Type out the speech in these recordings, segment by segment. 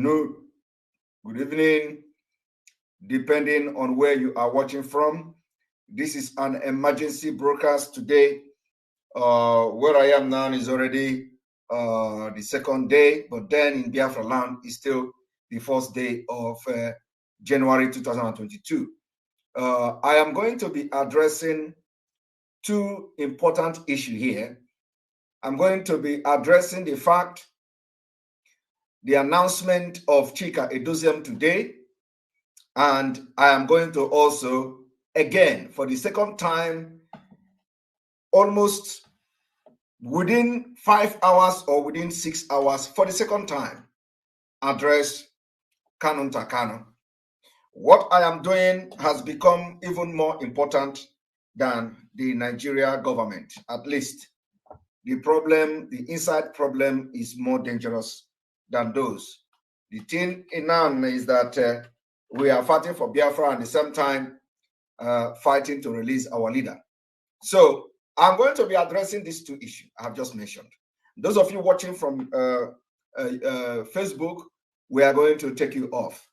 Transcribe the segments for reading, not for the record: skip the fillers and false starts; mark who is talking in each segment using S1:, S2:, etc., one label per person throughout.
S1: afternoon, good evening, depending on where you are watching from. This is an emergency broadcast today. Where I am now is already the second day, but then in Biafra land is still the first day of January 2022. I am going to be addressing two important issues here. I'm going to be addressing the announcement of Chika Edoziem today, and I am going to also, again, for the second time, almost within 5 hours or within 6 hours, for the second time, address kanunta kanu. What I am doing has become even more important than the Nigeria government. At least the problem, the inside problem, is more dangerous than those. The thing now is that we are fighting for Biafra and at the same time fighting to release our leader. So I'm going to be addressing these two issues I have just mentioned. Those of you watching from Facebook, we are going to take you off.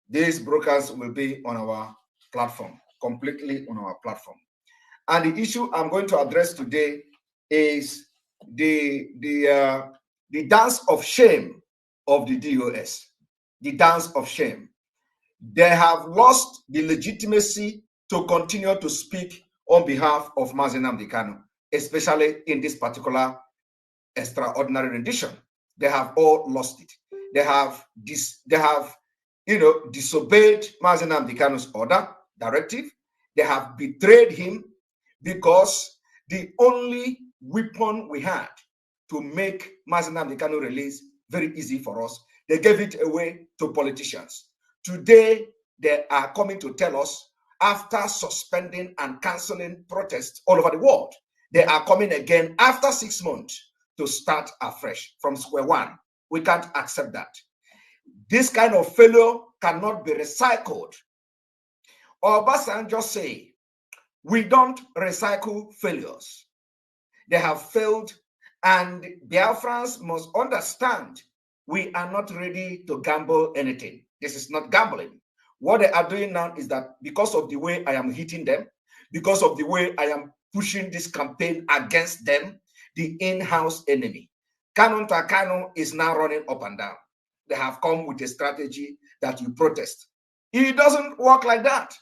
S1: These broadcasts will be on our platform, completely on our platform. And the issue I'm going to address today is the dance of shame of the DOS, the dance of shame. They have lost the legitimacy to continue to speak on behalf of Mazi Nnamdi Kanu, especially in this particular extraordinary rendition. They have all lost it. They have disobeyed Mazi Nnamdi Kanu's order, directive. They have betrayed him because the only weapon we had to make Mazi Nnamdi Kanu release very easy for us, they gave it away to politicians. Today, they are coming to tell us, after suspending and canceling protests all over the world, they are coming again after 6 months to start afresh from square one. We can't accept that. This kind of failure cannot be recycled. Obasanjo say, we don't recycle failures. They have failed, and Biafrans must understand we are not ready to gamble anything. This is not gambling. What they are doing now is that because of the way I am hitting them, because of the way I am pushing this campaign against them, the in-house enemy, kanunta kanu, is now running up and down. They have come with a strategy that you protest. It doesn't work like that.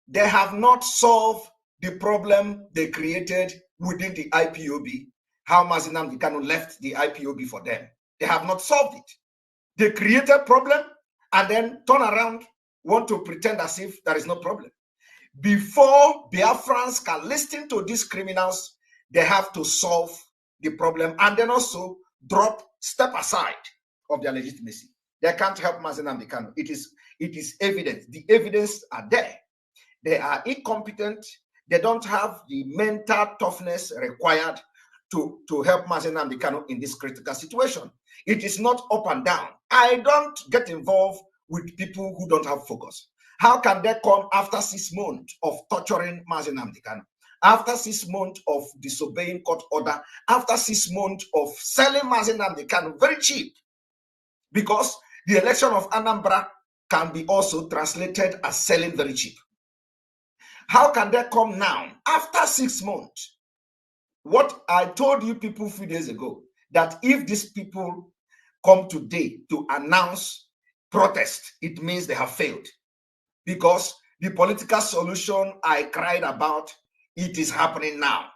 S1: They have not solved the problem they created within the IPOB, how Mazi Nnamdi Kanu left the IPOB for them. They have not solved it. They created problem and then turn around, want to pretend as if there is no problem. Before Biafrans can listen to these criminals, they have to solve the problem and then also step aside of their legitimacy. They can't help Mazi Nnamdi Kanu. It is evident. The evidence are there. They are incompetent. They don't have the mental toughness required to help Mazi Nnamdi Kanu in this critical situation. It is not up and down. I don't get involved with people who don't have focus. How can they come after 6 months of torturing Mazi Nnamdi Kanu, after 6 months of disobeying court order, after 6 months of selling Mazi Nnamdi Kanu very cheap? Because the election of Anambra can be also translated as selling very cheap. How can they come now after 6 months? What I told you people a few days ago, that if these people come today to announce protest, it means they have failed. Because the political solution I cried about, it is happening now.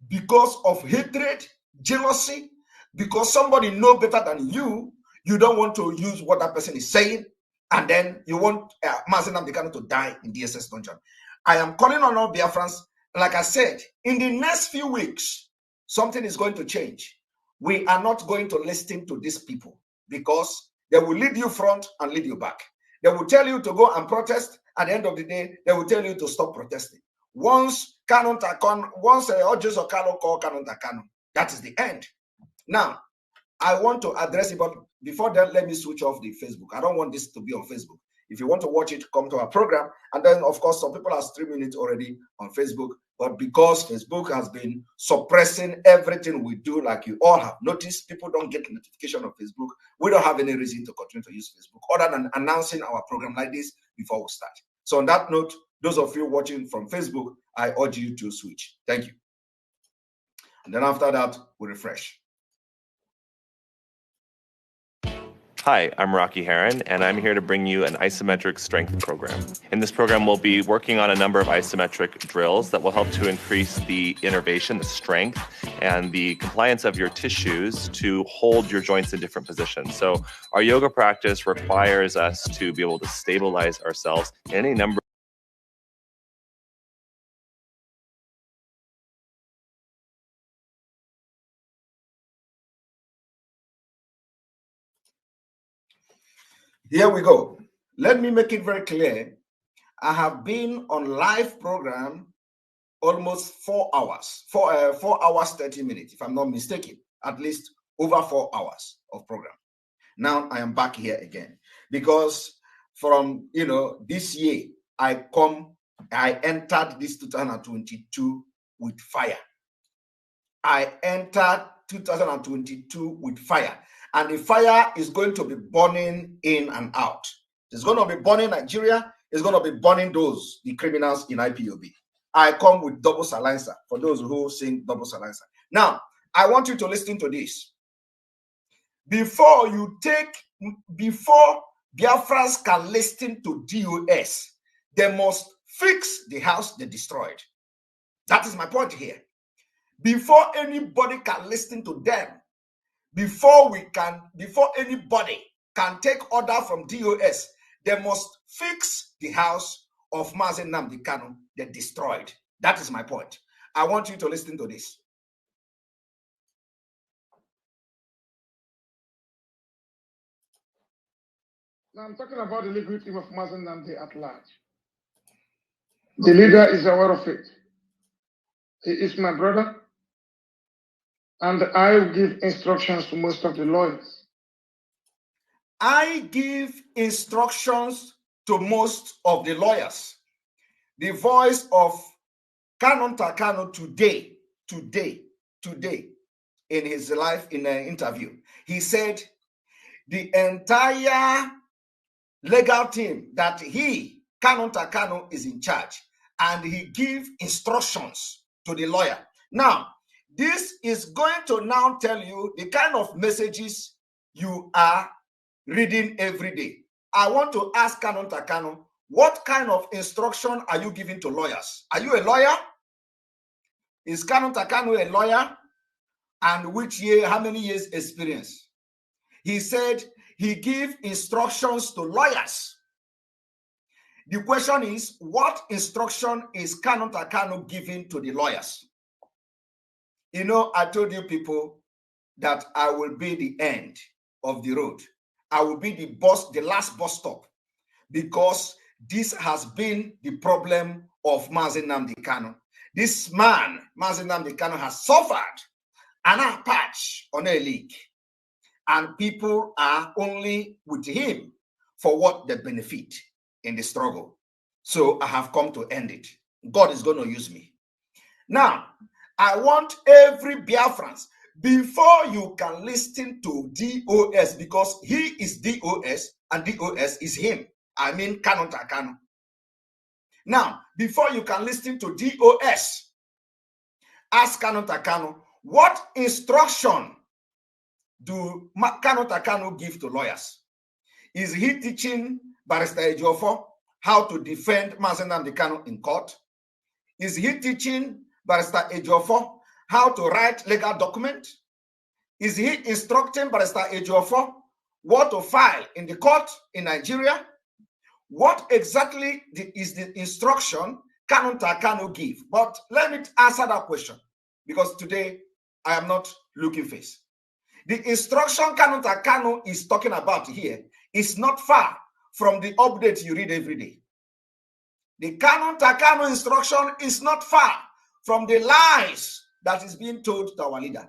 S1: Because of hatred, jealousy, because somebody knows better than you, you don't want to use what that person is saying, and then you want Mazi Nnamdi Kanu to die in DSS dungeon. I am calling on all Biafrans. Like I said, in the next few weeks, something is going to change. We are not going to listen to these people because they will lead you front and lead you back. They will tell you to go and protest. At the end of the day, they will tell you to stop protesting. Once Ojo Sokalo call kanunta kanu, that is the end. Now, I want to address it, but before that, let me switch off the Facebook. I don't want this to be on Facebook. If you want to watch it, come to our program. And then, of course, some people are streaming it already on Facebook. But because Facebook has been suppressing everything we do, like you all have noticed, people don't get notification of Facebook. We don't have any reason to continue to use Facebook other than announcing our program like this before we start. So on that note, those of you watching from Facebook, I urge you to switch. Thank you. And then after that, we refresh.
S2: Hi, I'm Rocky Heron, and I'm here to bring you an isometric strength program. In this program, we'll be working on a number of isometric drills that will help to increase the innervation, the strength, and the compliance of your tissues to hold your joints in different positions. So our yoga practice requires us to be able to stabilize ourselves in any number.
S1: Here we go. Let me make it very clear. I have been on live program almost 4 hours, 4 hours, 30 minutes, if I'm not mistaken, at least over 4 hours of program. Now I am back here again because from, this year, I entered this 2022 with fire. I entered 2022 with fire. And the fire is going to be burning in and out. It's going to be burning Nigeria. It's going to be burning the criminals in IPOB. I come with double silencer for those who sing double silencer. Now, I want you to listen to this. Before Biafrans can listen to DOS, they must fix the house they destroyed. That is my point here. Before anybody can listen to them, before anybody can take order from DOS, they must fix the house of Mazi Nnamdi Kanu they destroyed. That is my point. I want you to listen to this.
S3: Now I'm talking about the legal team of Mazi Nnamdi at large. The leader is aware of it. He is my brother, and I will give instructions to most of the lawyers.
S1: I give instructions to most of the lawyers. The voice of kanunta Kanu today, in his life, in an interview, he said the entire legal team that kanunta Kanu is in charge, and he give instructions to the lawyer. Now, this is going to now tell you the kind of messages you are reading every day. I want to ask kanunta Kanu, what kind of instruction are you giving to lawyers? Are you a lawyer? Is kanunta Kanu a lawyer? And which year, how many years experience? He said he gives instructions to lawyers. The question is, what instruction is kanunta Kanu giving to the lawyers? I told you people that I will be the end of the road. I will be the last bus stop, because this has been the problem of Mazi Nnamdi Kanu. This man, Mazi Nnamdi Kanu, has suffered an patch on a leak, and people are only with him for what they benefit in the struggle. So I have come to end it. God is going to use me. Now, I want every Biafrans, before you can listen to DOS, because he is DOS and DOS is him. I mean kanunta Kanu. Now, before you can listen to DOS, ask kanunta Kanu, what instruction do kanunta Kanu give to lawyers? Is he teaching Barrister Ejiofor how to defend Mazi Nnamdi Kanu in court? Is he teaching Barrister Ejiofor how to write legal document? Is he instructing Barrister Ejiofor what to file in the court in Nigeria? What exactly is the instruction kanunta Kanu give? But let me answer that question, because today I am not looking face. The instruction kanunta Kanu is talking about here is not far from the update you read every day. The kanunta Kanu instruction is not far from the lies that is being told to our leader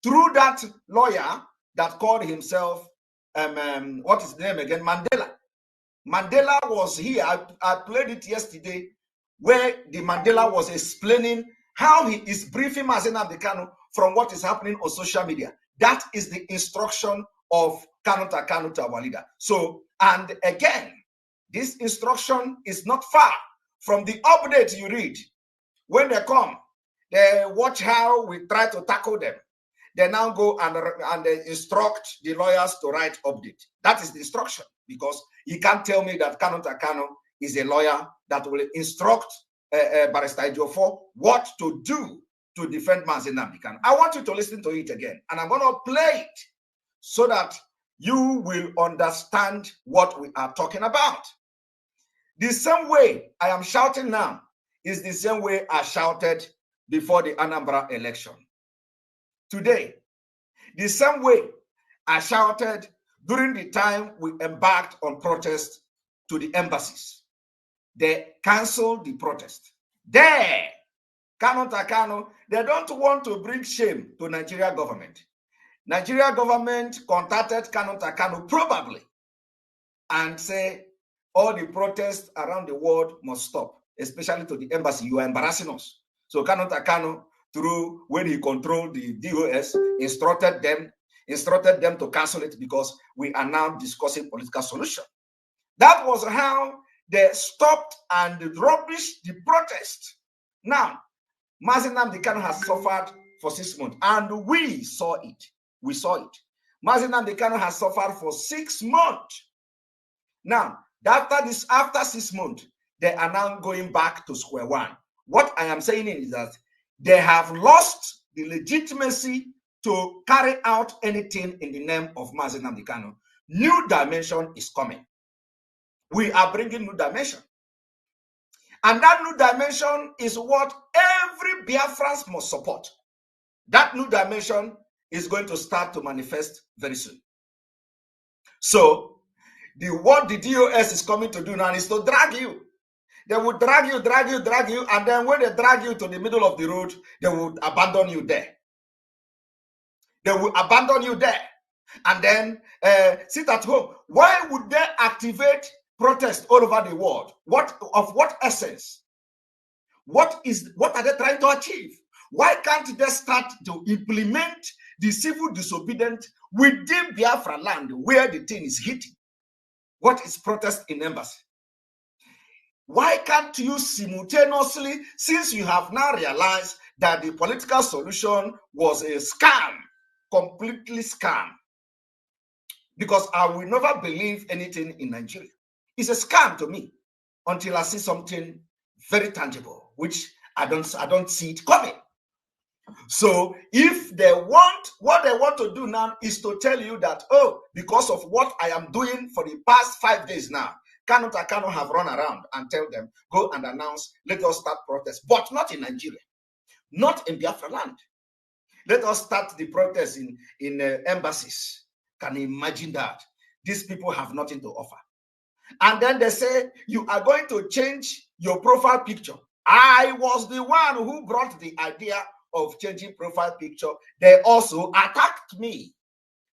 S1: through that lawyer that called himself, what is the name again? Mandela. Mandela was here. I played it yesterday where the Mandela was explaining how he is briefing Mazi Nnamdi Kanu from what is happening on social media. That is the instruction of kanunta Kanu to our leader. So, and again, this instruction is not far from the update you read. When they come, they watch how we try to tackle them. They now go and they instruct the lawyers to write update. That is the instruction, because you can't tell me that kanunta Kanu is a lawyer that will instruct Barrister Ejiofor what to do to defend Mazi Nnamdi Kanu. I want you to listen to it again, and I'm going to play it so that you will understand what we are talking about. The same way I am shouting now is the same way I shouted before the Anambra election. Today, the same way I shouted during the time we embarked on protest to the embassies. They canceled the protest. There, kanunta Kanu, they don't want to bring shame to Nigeria government. Nigeria government contacted kanunta Kanu probably and say all the protests around the world must stop, especially to the embassy. You are embarrassing us. So kanunta Kanu, through when he controlled the DOS, instructed them to cancel it because we are now discussing political solution. That was how they stopped and rubbished the protest. Now, Mazi Nnamdi Kanu has suffered for 6 months, and we saw it. We saw it. Mazi Nnamdi Kanu has suffered for 6 months. Now, after 6 months, they are now going back to square one. What I am saying is that they have lost the legitimacy to carry out anything in the name of Mazi Nnamdi Kanu. New dimension is coming. We are bringing new dimension. And that new dimension is what every Biafran must support. That new dimension is going to start to manifest very soon. So, what the DOS is coming to do now is to drag you. They will drag you, and then when they drag you to the middle of the road, they will abandon you there. They will abandon you there, and then sit at home. Why would they activate protest all over the world? Of what essence? What are they trying to achieve? Why can't they start to implement the civil disobedience within Biafra land where the thing is hitting? What is protest in embassy? Why can't you simultaneously, since you have now realized that the political solution was a scam, completely scam? Because I will never believe anything in Nigeria. It's a scam to me until I see something very tangible, which I don't see it coming. So if they want, what they want to do now is to tell you that, oh, because of what I am doing for the past 5 days now, kanunta Kanu have run around and tell them, go and announce, let us start protest, but not in Nigeria, not in Biafra land. Let us start the protest in embassies. Can you imagine that? These people have nothing to offer. And then they say, you are going to change your profile picture. I was the one who brought the idea of changing profile picture. They also attacked me.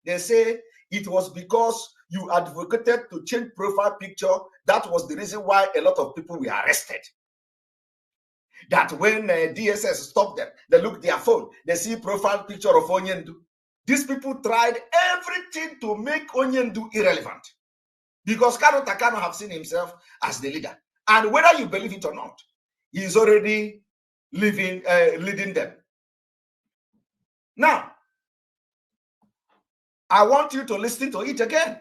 S1: They say it was because you advocated to change profile picture. That was the reason why a lot of people were arrested. That when DSS stopped them, they look their phone, they see profile picture of Onyendu. These people tried everything to make Onyendu irrelevant. Because kanunta Kanu have seen himself as the leader. And whether you believe it or not, he is already leading them. Now, I want you to listen to it again.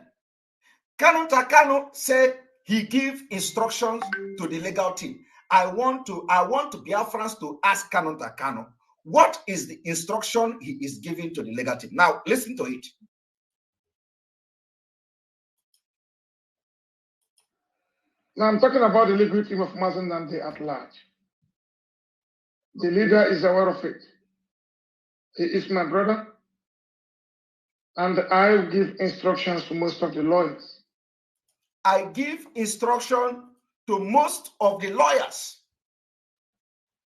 S1: Kanunta Kanu said he gave instructions to the legal team. I want Biafrans to ask kanunta Kanu, what is the instruction he is giving to the legal team? Now, listen to it.
S3: Now I'm talking about the legal team of Mazi Nnamdi at large. The leader is aware of it. He is my brother, and I will give instructions to most of the lawyers.
S1: I give instruction to most of the lawyers.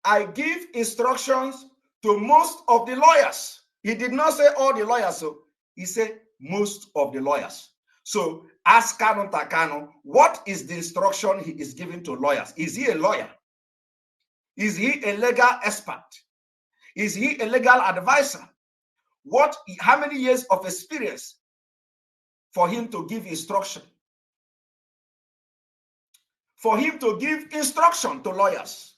S1: I give instructions to most of the lawyers. He did not say all the lawyers, so he said most of the lawyers. So ask kanunta Kanu, what is the instruction he is giving to lawyers? Is he a lawyer? Is he a legal expert? Is he a legal advisor? How many years of experience for him to give instruction? For him to give instruction to lawyers.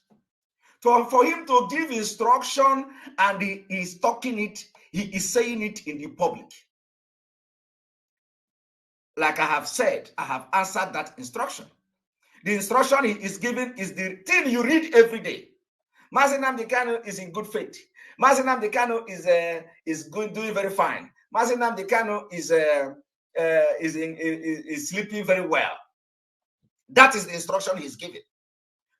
S1: For him to give instruction, and he is talking it, he is saying it in the public. Like I have said, I have answered that instruction. The instruction he is giving is the thing you read every day. Mazi Nnamdi Kanu is in good faith. Mazi Nnamdi Kanu is doing very fine. Mazi Nnamdi Kanu is sleeping very well. That is the instruction he's giving.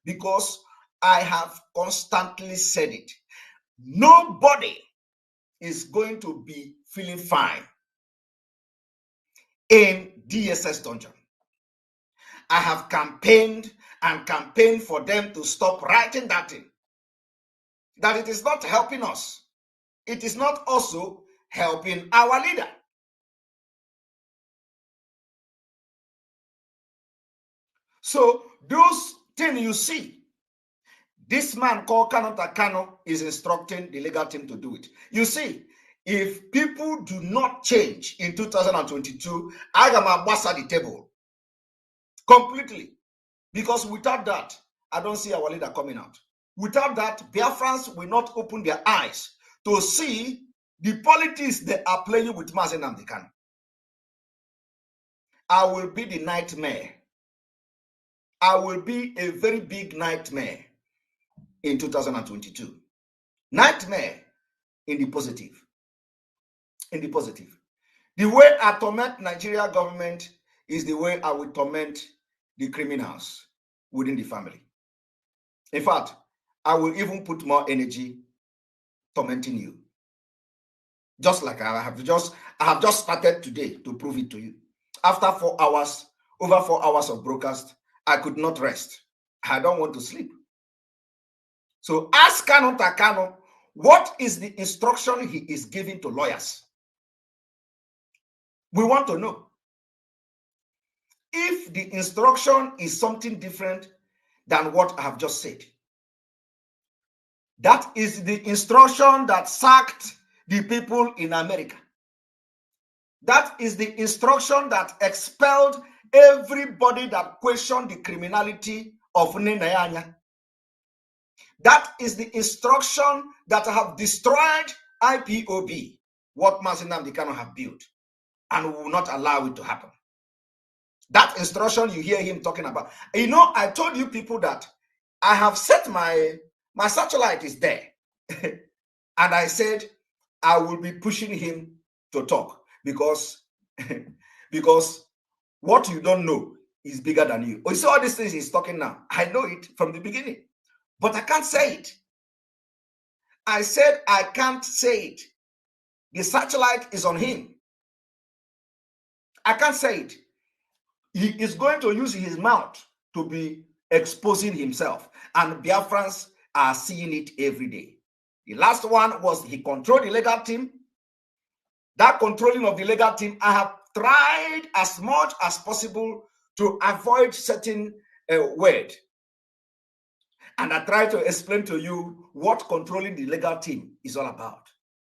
S1: Because I have constantly said it. Nobody is going to be feeling fine in DSS dungeon. I have campaigned and campaigned for them to stop writing that thing. That it is not helping us. It is not also helping our leader. So those things you see, this man called Kanunta Kanu is instructing the legal team to do it. You see, if people do not change in 2022, I am abasa the table completely. Because without that, I don't see our leader coming out. Without that, Biafrans will not open their eyes to see the politics they are playing with Mazi Nnamdi Kanu. I will be the nightmare. I will be a very big nightmare in 2022. Nightmare in the positive. In the positive. The way I torment Nigeria government is the way I will torment the criminals within the family. In fact, I will even put more energy tormenting you. Just like I have just started today to prove it to you. After 4 hours, over 4 hours of broadcast, I could not rest. I don't want to sleep. So ask Kanunta Kanu, what is the instruction he is giving to lawyers? We want to know. If the instruction is something different than what I have just said, that is the instruction that sacked the people in America. That is the instruction that expelled everybody that questioned the criminality of Nenayanya. That is the instruction that have destroyed IPOB, what Mazi Nnamdi Kanu have built, and will not allow it to happen. That instruction you hear him talking about. You know, I told you people that I have set my satellite is there. And I said, I will be pushing him to talk because what you don't know is bigger than you. You see all these things he's talking now. I know it from the beginning, but I can't say it. I said, I can't say it. The satellite is on him. I can't say it. He is going to use his mouth to be exposing himself. And Biafrans are seeing it every day. The last one was he controlled the legal team. That controlling of the legal team, I have tried as much as possible to avoid certain word. And I try to explain to you what controlling the legal team is all about.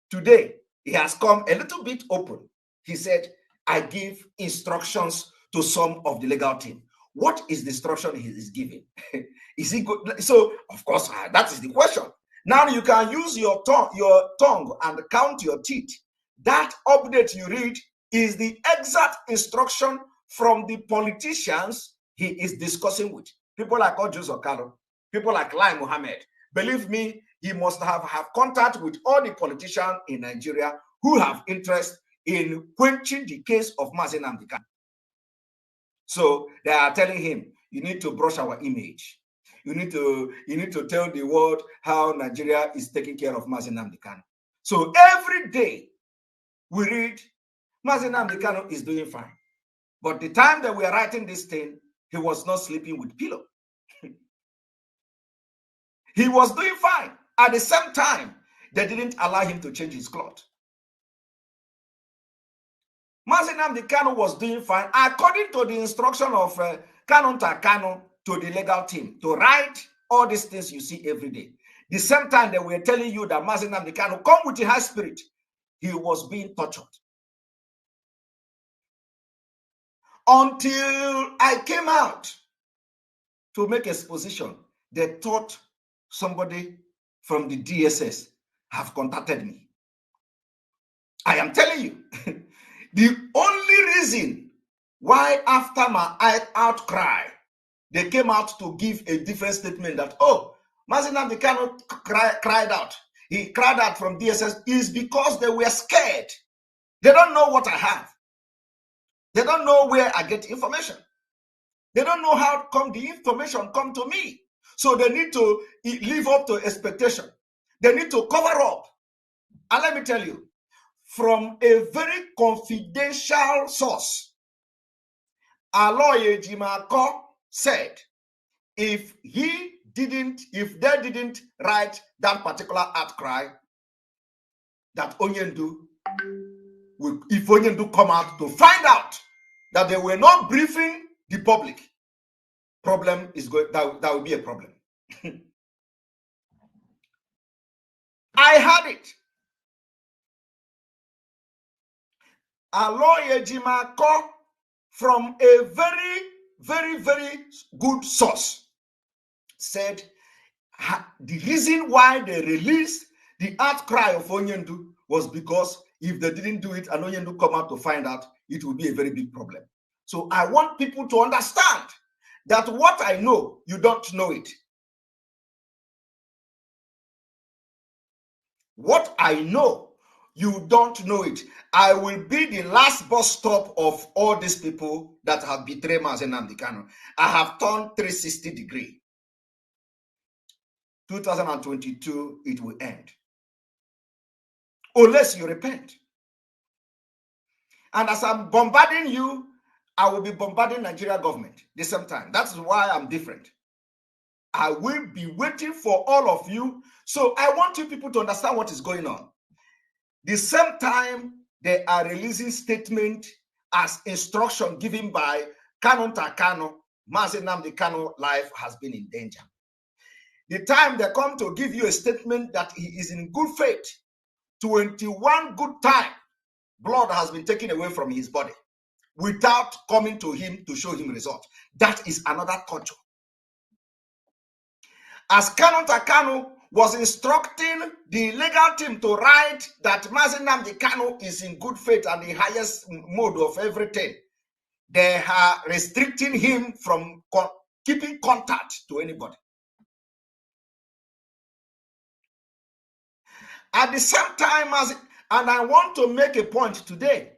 S1: Today, he has come a little bit open. He said, I give instructions to some of the legal team. What is the instruction he is giving? Is he good? So, of course, that is the question. Now you can use your tongue and count your teeth. That update you read is the exact instruction from the politicians he is discussing with. People like Ojus Okalo, people like Lai Mohammed. Believe me, he must have contact with all the politicians in Nigeria who have interest in quenching the case of Mazi Nnamdi Kanu. So they are telling him, you need to brush our image. You need to tell the world how Nigeria is taking care of Mazi Nnamdi Kanu. So every day we read, Mazi Nnamdi Kanu is doing fine. But the time that we are writing this thing, he was not sleeping with pillow. He was doing fine. At the same time, they didn't allow him to change his cloth. Mazi Nnamdi Kanu was doing fine according to the instruction of Kanunta Kanu to the legal team to write All these things you see every day. The same time they were telling you that Mazi Nnamdi Kanu come with a high spirit, he was being tortured. Until I came out to make exposition, they thought somebody from the DSS have contacted me. I am telling you, the only reason why after my outcry, they came out to give a different statement that, oh, Mazi Nnamdi Kanu cried out. He cried out from DSS is because they were scared. They don't know what I have. They don't know where I get information. They don't know how come the information come to me. So they need to live up to expectation. They need to cover up. And let me tell you, from a very confidential source, Aloye Jimako said, if they didn't write that particular outcry, that Onyendu, if Onyendu come out to find out that they were not briefing the public, problem is going, that will be a problem. I had it. Aloye Jimako from a very, very, very good source said the reason why they released the outcry of Onyendu was because if they didn't do it and Onyendu come out to find out, it will be a very big problem. So I want people to understand that what I know, you don't know it. What I know, you don't know it. I will be the last bus stop of all these people that have betrayed Mazi Nnamdi Kanu. I have turned 360 degree. 2022, it will end. Unless you repent. And as I'm bombarding you, I will be bombarding Nigeria government at the same time. That's why I'm different. I will be waiting for all of you. So I want you people to understand what is going on. The same time they are releasing statement as instruction given by kanunta Kanu, Mazi Nnamdi Kanu life has been in danger. The time they come to give you a statement that he is in good faith, 21 good time, blood has been taken away from his body without coming to him to show him result. That is another torture. As kanunta Kanu was instructing the legal team to write that Mazi Nnamdi Kanu is in good faith and the highest mode of everything, they are restricting him from keeping contact to anybody. At the same time, and I want to make a point today,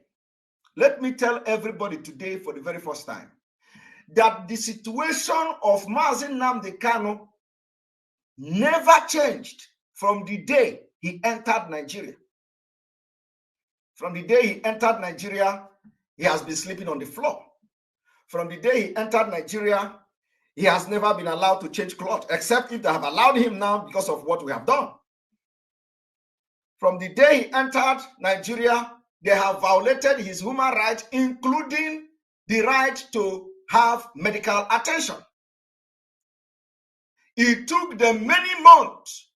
S1: let me tell everybody today for the very first time, that the situation of Mazi Nnamdi Kanu never changed from the day he entered Nigeria. From the day he entered Nigeria, he has been sleeping on the floor. From the day he entered Nigeria, he has never been allowed to change clothes, except if they have allowed him now because of what we have done. From the day he entered Nigeria, they have violated his human rights, including the right to have medical attention. It took them many months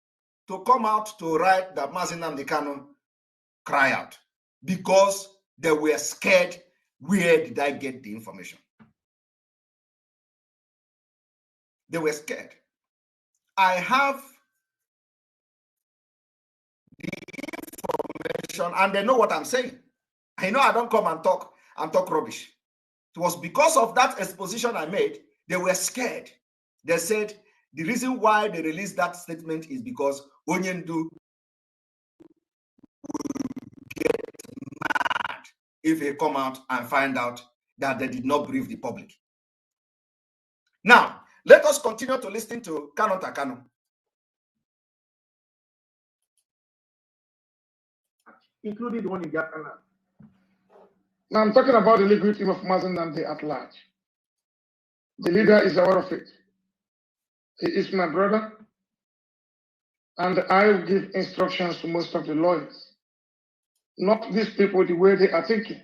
S1: to come out to write that Mazi Nnamdi Kanu cry out because they were scared. Where did I get the information? They were scared. I have the information and they know what I'm saying. I know I don't come and talk rubbish. It was because of that exposition I made, they were scared. They said the reason why they released that statement is because Onyendu will get mad if he come out and find out that they did not brief the public. Now, let us continue to listen to kanunta Kanu.
S3: Including the one in Ghana. Now I'm talking about the legal team of Mazi Nnamdi at large. The leader is aware of it. He is my brother, and I will give instructions to most of the lawyers. Not these people the way they are thinking.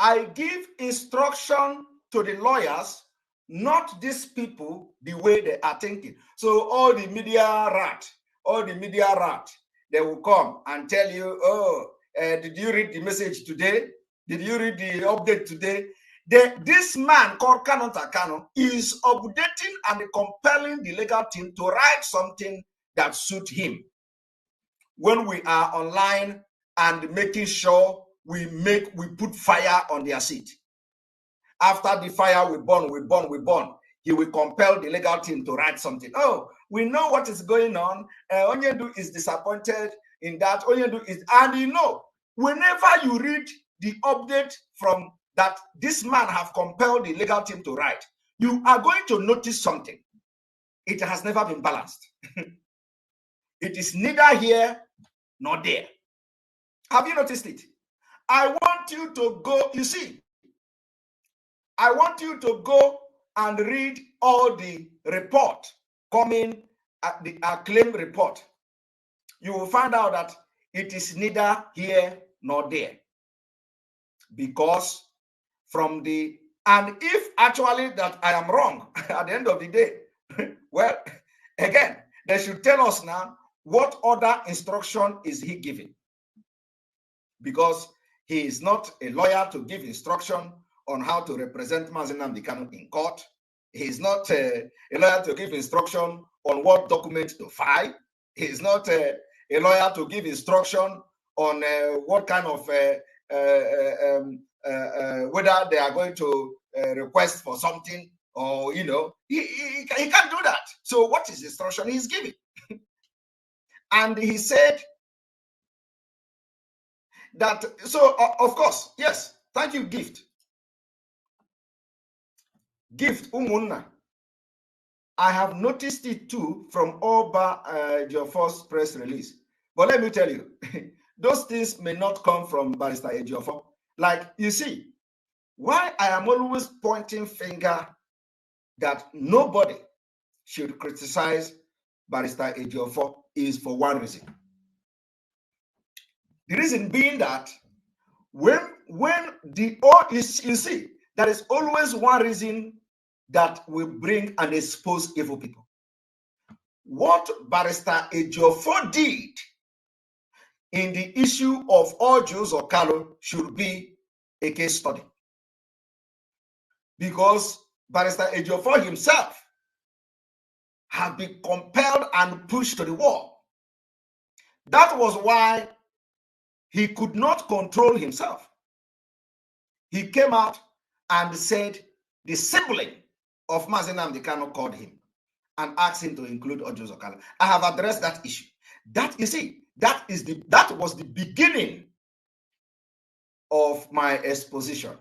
S1: I give instruction to the lawyers not these people the way they are thinking. So all the media rat, they will come and tell you, oh, did you read the message today? Did you read the update today? This man called Kanunta Kanu is updating and compelling the legal team to write something that suits him. When we are online and making sure we put fire on their seat. After the fire, we burn. He will compel the legal team to write something. Oh, we know what is going on. Onyedu is disappointed in that. Onyedu is, and you know, whenever you read the update from that this man have compelled the legal team to write, you are going to notice something. It has never been balanced. It is neither here nor there. Have you noticed it? I want you to go, you see, I want you to go and read all the report coming at the acclaimed report. You will find out that it is neither here nor there. Because from the, and if actually that I am wrong at the end of the day, well, again, they should tell us now what other instruction is he giving. Because he is not a lawyer to give instruction on how to represent Mazi Nnamdi Kanu in court. He is not a lawyer to give instruction on what document to file. He is not a lawyer to give instruction on what kind of whether they are going to request for something, or you know, he can't do that. So what is the instruction he's giving? And he said that, so of course, yes, thank you, gift umunna. I have noticed it too from Oba your first press release. But let me tell you, those things may not come from Barrister Ejiofor. Like, you see, why I am always pointing finger that nobody should criticize Barrister Ejiofor is for one reason. The reason being that when the, or you see, there is always one reason that will bring and expose evil people. What Barrister Ejiofor did in the issue of all Jews or Kanu should be a case study. Because Barrister Ejiofor himself have been compelled and pushed to the wall. That was why he could not control himself. He came out and said the sibling of Mazi Nnamdi Kanu called him and asked him to include Jews or Kanu. I have addressed that issue. That, you see, that was the beginning of my exposition,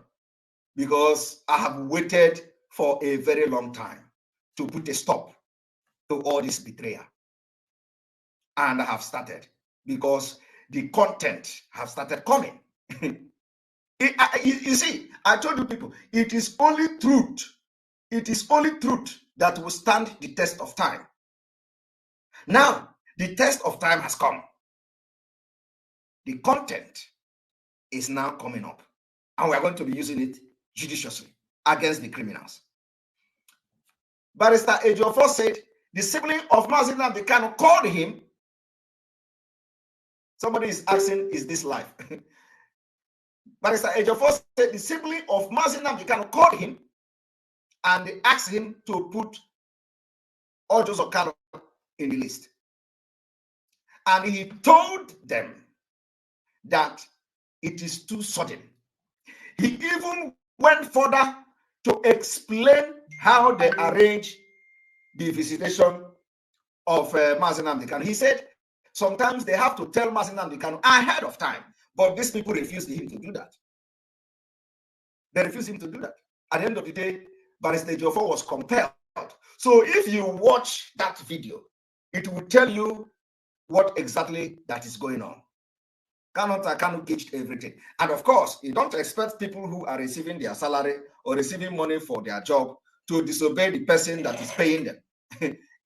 S1: because I have waited for a very long time to put a stop to all this betrayal. And I have started, because the content have started coming. You see, I told you people, it is only truth. It is only truth that will stand the test of time. Now, the test of time has come. The content is now coming up, and we are going to be using it judiciously against the criminals. Barrister Ejiofor said the sibling of Mazi Nnamdi Kanu called him. Somebody is asking, is this live? Barrister Ejiofor said the sibling of Mazi Nnamdi Kanu called him and they asked him to put all Joseph Kanu in the list. And he told them that it is too sudden. He even went further to explain how they arrange the visitation of Mazi Nnamdi Kanu. He said sometimes they have to tell Mazi Nnamdi Kanu ahead of time, but these people refused him to do that. They refused him to do that. At the end of the day, Barrister Ejiofor was compelled. So if you watch that video, it will tell you what exactly that is going on. Kanunta Kanu gauged everything. And of course, you don't expect people who are receiving their salary or receiving money for their job to disobey the person that is paying them.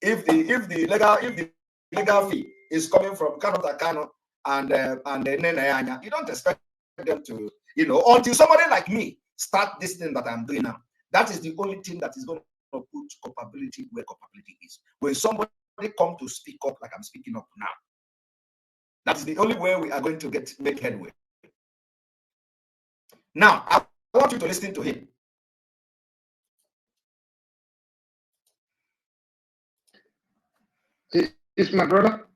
S1: if the legal fee is coming from Kanunta Kanu and Nenayanya, you don't expect them to, until somebody like me start this thing that I'm doing now. That is the only thing that is going to put culpability where culpability is. When somebody come to speak up like I'm speaking up now, that is the only way we are going to make headway. Now, I want you to listen to him.
S3: He is my brother,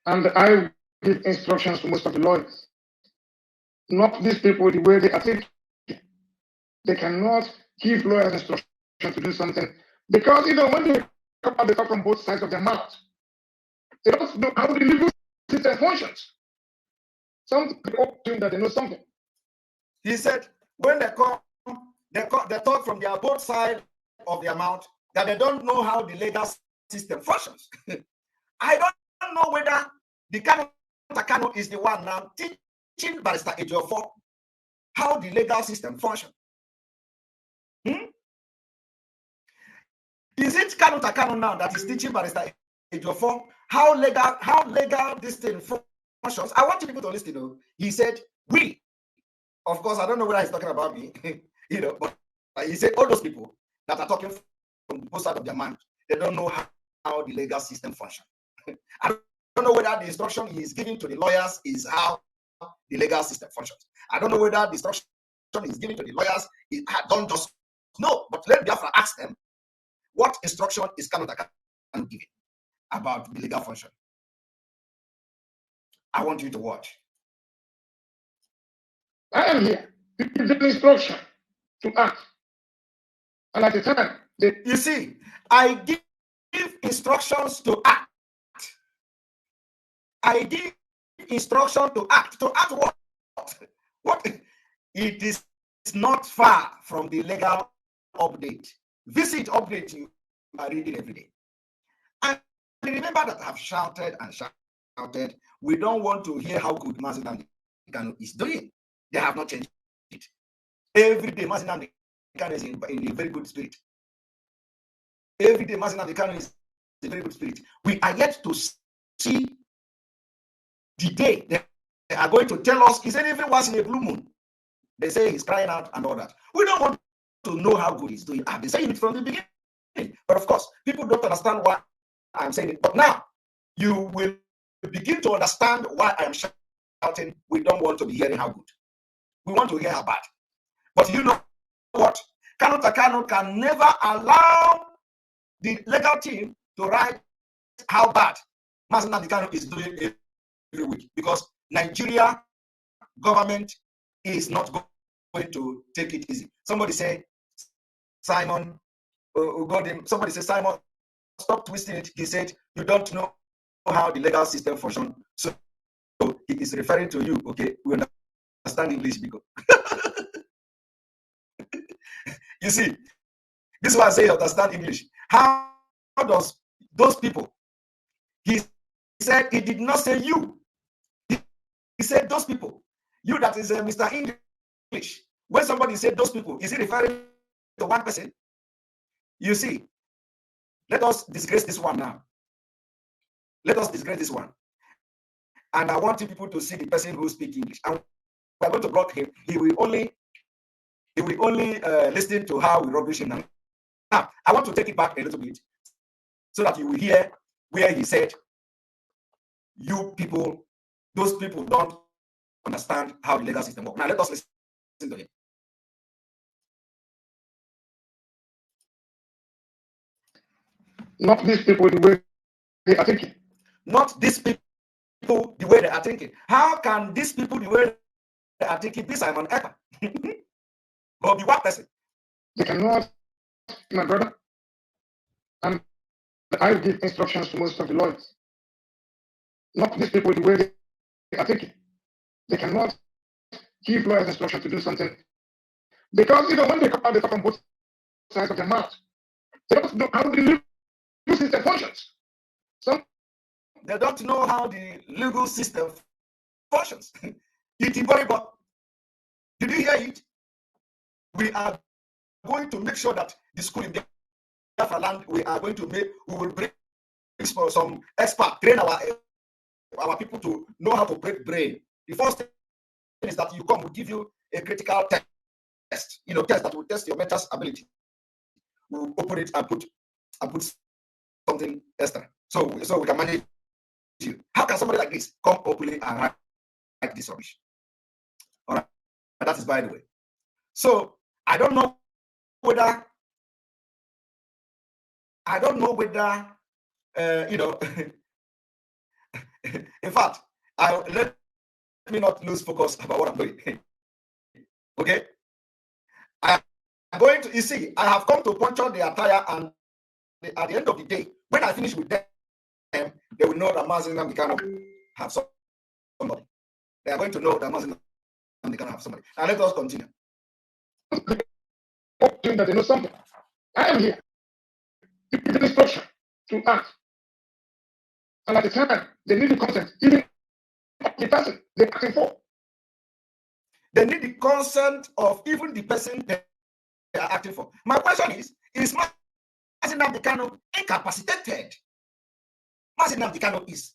S3: and I give instructions to most of the lawyers. Not these people the way they are thinking. They cannot give lawyers instructions to do something because when they come out, they talk from both sides of their mouth. They don't know how the legal system functions. Some people assume that they know something.
S1: He said when they come, they talk from their both sides of their mouth that they don't know how the legal system functions. I don't know whether the kanu is the one now teaching Barrister Ejiofor how the legal system functions. Is it kanu now that is teaching Barrister Ejiofor how legal this thing functions? I want people to listen to. He said, we, of course, I don't know whether he's talking about me, but he said all those people that are talking from both sides of their mind, they don't know how the legal system functions. I don't know whether the instruction he is giving to the lawyers is how the legal system functions. I don't know whether the instruction he is giving to the lawyers is don't just know, but let Biafra ask them what instruction is kanunta giving about the legal function. I want you to watch.
S3: I am here to give them instruction to act. And at the time,
S1: you see, I give instructions to act. I give instruction to act. To act what? What? It is not far from the legal update. Visit update you are reading every day. And remember that I've shouted and shouted. We don't want to hear how good Mazi Nnamdi Kanu is doing. They have not changed it. Every day, Mazi Nnamdi Kanu is in a very good spirit. Every day, Mazi Nnamdi Kanu is in a very good spirit. We are yet to see the day they are going to tell us. He said even once in a blue moon, they say he's crying out and all that. We don't want to know how good he's doing. I've been saying it from the beginning. But of course, people don't understand why I'm saying it. But now, you will begin to understand why I'm shouting. We don't want to be hearing how good. We want to hear how bad. But you know what? Kanunta Kanu can never allow the legal team to write how bad Mazi Nnamdi Kanu is doing every week, because Nigeria government is not going to take it easy. Somebody say, Simon, somebody said, Simon, stop twisting it. He said, you don't know how the legal system functions. So he is referring to you. Okay, we understand English because you see, this is why I say understand English. How does those people? He said he did not say you. He said those people. You that is Mr. English. When somebody said those people, is he referring to one person? You see, let us disgrace this one now. Let us disgrace this one. And I want people to see the person who speaks English. And we're going to block him. He will only listen to how we rubbish him now. Now, I want to take it back a little bit so that you will hear where he said, you people, those people don't understand how the legal system works. Now, let us listen to him.
S3: not these people the way they are thinking.
S1: Not these people the way they are thinking. How can these people the way they are thinking be Simon Ekpa? But be one person.
S3: They cannot, my brother, and I give instructions to most of the lawyers. Not these people the way they are thinking. They cannot give lawyers instructions to do something because when they come out, they talk from both sides of their mouth. They don't know how the legal system functions.
S1: They don't know how the legal system functions. Did you hear it? We are going to make sure that the school in Biafra land, we will bring some expert, train our people to know how to break brain. The first thing is that you come, we give you a critical test. test, test that will test your mental ability. We'll open it and put something extra. So we can manage you. How can somebody like this come openly and write this rubbish? All right. And that is by the way. So I don't know whether in fact, let me not lose focus about what I'm doing. Okay? I am going to, you see, I have come to puncture the attire, and at the end of the day, when I finish with them, they will know that Mazi Nnamdi Kanu have somebody. They are going to know that Mazi Nnamdi Kanu have somebody. Now let us continue.
S3: That they know something. I am here. Give them instruction to act. And at the time, they need the consent, even the person they're acting for.
S1: They need the consent of even the person they are acting for. My question is Mazi Nnamdi Kanu incapacitated? Mazi Nnamdi Kanu is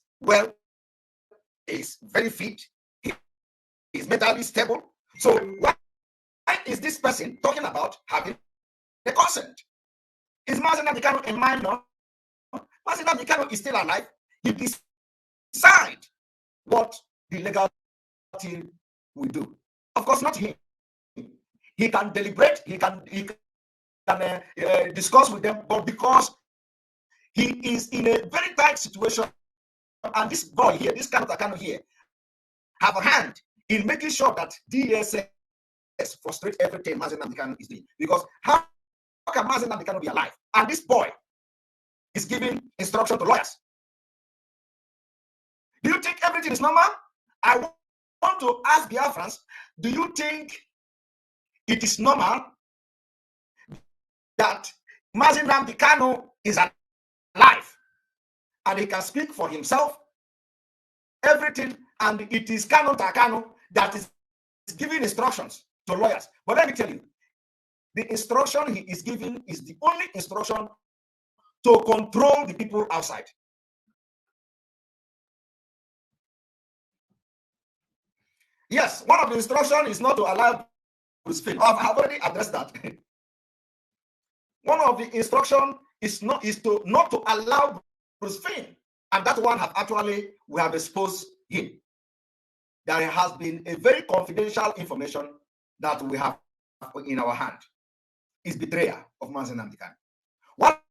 S1: very fit, he is mentally stable. So why is this person talking about having the consent? Is Mazi Nnamdi Kanu a minor? Mazi Nnamdi Kanu is still alive. He decides what the legal team will do. Of course, not him. He can deliberate, he can discuss with them, but because he is in a very tight situation, and this boy here, this Kanu here, have a hand in making sure that DSS frustrate everything Mazi Nnamdi Kanu is doing. Because how can Mazi Nnamdi Kanu be alive? And this boy is giving instruction to lawyers. Do you think everything is normal? I want to ask Biafrans, do you think it is normal that Mazi Nnamdi Kanu is alive and he can speak for himself, everything, and it is kanunta that is giving instructions to lawyers? But let me tell you, the instruction he is giving is the only instruction to control the people outside. Yes, one of the instructions is not to allow Bruce Finn. I've already addressed that. One of the instructions is not to allow Bruce Finn, and that one we have exposed him. There has been a very confidential information that we have in our hand. Is betrayal of Mazi Nnamdi Kanu. What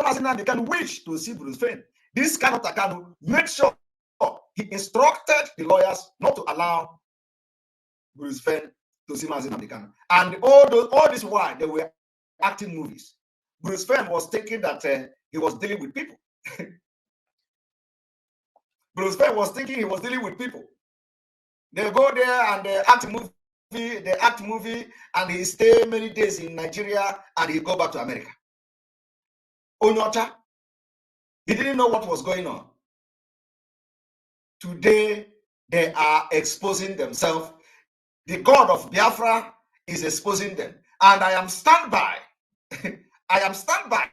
S1: Mazi Nnamdi Kanu wished to see Bruce Finn, this Kanu made sure he instructed the lawyers not to allow Bruce Finn to see Mazi Nnamdi Kanu. And all this while they were acting movies. Bruce Finn was thinking that he was dealing with people. Bruce Finn was thinking he was dealing with people. They go there and they act movie, and he stay many days in Nigeria and he go back to America. Onyota, he didn't know what was going on. Today, they are exposing themselves. The God of Biafra is exposing them. And I am standby. I am standby,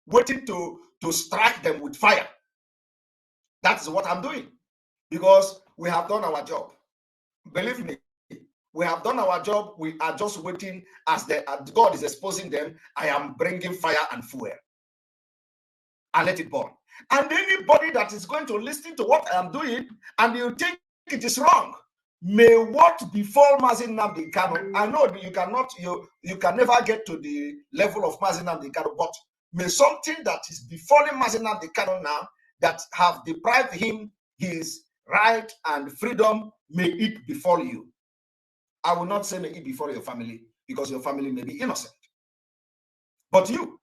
S1: waiting to strike them with fire. That is what I'm doing. Because we have done our job. Believe me, we have done our job. We are just waiting as God is exposing them. I am bringing fire and fuel. And let it burn. And anybody that is going to listen to what I am doing and you think it is wrong, may what befall Mazi Nnamdi Kanu, I know that you can never get to the level of Mazi Nnamdi Kanu, but may something that is befalling Mazi Nnamdi Kanu now, that have deprived him his right and freedom, may it befall you. I will not say may it befall your family, because your family may be innocent. But you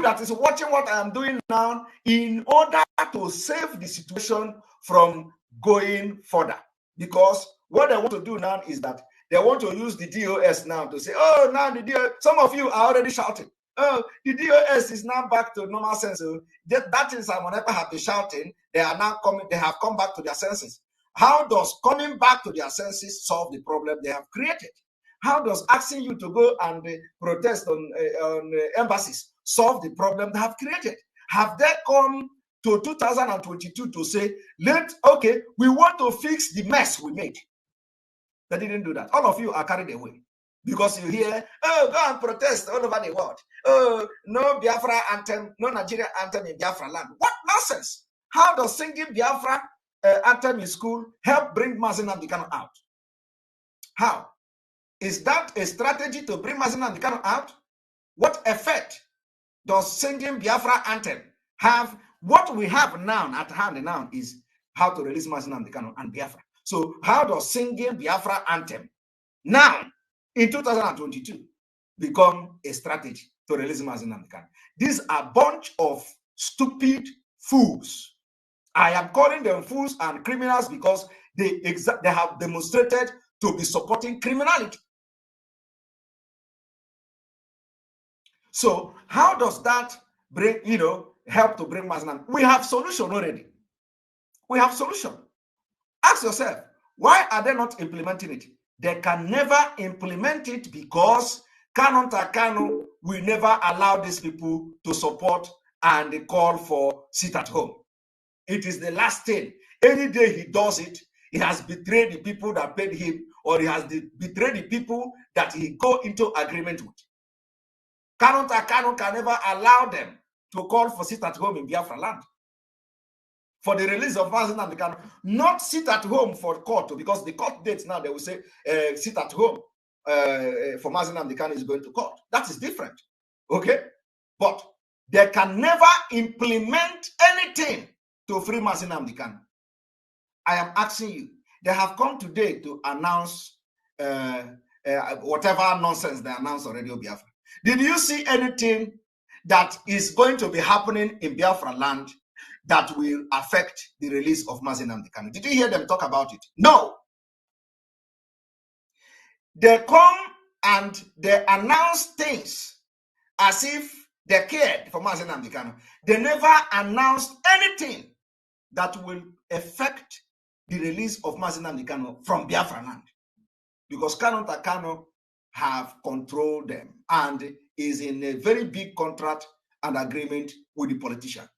S1: that is watching what I am doing now, in order to save the situation from going further. Because what they want to do now is that they want to use the DOS now to say, oh, now the DOS, some of you are already shouting, oh, the DOS is now back to normal sense. So that is whenever have been shouting, they are now coming, they have come back to their senses. How does coming back to their senses solve the problem they have created? How does asking you to go and protest on embassies solve the problem they have created? Have they come to 2022 to say, okay, we want to fix the mess we made? They didn't do that. All of you are carried away. Because you hear, oh, go and protest all over the world. Oh, no Biafra anthem, no Nigeria anthem in Biafra land. What nonsense? How does singing Biafra anthem in school help bring Mazi Nnamdi Kanu out? How? Is that a strategy to bring Mazi Nnamdi Kanu out? What effect does singing Biafra anthem have? What we have now at hand now is how to release Mazi Nnamdi Kanu and Biafra. So how does singing Biafra anthem now in 2022 become a strategy to release Mazi Nnamdi Kanu? These are a bunch of stupid fools. I am calling them fools and criminals because they have demonstrated to be supporting criminality. So how does that bring, help to bring Mazi Nnamdi? We have solution already. We have solution. Ask yourself, why are they not implementing it? They can never implement it because kanunta kanu will never allow these people to support and call for sit at home. It is the last thing. Any day he does it, he has betrayed the people that paid him, or he has betrayed the people that he go into agreement with. Kanunta Kanu can never allow them to call for sit at home in Biafra land. For the release of Mazi Nnamdi Kanu, not sit at home for court, because the court dates now, they will say sit at home for Mazi Nnamdi Kanu is going to court. That is different. Okay? But they can never implement anything to free Mazi Nnamdi Kanu. I am asking you, they have come today to announce whatever nonsense they announced already on Biafra. Did you see anything that is going to be happening in Biafra land that will affect the release of Mazi Nnamdi Kanu? Did you hear them talk about it? No. They come and they announce things as if they cared for Mazi Nnamdi Kanu. They never announced anything that will affect the release of Mazi Nnamdi Kanu from Biafra land, because kanunta Kanu have controlled them and is in a very big contract and agreement with the politician.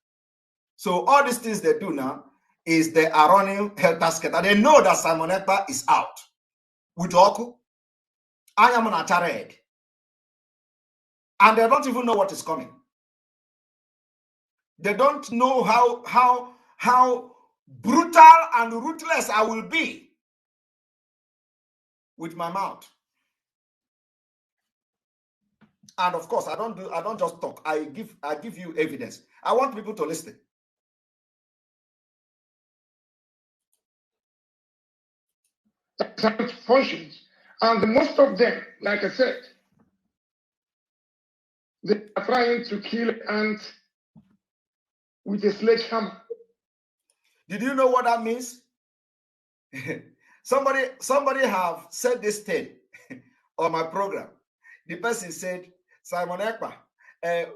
S1: So all these things they do now is they are running helter-skelter. They know that Simon Ekpa is out with Oku. I am on a charade. And they don't even know what is coming. They don't know how brutal and ruthless I will be with my mouth. And of course, I don't just talk. I give you evidence. I want people to listen.
S3: Functions, and most of them, like I said, they are trying to kill ants with a sledgehammer.
S1: Did you know what that means? somebody have said this thing on my program. The person said, Simon Ekpa,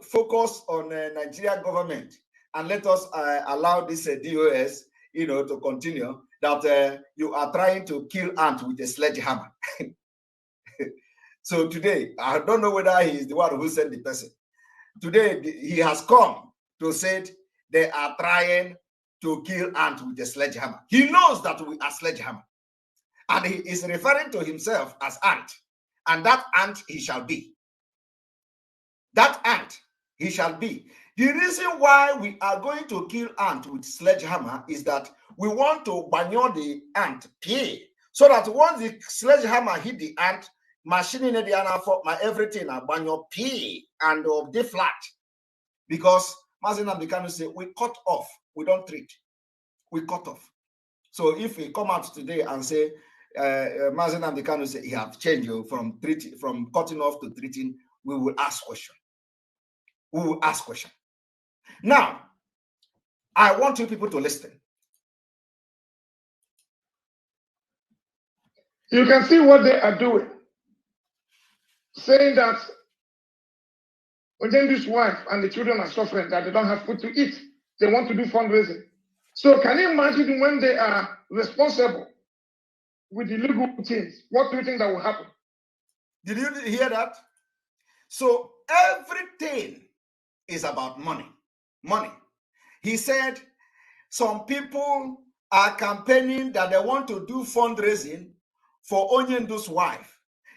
S1: focus on Nigerian government and let us allow this DOS, to continue. That you are trying to kill ants with a sledgehammer. So today, I don't know whether he is the one who sent the person. Today, he has come to say they are trying to kill ants with a sledgehammer. He knows that we are sledgehammer. And he is referring to himself as ant. And that ant he shall be. That ant he shall be. The reason why we are going to kill ant with sledgehammer is that we want to banyo the ant pay, so that once the sledgehammer hit the ant, machine in the ana for my everything a banyo pay and of the flat. Because Mazi Nnamdi Kanu say we cut off, we don't treat, we cut off. So if we come out today and say Mazi Nnamdi Kanu say he have changed from cutting off to treating, we will ask question. We will ask question. Now, I want you people to listen.
S3: You can see what they are doing. Saying that Ojendu's wife and the children are suffering, that they don't have food to eat. They want to do fundraising. So can you imagine when they are responsible with the legal things? What do you think that will happen?
S1: Did you hear that? So everything is about money. Money. He said some people are campaigning that they want to do fundraising for Onyendu's wife.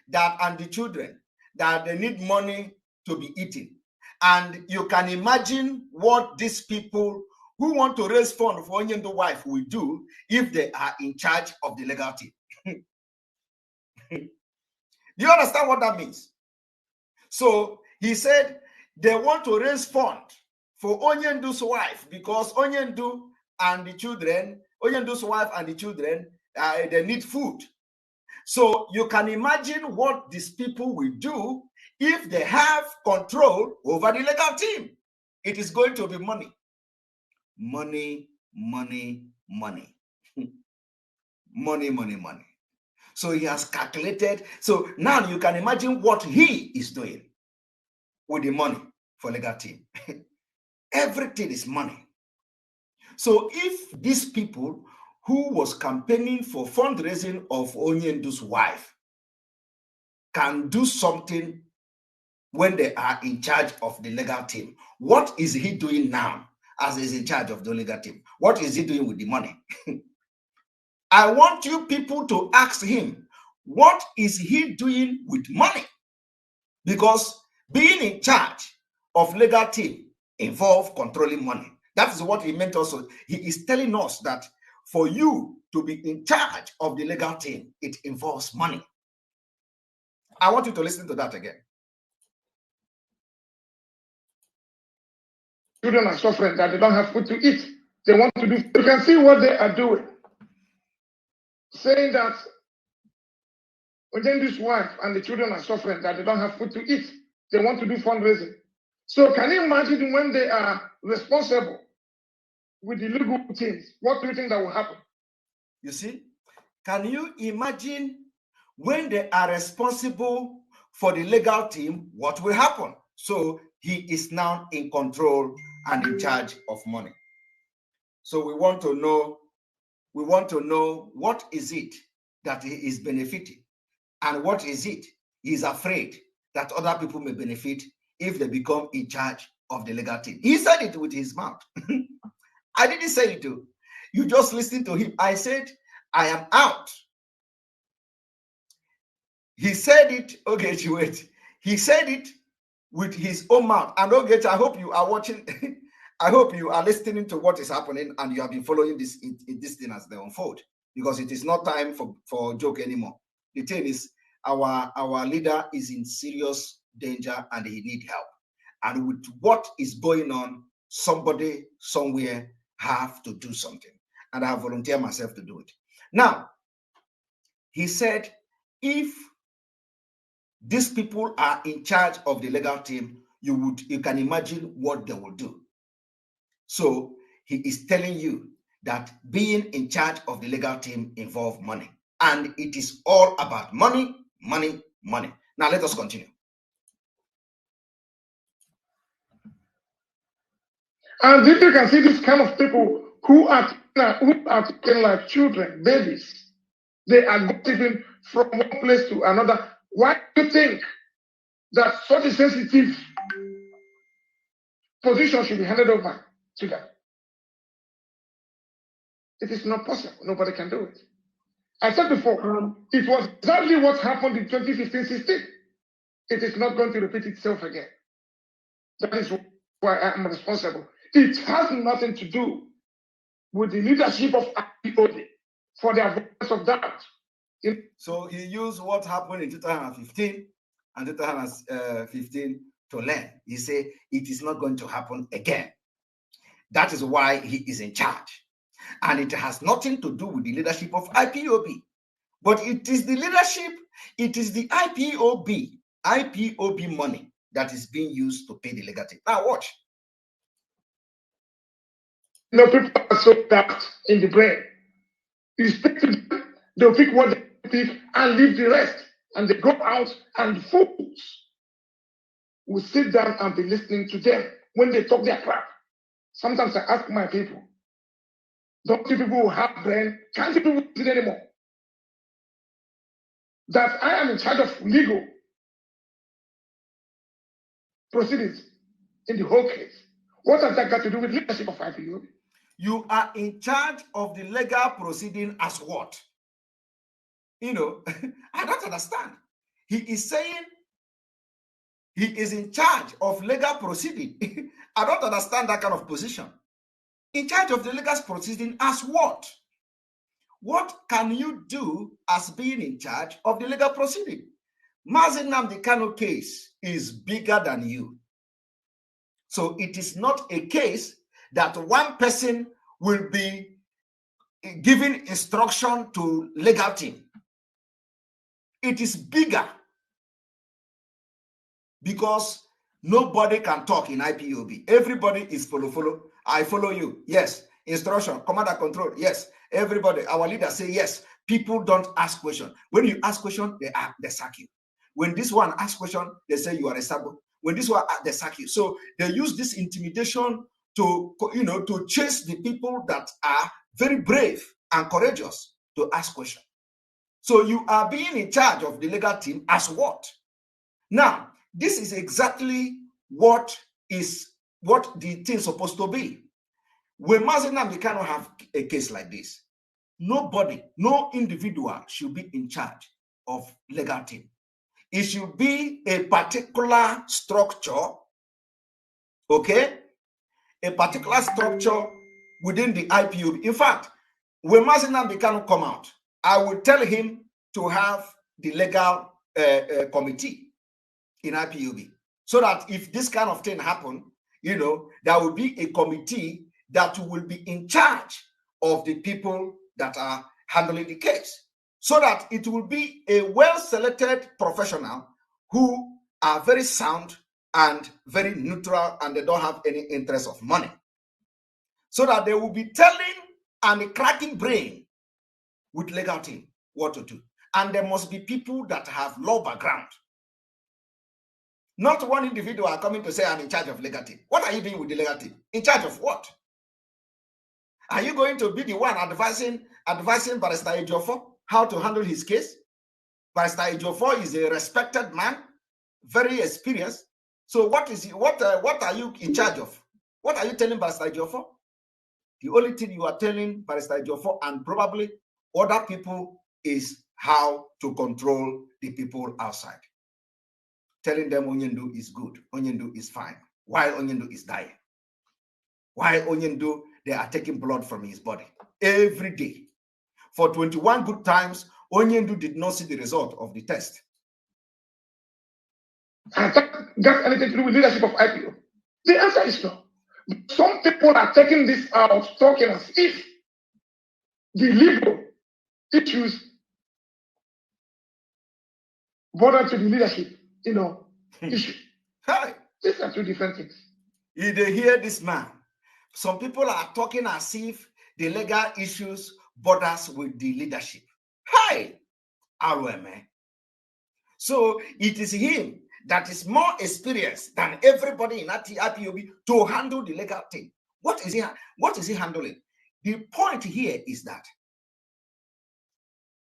S1: that and the children that they need money to be eating. And you can imagine what these people who want to raise funds for Onyendu wife will do if they are in charge of the legal team. You understand what that means? So he said they want to raise funds for Onyendu's wife because Onyendu and the children, Onyendu's wife and the children, they need food. So you can imagine what these people will do if they have control over the legal team. It is going to be money. Money, money, money. Money, money, money. So he has calculated. So now you can imagine what he is doing with the money for legal team. Everything is money. So if these people who was campaigning for fundraising of Onyendu's wife can do something when they are in charge of the legal team, what is he doing now as he's in charge of the legal team? What is he doing with the money? I want you people to ask him, what is he doing with money? Because being in charge of legal team involves controlling money. That is what he meant also. He is telling us that for you to be in charge of the legal team, it involves money. I want you to listen to that again.
S3: Children are suffering that they don't have food to eat. They want to do, you can see what they are doing. Saying that Onyendu's wife and the children are suffering that they don't have food to eat. They want to do fundraising. So can you imagine when they are responsible with the legal teams? What do you think that will happen?
S1: You see, can you imagine when they are responsible for the legal team, what will happen? So he is now in control and in charge of money. So we want to know what is it that he is benefiting and what is it he is afraid that other people may benefit if they become in charge of the legal team. He said it with his mouth. I didn't say it too. You just listen to him. I said, I am out. He said it, okay, wait. He said it with his own mouth. And okay, I hope you are watching. I hope you are listening to what is happening and you have been following this thing as they unfold, because it is not time for joke anymore. The thing is, our leader is in serious danger and he needs help. And with what is going on, somebody somewhere have to do something. And I have volunteered myself to do it. Now, he said, if these people are in charge of the legal team, you can imagine what they will do. So he is telling you that being in charge of the legal team involves money. And it is all about money, money, money. Now let us continue.
S3: And if you can see this kind of people who are talking like children, babies, they are going from one place to another. Why do you think that such a sensitive position should be handed over to them? It is not possible. Nobody can do it. I said before, it was exactly what happened in 2015-16. It is not going to repeat itself again. That is why I am responsible. It has nothing to do with the leadership of IPOD for the avoidance of doubt.
S1: So he used what happened in 2015 and 2015 to learn. He said it is not going to happen again. That is why he is in charge. And it has nothing to do with the leadership of IPOB. But it is the leadership, it is the IPOB money that is being used to pay the legal team. Now watch.
S3: People are so dark in the brain. You speak to them, they'll pick what they pick and leave the rest. And they go out and fools will sit down and be listening to them when they talk their crap. Sometimes I ask my people, don't you people who have brain, can't you people do it anymore? That I am in charge of legal proceedings in the whole case. What has that got to do with leadership of IPU?
S1: You are in charge of the legal proceeding as what? You know, I don't understand. He is saying he is in charge of legal proceeding. I don't understand that kind of position. In charge of the legal proceeding as what? What can you do as being in charge of the legal proceeding? Mazi Nnamdi Kanu case is bigger than you. So it is not a case that one person will be giving instruction to legal team. It is bigger because nobody can talk in IPOB. Everybody is follow. I follow you. Yes. Instruction, command and control. Yes. Everybody, our leaders say yes. People don't ask questions. When you ask questions, they sack you. When this one asks question, they say you are a sabo. When this one, they sack you. So they use this intimidation to, to chase the people that are very brave and courageous to ask questions. So you are being in charge of the legal team as what? Now, this is exactly what the thing is supposed to be. When Mazi Nnamdi Kanu have a case like this, nobody, no individual should be in charge of legal team. It should be a particular structure, okay? A particular structure within the IPOB. In fact, when Mazi Nnamdi Kanu come out, I will tell him to have the legal committee in IPOB, so that if this kind of thing happen, there will be a committee that will be in charge of the people that are handling the case, so that it will be a well-selected professional who are very sound and very neutral, and they don't have any interest of money, so that they will be telling and cracking brain with legal team what to do. And there must be people that have law background. Not one individual coming to say, I'm in charge of legal team. What are you doing with the legal team? In charge of what? Are you going to be the one advising Barrister Ejiofor how to handle his case? Barrister Ejiofor is a respected man, very experienced. So what are you in charge of? What are you telling Barrister Ejiofor? The only thing you are telling Barrister Ejiofor and probably other people is how to control the people outside. Telling them Onyendu is good, Onyendu is fine, while Onyendu is dying. While Onyendu, they are taking blood from his body every day. For 21 good times, Onyendu did not see the result of the test.
S3: Has that got anything to do with leadership of IPO? The answer is no. Some people are taking this out, talking as if the liberal issues border to the leadership, issue.
S1: Hi.
S3: These are two different things.
S1: You hear this man. Some people are talking as if the legal issues borders with the leadership. Hi, ROMA. So it is him that is more experienced than everybody in IPOB to handle the legal thing. What is he handling? The point here is that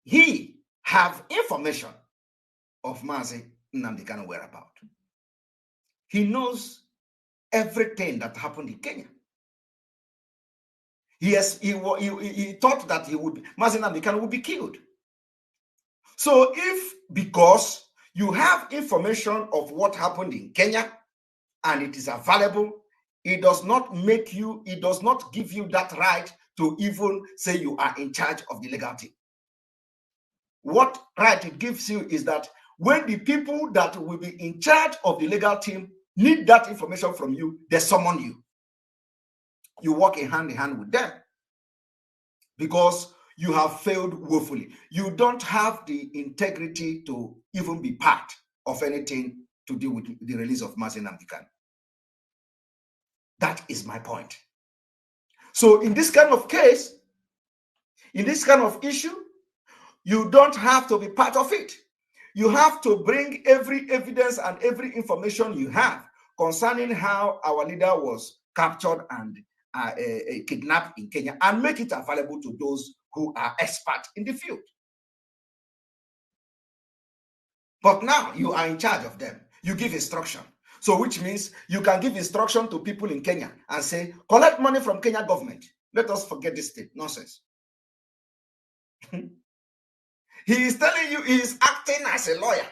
S1: he have information of Mazi Nnamdi Kanu whereabouts. He knows everything that happened in Kenya. He thought that Mazi Nnamdi Kanu would be killed. So if, because you have information of what happened in Kenya and it is available, it does not give you that right to even say you are in charge of the legal team. What right it gives you is that when the people that will be in charge of the legal team need that information from you, they summon you. You work hand in hand with them because you have failed woefully. You don't have the integrity to even be part of anything to do with the release of Mazi Nnamdi Kanu. That is my point. So in this kind of case, in this kind of issue, you don't have to be part of it. You have to bring every evidence and every information you have concerning how our leader was captured and kidnapped in Kenya and make it available to those who are experts in the field. But now you are in charge of them. You give instruction. So which means you can give instruction to people in Kenya and say, collect money from Kenya government. Let us forget this thing. Nonsense. He is telling you he is acting as a lawyer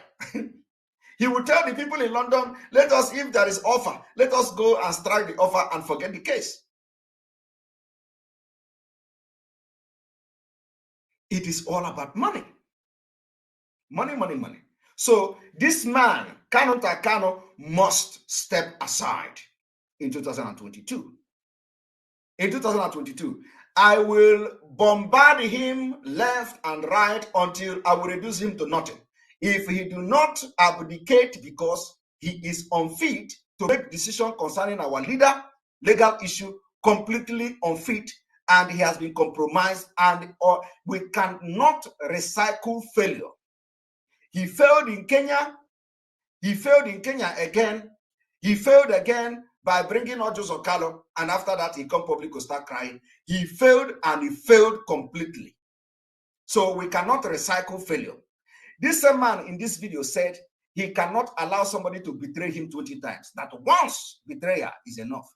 S1: He will tell the people in London, let us, if there is offer, let us go and strike the offer and forget the case. It is all about money. Money, money, money. So this man, kanunta Kanu, must step aside in 2022. In 2022, I will bombard him left and right until I will reduce him to nothing. If he do not abdicate because he is unfit to make decision concerning our legal issue, completely unfit, and he has been compromised, and we cannot recycle failure. He failed in Kenya. He failed in Kenya again. He failed again by bringing Ojos Okalo, and after that he come public to start crying. He failed, and he failed completely. So we cannot recycle failure. This man in this video said he cannot allow somebody to betray him 20 times. That once betrayal is enough.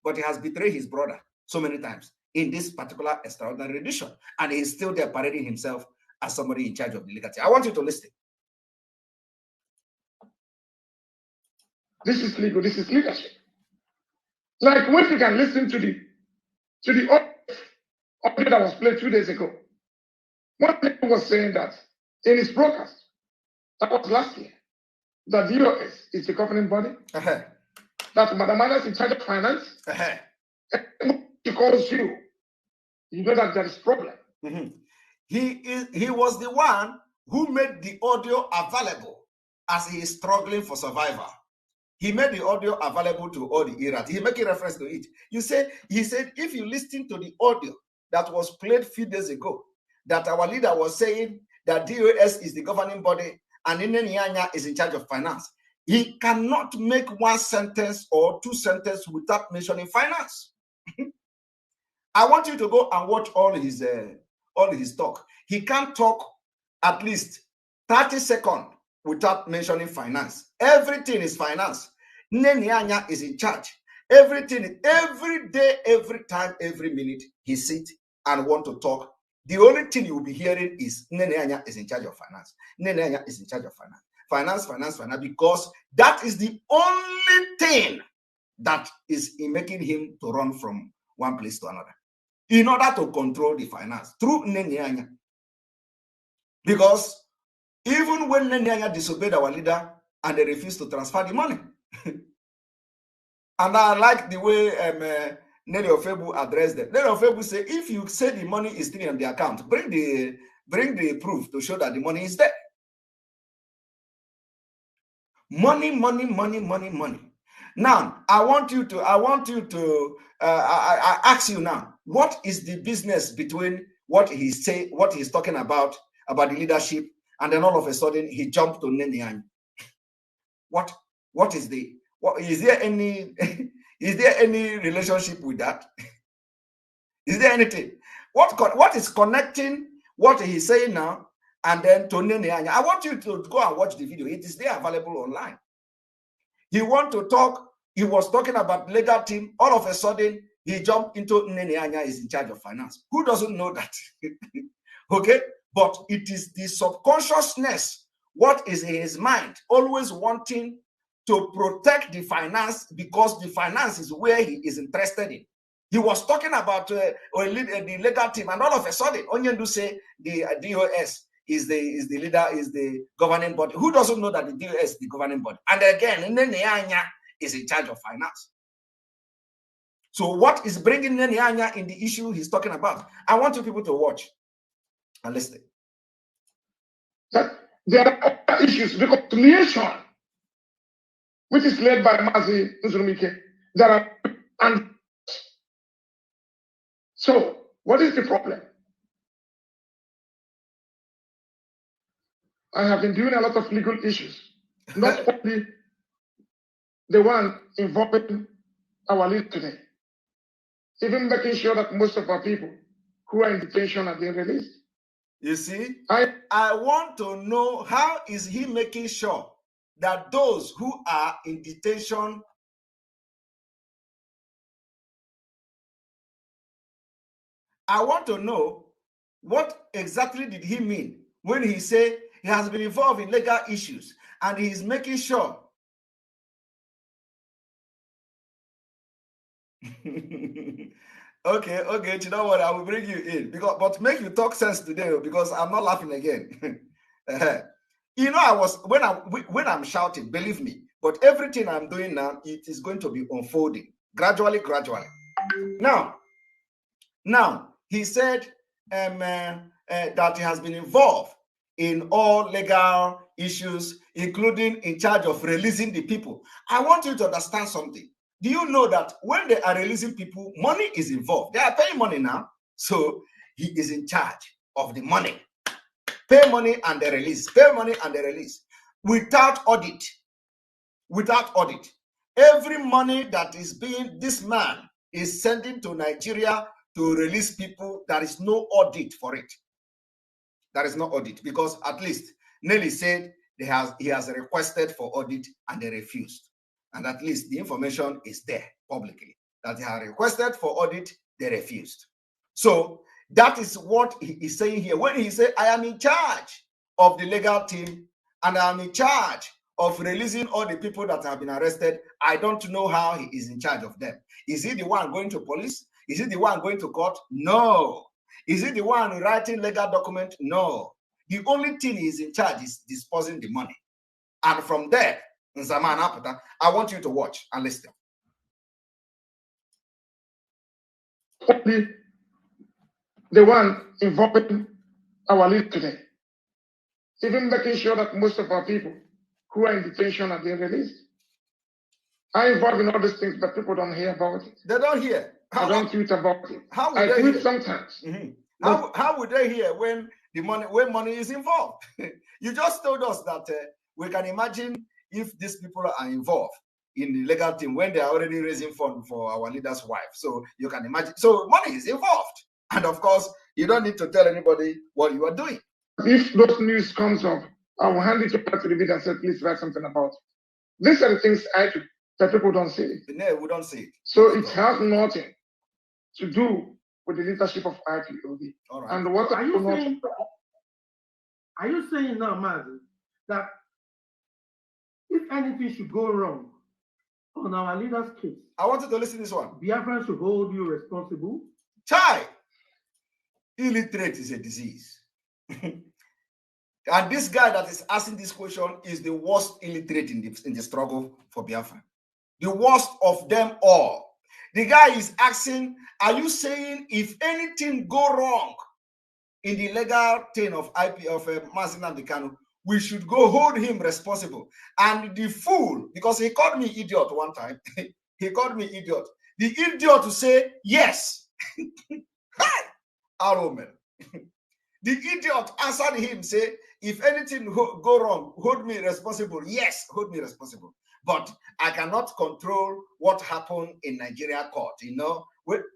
S1: But he has betrayed his brother so many times in this particular extraordinary edition, and he is still there parading himself as somebody in charge of the legacy. I want you to listen.
S3: This is legal. This is leadership. Like when you can listen to the audio that was played 2 days ago. One person was saying that in his broadcast, that was last year, that the DOS is the governing body, that Madam Anna is in charge of finance, she calls you, you know that there is problem.
S1: He was the one who made the audio available as he is struggling for survival. He made the audio available to all the eras. He making reference to it. He said, if you listen to the audio that was played a few days ago, that our leader was saying that DOS is the governing body and Nnamdi is in charge of finance. He cannot make one sentence or two sentences without mentioning finance. I want you to go and watch all his talk. He can't talk at least 30 seconds without mentioning finance. Everything is finance. Nnamdi is in charge. Everything, every day, every time, every minute, he sits and want to talk. The only thing you will be hearing is Nnamdi is in charge of finance. Nnamdi is in charge of finance. Finance, because that is the only thing that is in making him to run from one place to another, in order to control the finance through Nnamdi. Because even when Nnamdi disobeyed our leader and they refused to transfer the money, and I like the way Nelly Ofebu addressed them. Nelly Ofebu say, if you say the money is still in the account, bring the proof to show that the money is there. Money. Now, I ask you now, what is the business between what he's talking about the leadership, and then all of a sudden he jumped to Nnamdi? What is there any is there any relationship with that? Is there anything? What is connecting what he's saying now and then to Nnamdi? I want you to go and watch the video. It is there available online. He was talking about legal team. All of a sudden, he jumped into Nnamdi is in charge of finance. Who doesn't know that? Okay? But it is the subconsciousness, what is in his mind, always wanting to protect the finance, because the finance is where he is interested in. He was talking about the legal team, and all of a sudden, Onyendu say the DOS is the leader, is the governing body. Who doesn't know that the DOS is the governing body? And again, Nnamdi is in charge of finance. So what is bringing Nnamdi in the issue he's talking about? I want you people to watch and listen.
S3: There are issues, reconciliation, which is led by Mazi Nzurumike. And so, what is the problem? I have been doing a lot of legal issues, not only the one involving our leader today, even making sure that most of our people who are in detention are being released.
S1: You see, I want to know, how is he making sure that those who are in detention I want to know, what exactly did he mean when he said he has been involved in legal issues and he's making sure. Okay, you know what? I will bring you in but make you talk sense today because I'm not laughing again. You know, when I'm shouting, believe me, but everything I'm doing now, it is going to be unfolding gradually. Now, he said that he has been involved in all legal issues, including in charge of releasing the people. I want you to understand something. Do you know that when they are releasing people, money is involved? They are paying money now. So he is in charge of the money. Pay money and they release. Pay money and they release. Without audit. Every money that is this man is sending to Nigeria to release people, there is no audit for it. There is no audit because at least Nelly said he has requested for audit and they refused. And at least the information is there publicly that he has requested for audit, they refused. So that is what he is saying here. When he said, I am in charge of the legal team and I am in charge of releasing all the people that have been arrested, I don't know how he is in charge of them. Is he the one going to police? Is he the one going to court? No. Is he the one writing legal document? No. The only thing he is in charge is disposing the money. And from there, I want you to watch and listen.
S3: The one involving our leader today, even making sure that most of our people who are in detention are being released. I'm involved in all these things, but people don't hear about it.
S1: They don't hear.
S3: I don't tweet about it.
S1: How would
S3: I tweet
S1: hear?
S3: Sometimes.
S1: How would they hear when money is involved? You just told us that we can imagine if these people are involved in the legal team when they are already raising funds for our leader's wife. So you can imagine. So money is involved. And of course, you don't need to tell anybody what you are doing.
S3: If those news comes up, I will hand it over to the video and say, please write something about it. These are the things I do that people don't see.
S1: No, we don't see it.
S3: So it has nothing to do with the leadership of IPOB.
S1: All right.
S3: And what
S4: so are you saying now, Mazi, that if anything should go wrong on our leader's case,
S1: I want you to listen to this one.
S4: Biafra should hold you responsible?
S1: Chai! Illiterate is a disease. And this guy that is asking this question is the worst illiterate in the struggle for Biafra. The worst of them all. The guy is asking, are you saying if anything go wrong in the legal thing of mazi Nnamdi Kanu, we should go hold him responsible? And the fool, because he called me idiot one time, he called me idiot. The idiot to say yes. Aroman. The idiot answered him, say, if anything go wrong, hold me responsible. Yes, hold me responsible. But I cannot control what happened in Nigeria court. You know,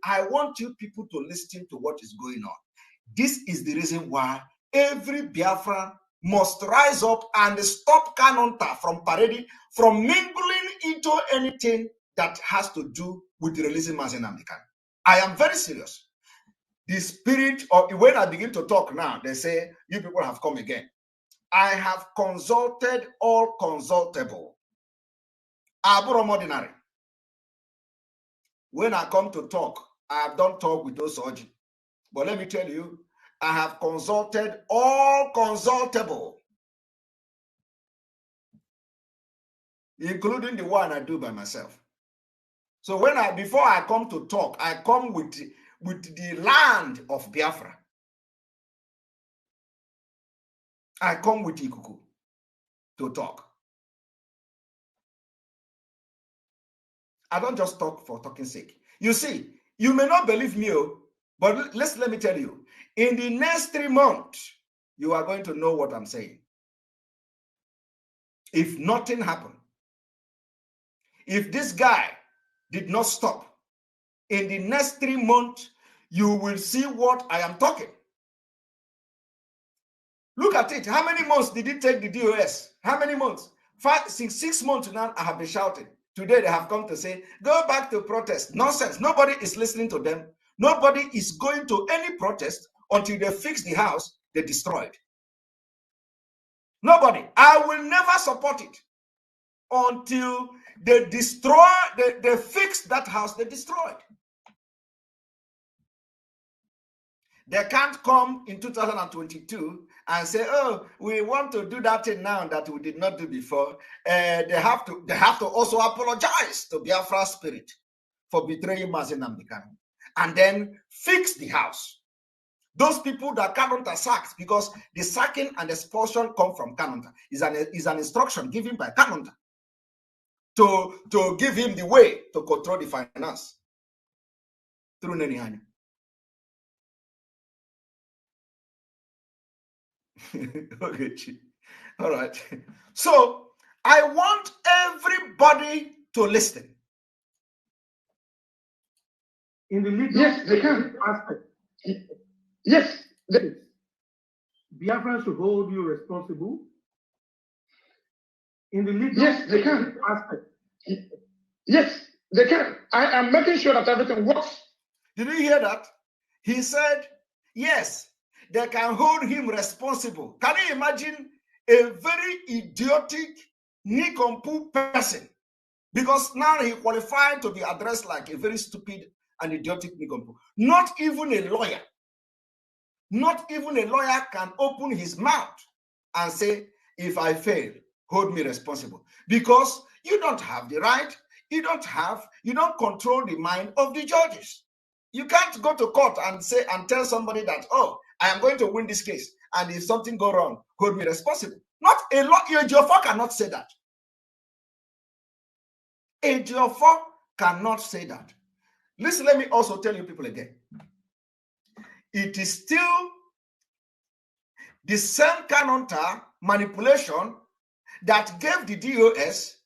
S1: I want you people to listen to what is going on. This is the reason why every Biafran must rise up and stop kanunta from parading, from mingling into anything that has to do with releasing mazi Nnamdi Kanu. I am very serious. The spirit of, when I begin to talk now, they say, you people have come again. I have consulted all consultable. Abram ordinary. When I come to talk, I don't talk with those urgent. But let me tell you, I have consulted all consultable, including the one I do by myself. So before I come to talk, I come with the land of Biafra. I come with Ikuku to talk. I don't just talk for talking sake. You see, you may not believe me, but let me tell you, in the next 3 months, you are going to know what I'm saying. If nothing happened, if this guy did not stop, in the next 3 months, you will see what I am talking. Look at it. How many months did it take the DOS? How many months? 6 months now, I have been shouting. Today they have come to say, go back to protest. Nonsense. Nobody is listening to them. Nobody is going to any protest until they fix the house they destroyed. Nobody. I will never support it until they destroy, they fix that house they destroyed. They can't come in 2022 and say, "Oh, we want to do that thing now that we did not do before." They have to also apologize to Biafra spirit for betraying Mazi Nnamdi Kanu, and then fix the house. Those people that Kanunta sacked, because the sacking and expulsion come from Kanunta, is an instruction given by Kanunta to give him the way to control the finance through Nenihani. Okay, all right. So I want everybody to listen.
S4: In the legal
S3: Yes, they can.
S4: aspect,
S3: Yes.
S4: Biafra should hold you responsible. In the legal
S3: Yes, they can.
S4: aspect.
S3: Yes, they can. I am making sure that everything works.
S1: Did you hear that? He said, yes, they can hold him responsible. Can you imagine a very idiotic, nincompoop person? Because now he qualified to be addressed like a very stupid and idiotic nincompoop. Not even a lawyer. Not even a lawyer can open his mouth and say, if I fail, hold me responsible. Because you don't have the right, you don't control the mind of the judges. You can't go to court and say and tell somebody that, oh, I am going to win this case, and if something go wrong, hold me responsible. Not a lawyer. Ejiofor cannot say that. Ejiofor cannot say that. Listen, let me also tell you people again. It is still the same kanunta manipulation that gave the DOS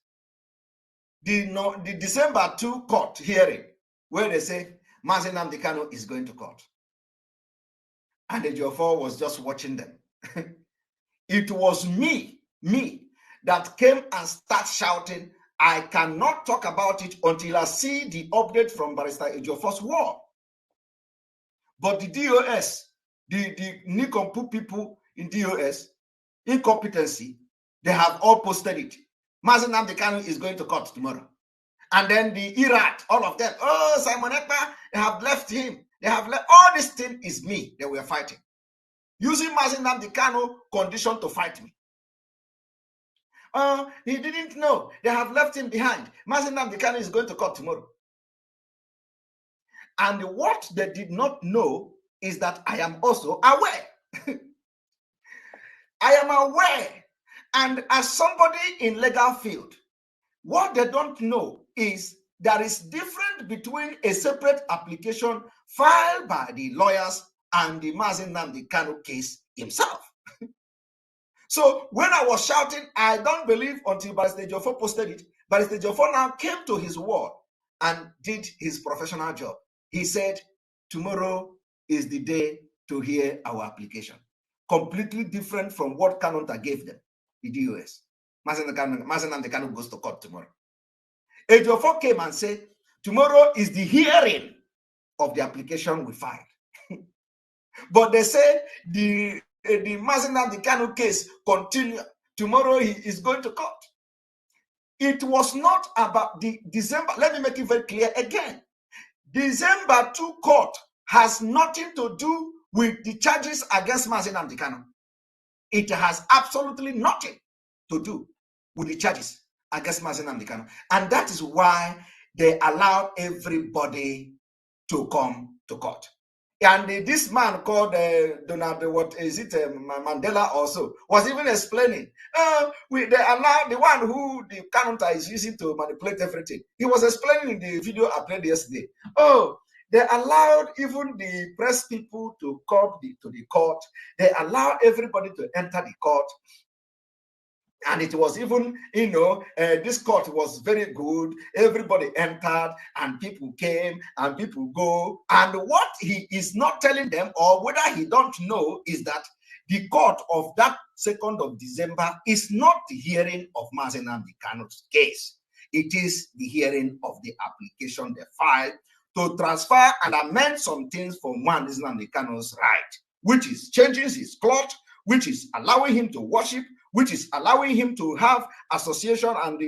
S1: the December 2 court hearing, where they say Mazi Nnamdi Kanu is going to court. And Ejiofor was just watching them. It was me that came and started shouting, I cannot talk about it until I see the update from Barrister Ejiofor's wall. But the DOS, the nincompoop people in DOS, incompetency, they have all posted it. Mazi Nnamdi Kanu is going to court tomorrow. And then the Iraq, all of them, oh, Simon Ekpa, they have left him. They have left, all this thing is me that we are fighting. Using Mazi Nnamdi Kanu condition to fight me. He didn't know. They have left him behind. Mazi Nnamdi Kanu is going to court tomorrow. And what they did not know is that I am also aware. I am aware. And as somebody in legal field, what they don't know is there is difference between a separate application filed by the lawyers and the Mazi Nnamdi Kanu case himself. So when I was shouting, I don't believe until Barrister Ejiofor posted it. Barrister Ejiofor now came to his word and did his professional job. He said, tomorrow is the day to hear our application. Completely different from what Kanunta gave them, the DOS. Mazi Nnamdi Kanu goes to court tomorrow. Ejiofor came and said, tomorrow is the hearing of the application we filed. But they said the Mazi Nnamdi Kanu case continue. Tomorrow he is going to court. It was not about the December. Let me make it very clear again. December 2 court has nothing to do with the charges against Mazi Nnamdi Kanu. It has absolutely nothing to do with the charges against Mazi Nnamdi Kanu. And that is why they allowed everybody to come to court. And this man called Donald, what is it, Mandela also, was even explaining, they allowed the one who the Kanunta is using to manipulate everything. He was explaining in the video I played yesterday. Oh, they allowed even the press people to come to the court. They allowed everybody to enter the court. And it was even, this court was very good. Everybody entered and people came and people go. And what he is not telling them, or whether he don't know, is that the court of that 2nd of December is not the hearing of Mazi Nnamdi Kanu's case. It is the hearing of the application they filed to transfer and amend some things for Mazi Nnamdi Kanu's right, which is changing his cloth, which is allowing him to worship, which is allowing him to have association and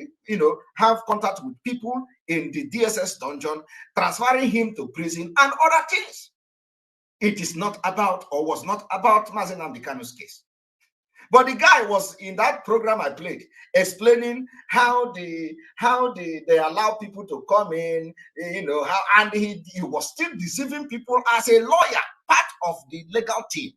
S1: have contact with people in the DSS dungeon, transferring him to prison and other things. It is not about, or was not about, Mazi Nnamdi Kanu's case. But the guy was in that program I played, explaining how they allow people to come in, and he was still deceiving people as a lawyer, part of the legal team.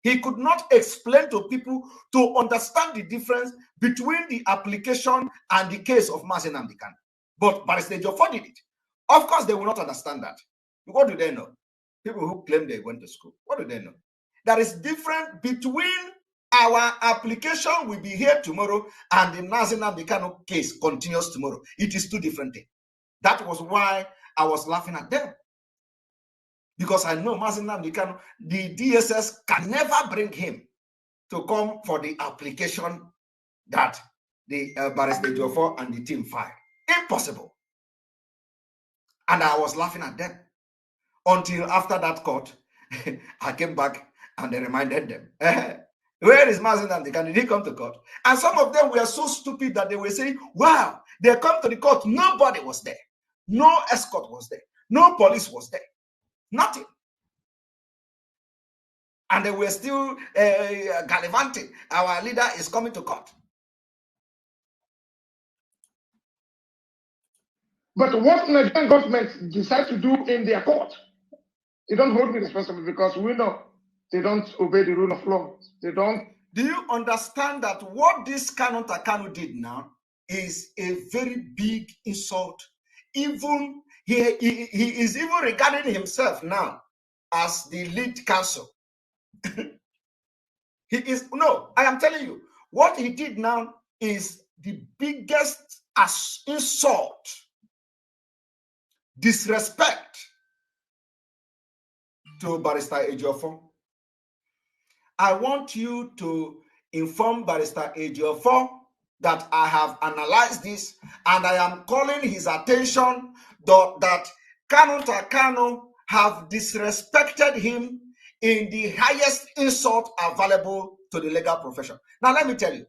S1: He could not explain to people to understand the difference between the application and the case of Mazi Nnamdi Kanu. But Barrister Ejiofor did it. Of course, they will not understand that. What do they know? People who claim they went to school, what do they know? There is difference between our application will be here tomorrow and the Mazi Nnamdi Kanu case continues tomorrow. It is two different things. That was why I was laughing at them. Because I know Mazi Nnamdi Kanu, the DSS can never bring him to come for the application that the Barrister Ejiofor and the team filed. Impossible. And I was laughing at them until after that court, I came back and they reminded them, where is Mazi Nnamdi Kanu? Did he come to court? And some of them were so stupid that they were saying, wow, they come to the court, nobody was there. No escort was there. No police was there. Nothing. And they were still gallivanting. Our leader is coming to court.
S3: But what Nigerian government decide to do in their court, they don't hold me responsible because we know they don't obey the rule of law. They don't.
S1: Do you understand that what this kanunta Kanu did now is a very big insult? Even he is even regarding himself now as the lead counsel. He is, no, I am telling you, what he did now is the biggest insult, disrespect to Barrister Ejiofor. I want you to inform Barrister Ejiofor that I have analyzed this and I am calling his attention that kanunta Kanu have disrespected him in the highest insult available to the legal profession. Now, let me tell you,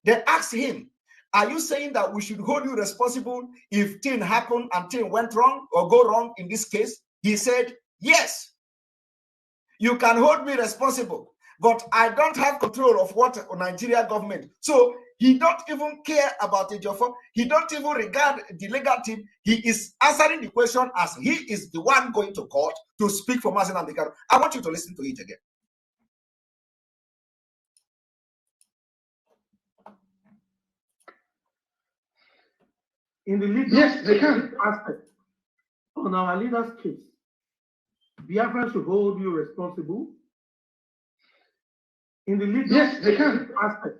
S1: they asked him, are you saying that we should hold you responsible if thing happened and thing went wrong or go wrong in this case? He said, yes, you can hold me responsible, but I don't have control of what Nigeria government. So he don't even care about Ejiofor. He don't even regard the legal team. He is answering the question as he is the one going to court to speak for Mazi Nnamdi Kanu. I want you to listen to it again.
S4: In the legal aspect, on our leader's case, Biafra should hold you responsible. In the legal aspect.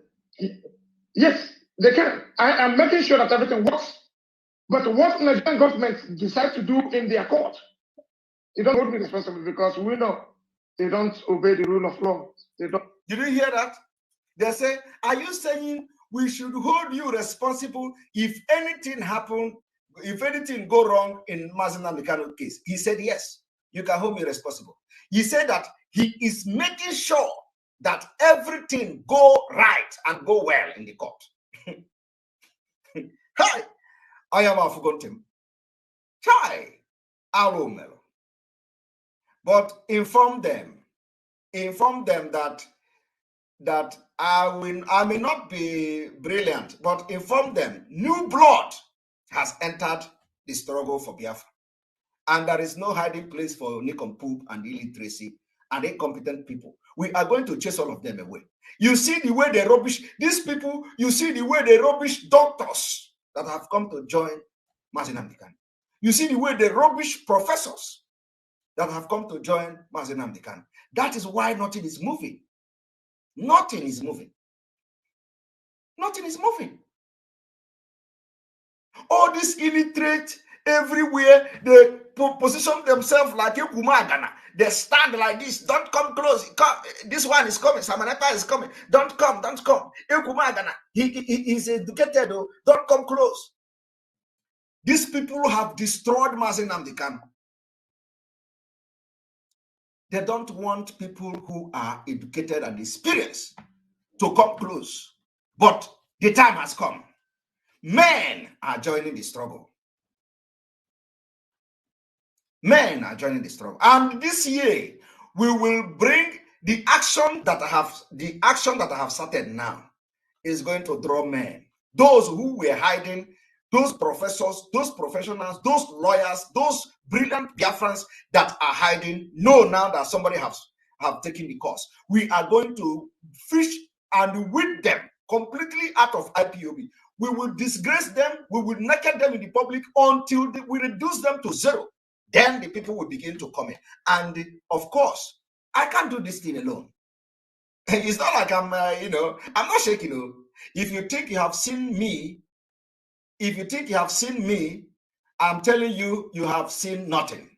S3: Yes, they can. I am making sure that everything works. But what Nigerian government decide to do in their court, they don't hold me responsible because we know they don't obey the rule of law. They don't.
S1: Did you hear that? They say, are you saying we should hold you responsible if anything happen, if anything go wrong in Mazi Nnamdi Kanu case? He said, yes, you can hold me responsible. He said that he is making sure that everything go right and go well in the court. Hi, I am Afugontim. Hi, Alomelo. But inform them that I may not be brilliant, but inform them new blood has entered the struggle for Biafra. And there is no hiding place for nincompoop and illiteracy and incompetent people. We are going to chase all of them away. You see the way they rubbish these people, you see the way they rubbish doctors that have come to join Mazi Nnamdi Kanu. You see the way they rubbish professors that have come to join Mazi Nnamdi Kanu. That is why nothing is moving. Nothing is moving. Nothing is moving. All these illiterate everywhere, they position themselves like Ekumagana. They stand like this. Don't come close. This one is coming. Samanapa is coming. Don't come. Don't come. Ekumagana. He is educated. Don't come close. These people have destroyed Mazi Nnamdi Kanu. They don't want people who are educated and experienced to come close. But the time has come. Men are joining the struggle. Men are joining the struggle. And this year, we will bring the action that I have started now is going to draw men. Those who were hiding, those professors, those professionals, those lawyers, those brilliant Biafrans that are hiding, know now that somebody have taken the course. We are going to fish and weed them completely out of IPOB. We will disgrace them, we will naked them in the public until we reduce them to zero. Then the people will begin to come in. And of course, I can't do this thing alone. It's not like I'm, I'm not shaking. If you think you have seen me, I'm telling you, you have seen nothing.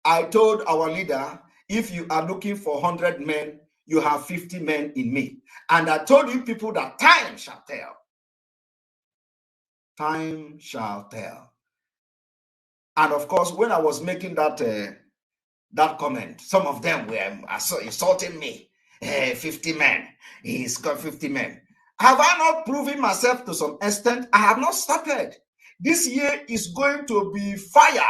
S1: I told our leader, if you are looking for 100 men, you have 50 men in me. And I told you people that time shall tell. Time shall tell. And of course, when I was making that comment, some of them were insulting me. 50 men. He's got 50 men. Have I not proven myself to some extent? I have not started. This year is going to be fire.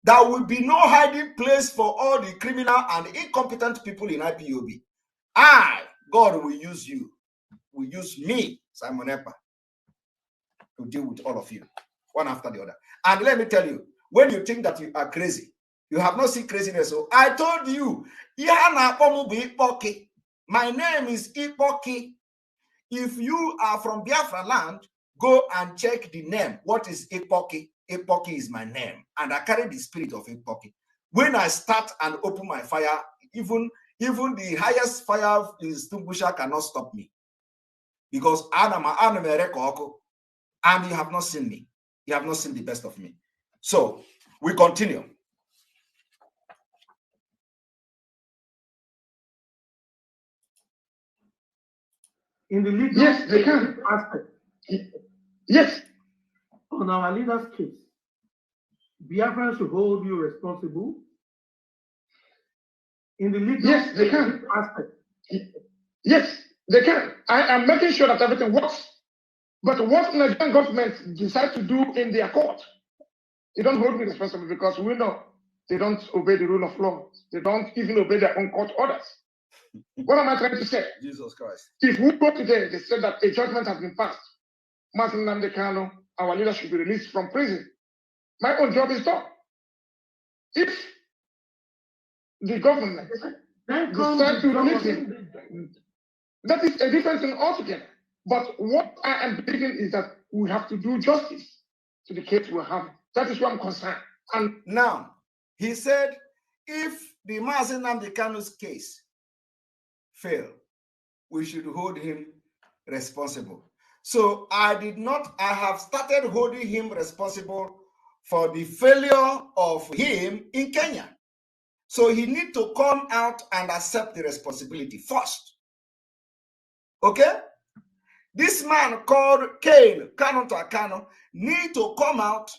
S1: There will be no hiding place for all the criminal and incompetent people in IPOB. God will use you, will use me, Simon Ekpa, to deal with all of you, one after the other. And let me tell you, when you think that you are crazy, you have not seen craziness. So I told you, my name is Ipoki. If you are from Biafra land, go and check the name. What is Ipoki? Ipoki is my name. And I carry the spirit of Ipoki. When I start and open my fire, even the highest fire extinguisher cannot stop me. Because and you have not seen me. You have not seen the best of me. So we continue.
S4: In the legal
S3: yes, they can.
S4: aspect,
S3: yes,
S4: on our leader's case, Biafra should hold you responsible. In the legal
S3: yes, they can.
S4: aspect,
S3: yes, they can. I am making sure that everything works. But what Nigerian government decide to do in their court, they don't hold me responsible because we know they don't obey the rule of law. They don't even obey their own court orders. What am I trying to say?
S1: Jesus Christ.
S3: If we go today, they said that a judgment has been passed. Nnamdi Kanu, our leader, should be released from prison. My own job is done. If the government decide to release him, that is a different thing altogether. But what I am believing is that we have to do justice to the case we're having. That is where I'm concerned. And
S1: now, he said, if the mazi Nnamdi Kanu's case fail, we should hold him responsible. So I have started holding him responsible for the failure of him in Kenya. So he needs to come out and accept the responsibility first. Okay? This man called kanunta Kanu need to come out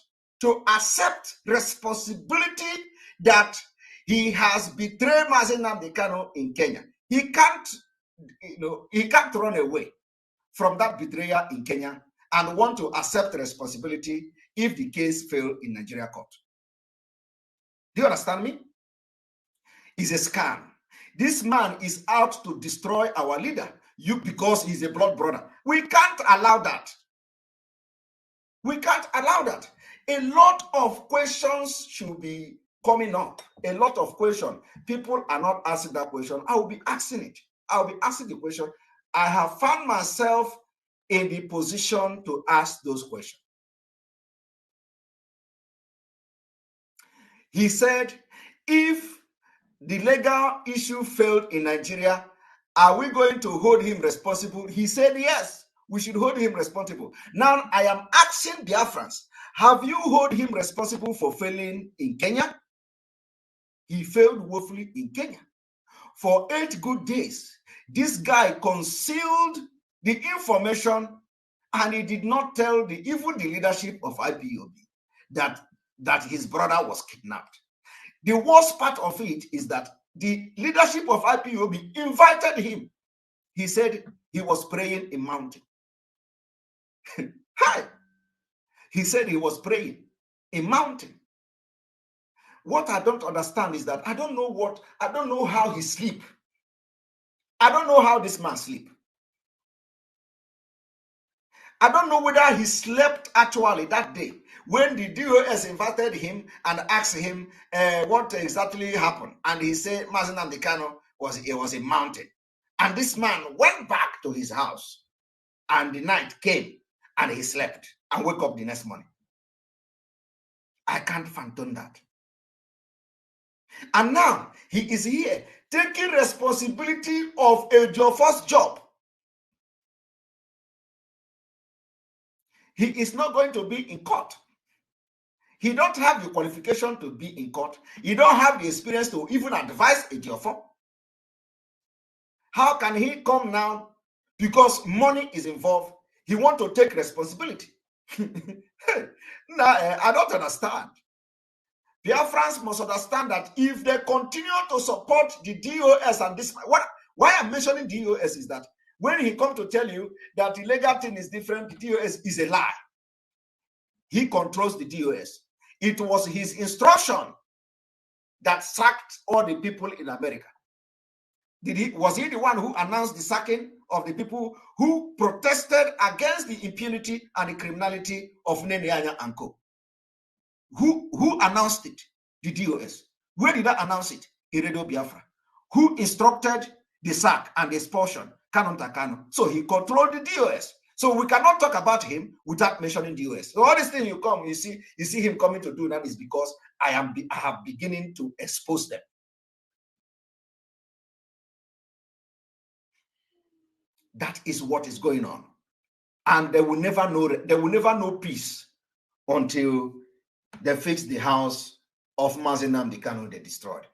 S1: to accept responsibility that he has betrayed mazi Nnamdi Kanu in Kenya. He can't run away from that betrayal in Kenya and want to accept responsibility if the case failed in Nigeria court. Do you understand me? It's a scam. This man is out to destroy our leader. Because he's a blood brother. We can't allow that. We can't allow that. A lot of questions should be coming up. A lot of questions. People are not asking that question. I will be asking it. I'll be asking the question. I have found myself in the position to ask those questions. He said, if the legal issue failed in Nigeria, are we going to hold him responsible? He said, yes, we should hold him responsible. Now, I am asking Biafrans, have you held him responsible for failing in Kenya? He failed woefully in Kenya. For 8 good days, this guy concealed the information and he did not tell even the leadership of IPOB that his brother was kidnapped. The worst part of it is that the leadership of IPOB invited him. He said he was praying in mountain. Hi. He said he was praying in mountain. What I don't understand is that I don't know how he sleep. I don't know how this man sleep. I don't know whether he slept actually that day when the DOS invited him and asked him what exactly happened. And he said Mazi Nnamdi Kanu was a mountain. And this man went back to his house and the night came and he slept and woke up the next morning. I can't fathom that. And now he is here taking responsibility of a first job. He is not going to be in court. He don't have the qualification to be in court. He don't have the experience to even advise a Diofo. How can he come now because money is involved? He want to take responsibility. Now, I don't understand. Biafrans must understand that if they continue to support the DOS and this, why I'm mentioning DOS is that when he come to tell you that the legal thing is different, the DOS is a lie. He controls the DOS. It was his instruction that sacked all the people in America. Was he the one who announced the sacking of the people who protested against the impunity and the criminality of Nene and Co? Who announced it? The DOS. Where did I announce it? Iredo Biafra. Who instructed the sack and the expulsion? Kanunta Kanu. So he controlled the DOS. So we cannot talk about him without mentioning DOS. So all these things you see him coming to do that is because I have beginning to expose them. That is what is going on. And they will never know peace until they fix the house of Mazi Nnamdi Kanu they destroyed.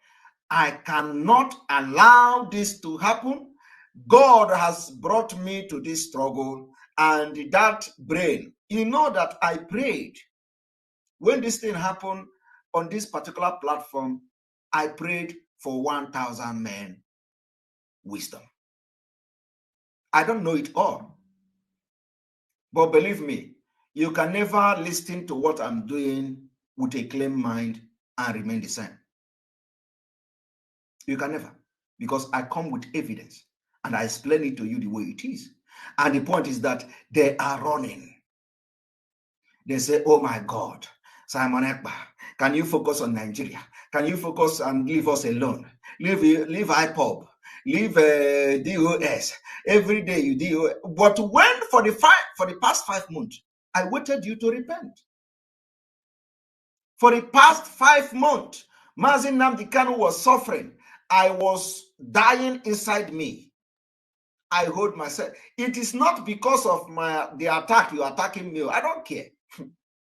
S1: I cannot allow this to happen. God has brought me to this struggle and that brain. You know that I prayed. When this thing happened on this particular platform, I prayed for 1,000 men wisdom. I don't know it all. But believe me, you can never listen to what I'm doing with a clean mind and remain the same. You can never, because I come with evidence and I explain it to you the way it is. And the point is that they are running. They say, oh my God, Simon Ekpa, can you focus on Nigeria? Can you focus and leave us alone? Leave IPOB, leave DOS. Every day you do. But when for the past 5 months, I waited you to repent. For the past 5 months, Mazi Nnamdi Kanu was suffering. I was dying inside me. I hold myself. It is not because of the attack you're attacking me. I don't care.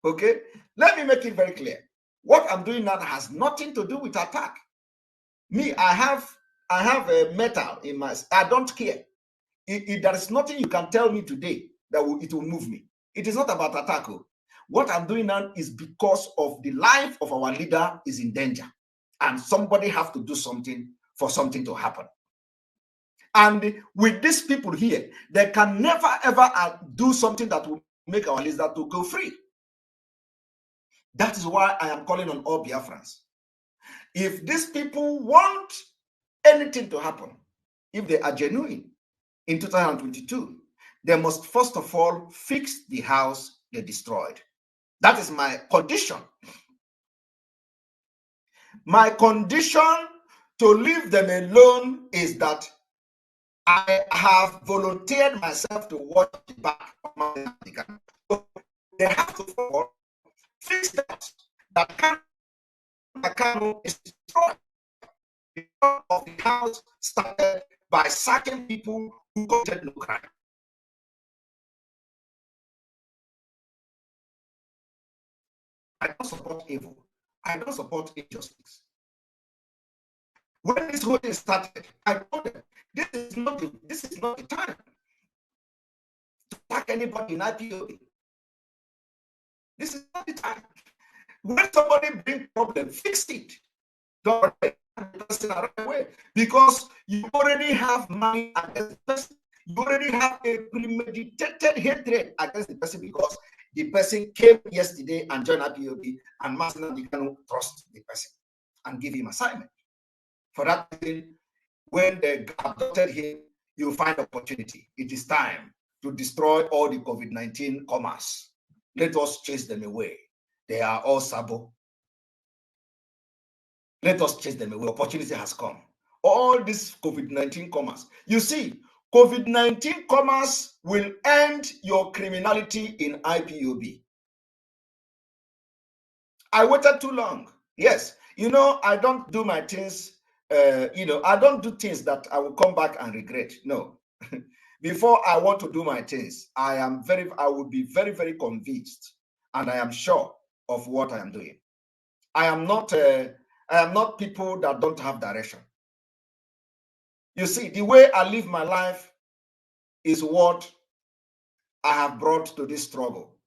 S1: Okay? Let me make it very clear. What I'm doing now has nothing to do with attack. Me, I have a metal in my. I don't care. There is nothing you can tell me today that it will move me. It is not about attack. What I'm doing now is because of the life of our leader is in danger. And somebody have to do something for something to happen. And with these people here, they can never ever do something that will make our leader to go free. That is why I am calling on all Biafrans. If these people want anything to happen, if they are genuine in 2022, they must first of all fix the house they destroyed. That is my condition. My condition to leave them alone is that I have volunteered myself to watch the back of my Kanu. So they have to fix that Kanu is destroyed. Because of the house started by sacking people who committed no crime. I don't support evil. I don't support injustice. When this whole thing started, I told them this is not the time to attack anybody in IPOB. This is not the time. When somebody brings problem, fix it. Don't worry. the person run away because you already have money against the person. You already have a premeditated hatred against the person because the person came yesterday and joined IPOB, and Master Nnamdi Kanu trust the person and give him assignment. For that reason, when they abducted him, you find opportunity. It is time to destroy all the COVID-19 commerce. Let us chase them away. They are all sabo. Let us chase them away. Opportunity has come. All this COVID-19 commerce. You see, COVID-19 commerce will end your criminality in IPOB. I waited too long. Yes, you know, I don't do my things, I don't do things that I will come back and regret. No. Before I want to do my things, I will be very, very convinced, and I am sure of what I am doing. I am not people that don't have direction. You see, the way I live my life is what I have brought to this struggle.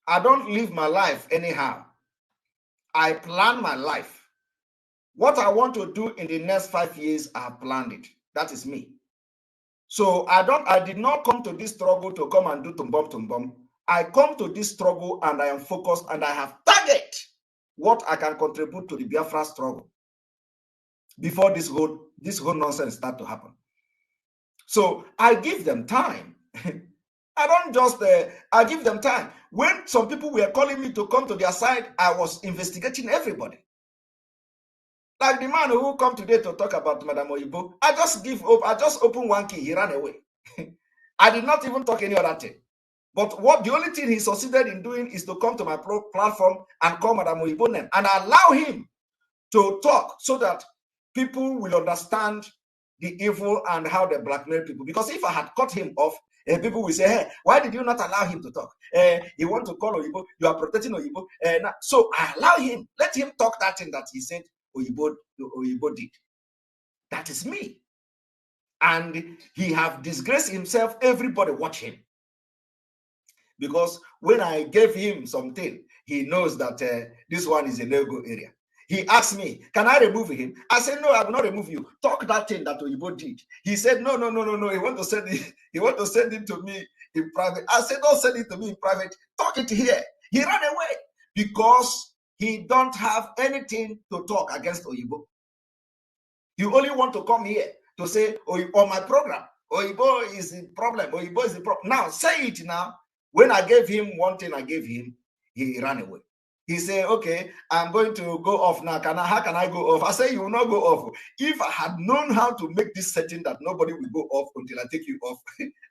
S1: I don't live my life anyhow. I plan my life. What I want to do in the next 5 years, I have planned it. That is me. So I did not come to this struggle to come and do tumbum. I come to this struggle and I am focused and I have target what I can contribute to the Biafra struggle before this whole nonsense start to happen. So I give them time. I don't just, I give them time. When some people were calling me to come to their side, I was investigating everybody. Like the man who come today to talk about Madam Oyibo, I just open one key, he ran away. I did not even talk any other thing. But the only thing he succeeded in doing is to come to my platform and call Madam Oyibo name and allow him to talk so that people will understand the evil and how they blackmail people. Because if I had cut him off, people will say, hey, why did you not allow him to talk? You want to call Oyibo, you are protecting Oyibo. So I allow him, let him talk that thing that he said Oyibo did. That is me. And he have disgraced himself. Everybody watch him. Because when I gave him something, he knows that this one is a no-go area. He asked me, can I remove him? I said, no, I will not remove you. Talk that thing that Oyibo did. He said, no. He want to send it to me in private. I said, don't send it to me in private. Talk it here. He ran away because he don't have anything to talk against Oyibo. You only want to come here to say, on my program, Oyibo is the problem. Oyibo is the problem. Now, say it now. When I gave him one thing I gave him, he ran away. He said, okay, I'm going to go off now. How can I go off? I said, you will not go off. If I had known how to make this setting that nobody will go off until I take you off,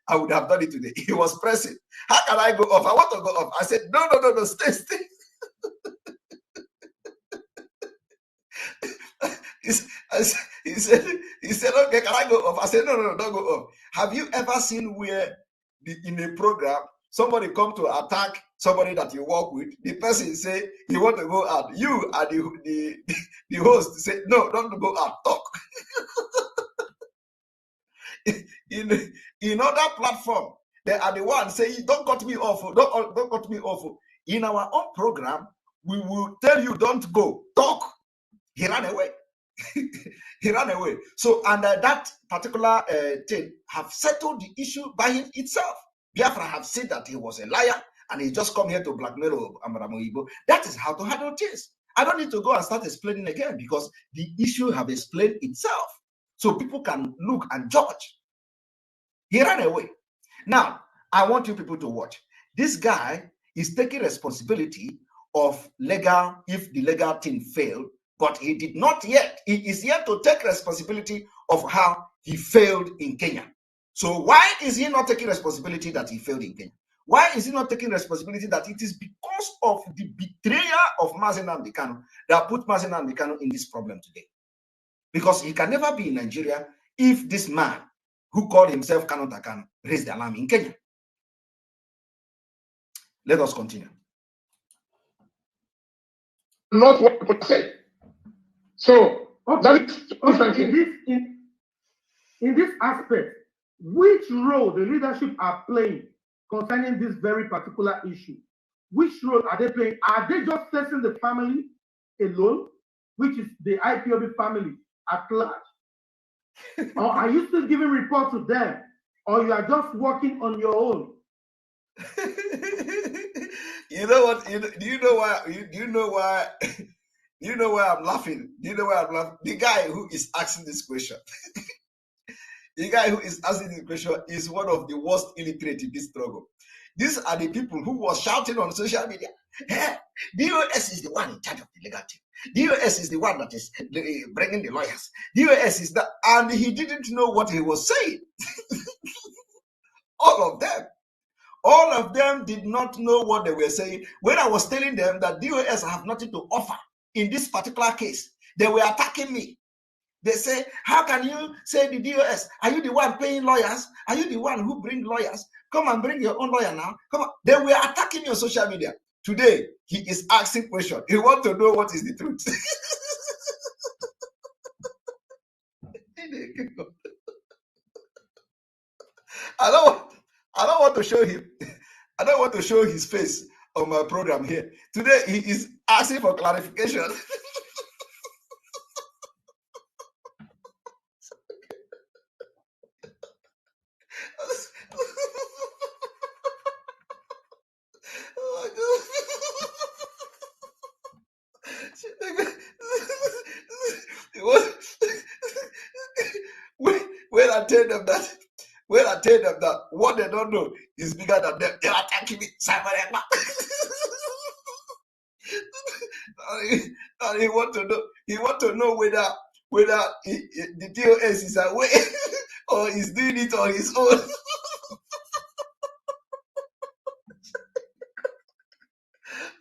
S1: I would have done it today. He was pressing. How can I go off? I want to go off. I said, no, stay. He said, okay, can I go off? I said, no, don't go off. Have you ever seen where in a program, somebody come to attack somebody that you work with, the person say he want to go out. You are the host say, no, don't go out, talk. in other platform, they are the ones say, don't cut me off, don't cut me off. In our own program, we will tell you, don't go, talk. He ran away. He ran away. So, and that particular thing have settled the issue by him itself. Biafra have said that he was a liar and he just come here to blackmail Madam Oyibo. That is how to handle things. I don't need to go and start explaining again because the issue have explained itself. So people can look and judge. He ran away. Now, I want you people to watch. This guy is taking responsibility of if the legal thing failed, but he did not yet. He is yet to take responsibility of how he failed in Kenya. So why is he not taking responsibility that he failed in Kenya? Why is he not taking responsibility that it is because of the betrayal of Mazi Nnamdi Kanu that put Mazi Nnamdi Kanu in this problem today? Because he can never be in Nigeria if this man who called himself Kanunta Kanu raised the alarm in Kenya. Let us continue.
S3: Not what people say. So
S4: okay. In this aspect, which role the leadership are playing concerning this very particular issue? Which role are they playing? Are they just facing the family alone? which is the IPOB family at large? Or are you still giving report to them? Or you are just working on your own?
S1: You know what? Do you know why? Do you know why? Do you know why I'm laughing? Do you know why I'm laughing? The guy who is asking this question, the guy who is asking this question is one of the worst illiterate in this struggle. These are the people who was shouting on social media. Hey, DOS is the one in charge of the legal team. DOS is the one that is bringing the lawyers. DOS is that, and he didn't know what he was saying. All of them did not know what they were saying. When I was telling them that DOS have nothing to offer in this particular case, they were attacking me. They say, how can you say the DOS? Are you the one paying lawyers? Are you the one who bring lawyers? Come and bring your own lawyer now. Come on. They were attacking me on social media. Today, he is asking questions. He wants to know what is the truth. I don't want to show him. I don't want to show his face on my program here. Today, he is asking for clarification. Oh my God. When I tell them that what they don't know is bigger than them, they are attacking me. And he want to know whether the DOS is away or is doing it on his own.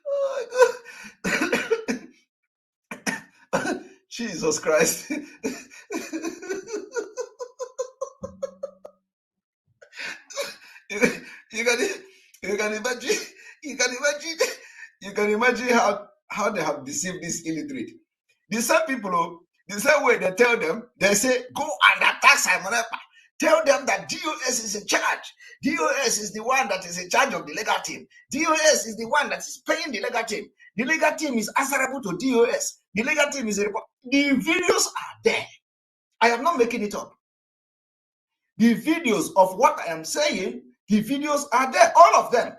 S1: Oh my God. Jesus Christ. You can imagine how they have deceived this illiterate. The same people, the same way they tell them, they say, go and attack Simon Ekpa. Tell them that DOS is in charge. DOS is the one that is in charge of the legal team. DOS is the one that is paying the legal team. The legal team is answerable to DOS. The legal team is a report. The videos are there. I am not making it up. The videos of what I am saying, the videos are there, all of them.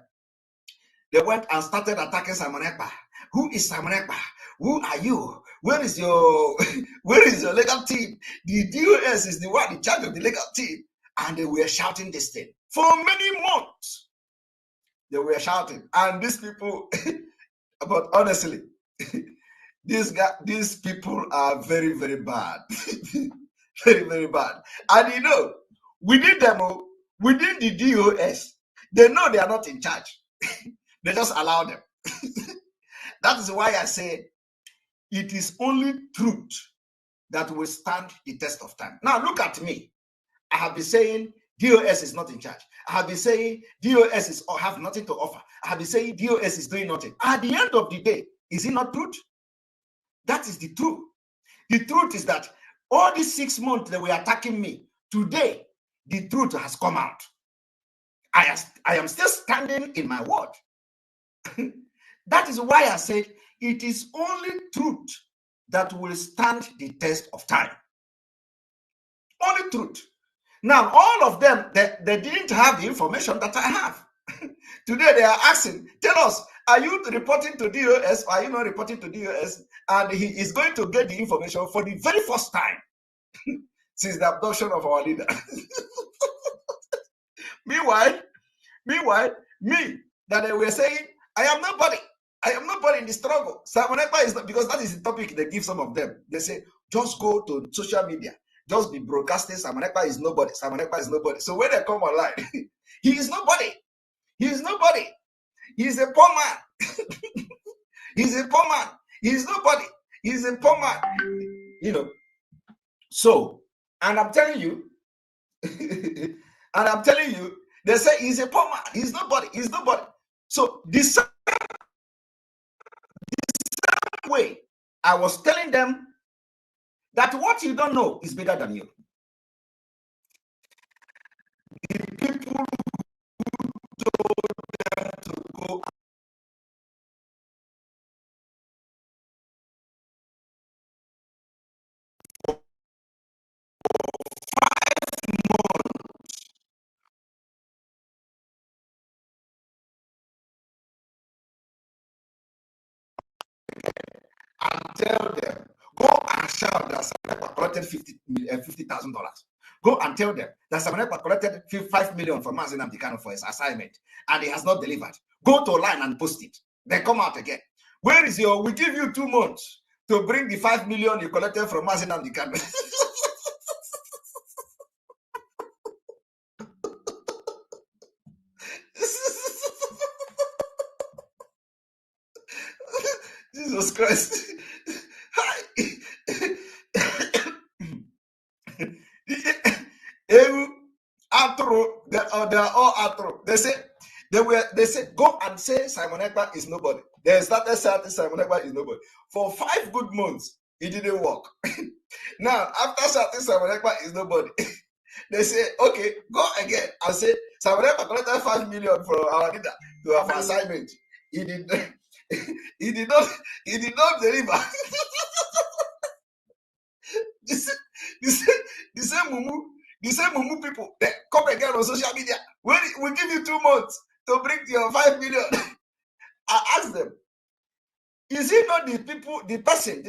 S1: They went and started attacking Simon Ekpa. Who is Simon Ekpa? Who are you? Where is your legal team? The DOS is the one in charge of the legal team. And they were shouting this thing for many months. They were shouting. And these people, but honestly, these people are very, very bad. Very, very bad. And you know, within them, within the DOS, they know they are not in charge. They just allow them. That is why I say it is only truth that will stand the test of time. Now look at me. I have been saying DOS is not in charge. I have been saying DOS is have nothing to offer. I have been saying DOS is doing nothing. At the end of the day, is it not truth? That is the truth. The truth is that all these 6 months that were attacking me, today, the truth has come out. I am still standing in my word. That is why I said it is only truth that will stand the test of time. Only truth. Now, all of them, they didn't have the information that I have. Today, they are asking, tell us, are you reporting to DOS or are you not reporting to DOS? And he is going to get the information for the very first time since the abduction of our leader. Meanwhile, me, that they were saying, I am nobody. I am nobody in the struggle. Simon Ekpa is not, because that is the topic they give some of them. They say, just go to social media. Just be broadcasting. Simon Ekpa is nobody. Simon Ekpa is nobody. So when they come online, he is nobody. He is nobody. He is a poor man. He's a poor man. He is nobody. He is a poor man. You know. So, and I'm telling you, they say he's a poor man. He's nobody. He's nobody. So this way, I was telling them that what you don't know is bigger than you. The people who told them to go tell them, go and shout that Simon Ekpa collected $50,000. Go and tell them that Simon Ekpa collected $5 million from Mazi Nnamdi Kanu for his assignment, and he has not delivered. Go to line and post it. Then come out again. Where is your? We give you 2 months to bring the $5 million you collected from Mazi Nnamdi Kanu. Jesus Christ. They're all outro. They said, go and say Simon Ekpa is nobody. They started saying Simon Ekpa is nobody. For 5 good months, it didn't work. Now, after shouting Simon Ekpa is nobody, they say, okay, go again and say Simon Ekpa collected $5 million for our leader to have assignment. He did not deliver. The same mumu people, they come again on social media. We give you 2 months to bring your $5 million. I ask them, is it not the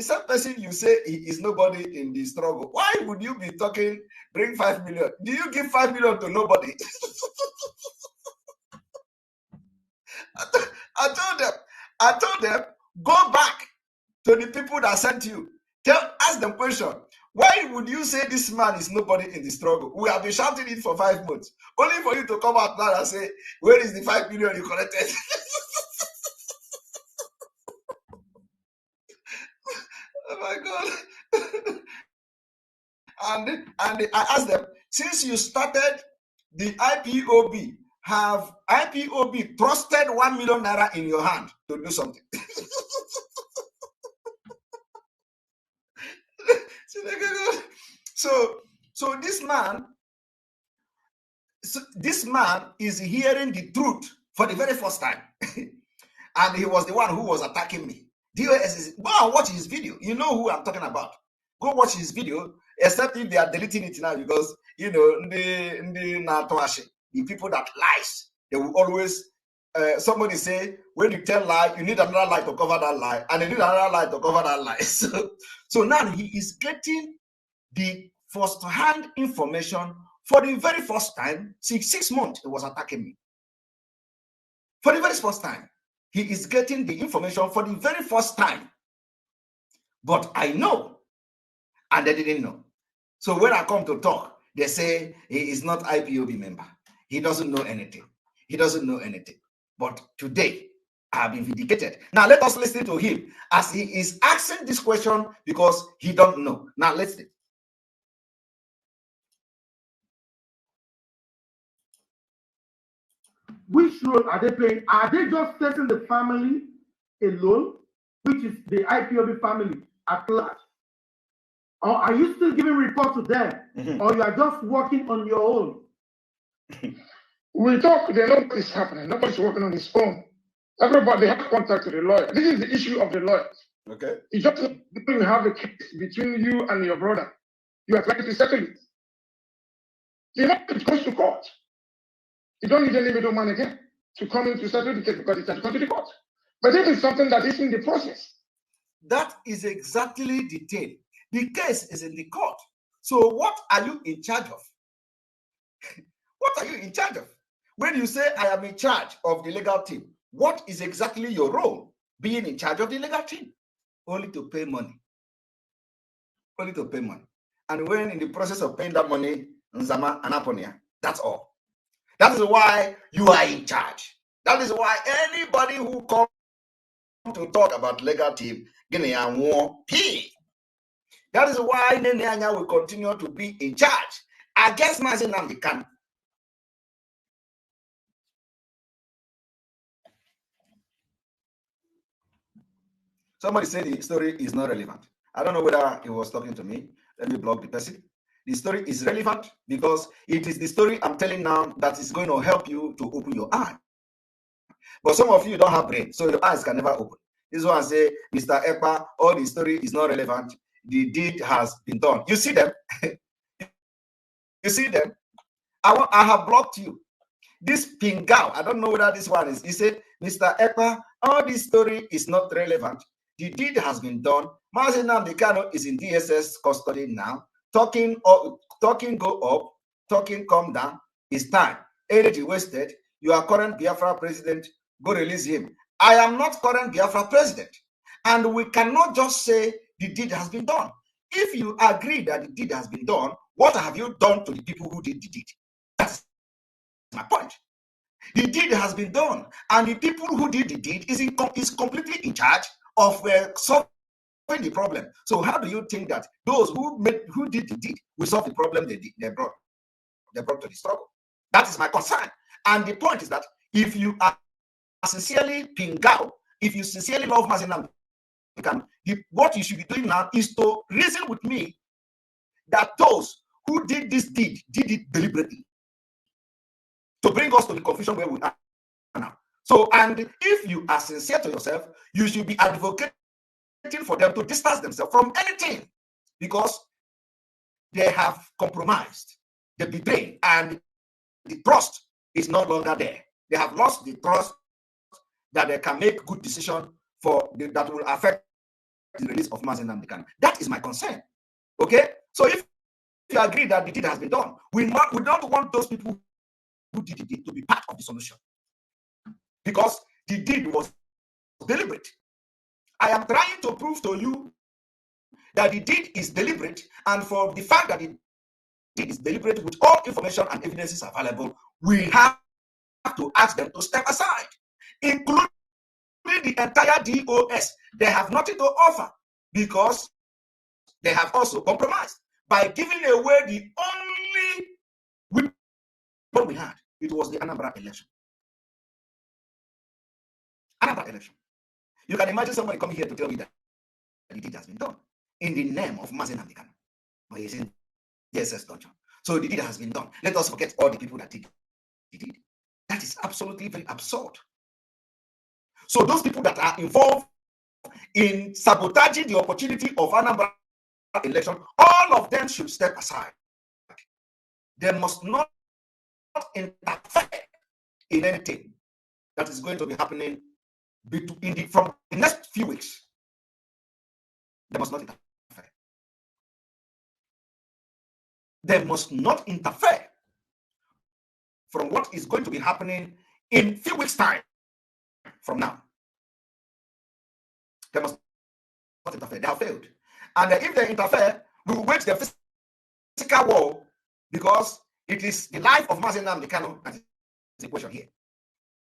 S1: same person you say he is nobody in the struggle? Why would you be talking, bring $5 million? Do you give $5 million to nobody? I told them, go back to the people that sent you. Ask them question. Why would you say this man is nobody in the struggle? We have been shouting it for 5 months. Only for you to come out now and say, where is the $5 million you collected? Oh my God. And I asked them, since you started the IPOB, have IPOB trusted 1 million naira in your hand to do something? So this man is hearing the truth for the very first time. And he was the one who was attacking me. Go and watch his video. You know who I'm talking about. Go watch his video, except if they are deleting it now, because the people that lies, they will always somebody say, when you tell lie, you need another lie to cover that lie, and you need another lie to cover that lie. So now he is getting the first-hand information for the very first time. 6 months he was attacking me. For the very first time, he is getting the information for the very first time. But I know, and they didn't know. So when I come to talk, they say he is not IPOB member. He doesn't know anything. He doesn't know anything. But today, I have been vindicated. Now let us listen to him as he is asking this question because he don't know. Now let's see.
S4: Which role are they playing? Are they just setting the family alone, which is the IPOB family at large? Or are you still giving report to them? Or you are just working on your own?
S3: We talk, they know what is happening. Nobody's working on his own. Everybody has contact with the lawyer. This is the issue of the lawyers. Okay. You just have a case between you and your brother. You are trying to settle it. You know, it goes to court. You don't need any middleman again to come in to settle the case because it has gone to the court. But this is something that is in the process.
S1: That is exactly the thing. The case is in the court. So what are you in charge of? What are you in charge of? When you say I am in charge of the legal team, what is exactly your role being in charge of the legal team? Only to pay money. Only to pay money. And when in the process of paying that money, Nzama and Aponia, that's all. That is why you are in charge. That is why anybody who comes to talk about legal team, pay. That is why Neneanya will continue to be in charge against Mazi Nnamdi Kanu. Somebody said the story is not relevant. I don't know whether he was talking to me. Let me block the person. The story is relevant because it is the story I'm telling now that is going to help you to open your eye. But some of you don't have brain, so your eyes can never open. This one say, Mr. Ekpa, all the story is not relevant. The deed has been done. You see them? You see them? I have blocked you. This Pingao, I don't know whether this one is. He said, Mr. Ekpa, all this story is not relevant. the deed has been done. Mazi Nnamdi Kanu is in DSS custody now. Talking go up, talking come down. It's time. Energy wasted. You are current Biafra president. Go release him. I am not current Biafra president. And we cannot just say the deed has been done. If you agree that the deed has been done, what have you done to the people who did the deed? That's my point. The deed has been done, and the people who did the deed is completely in charge of solving the problem. So how do you think that those who did the deed will solve the problem they brought to the struggle? That is my concern. And the point is that if you are sincerely Pingao, if you sincerely love Mazi Nnamdi, what you should be doing now is to reason with me that those who did this deed did it deliberately to bring us to the confusion where we are now. So, and if you are sincere to yourself, you should be advocating for them to distance themselves from anything, because they have compromised, they betrayed, and the trust is no longer there. They have lost the trust that they can make good decisions that will affect the release of Mazi Nnamdi Kanu. That is my concern. Okay, so if you agree that the deed has been done, we don't want those people who did the deed to be part of the solution, because the deed was deliberate. I am trying to prove to you that the deed is deliberate, and for the fact that the deed is deliberate with all information and evidences available, we have to ask them to step aside, including the entire DOS. They have nothing to offer because they have also compromised by giving away the only weapon we had. It was the Anambra election. Anambra election. You can imagine somebody coming here to tell me that the deed has been done in the name of Mazi Nnamdi Kanu, but he's in DSS dungeon. So the deed has been done. Let us forget all the people that did the deed. That is absolutely very absurd. So those people that are involved in sabotaging the opportunity of Anambra election, all of them should step aside. They must not interfere in anything that is going to be happening from the next few weeks. They must not interfere. They must not interfere from what is going to be happening in a few weeks' time from now. They must not interfere. They have failed. And if they interfere, we will wage the physical war, because it is the life of Mazi Nnamdi Kanu that is the question here.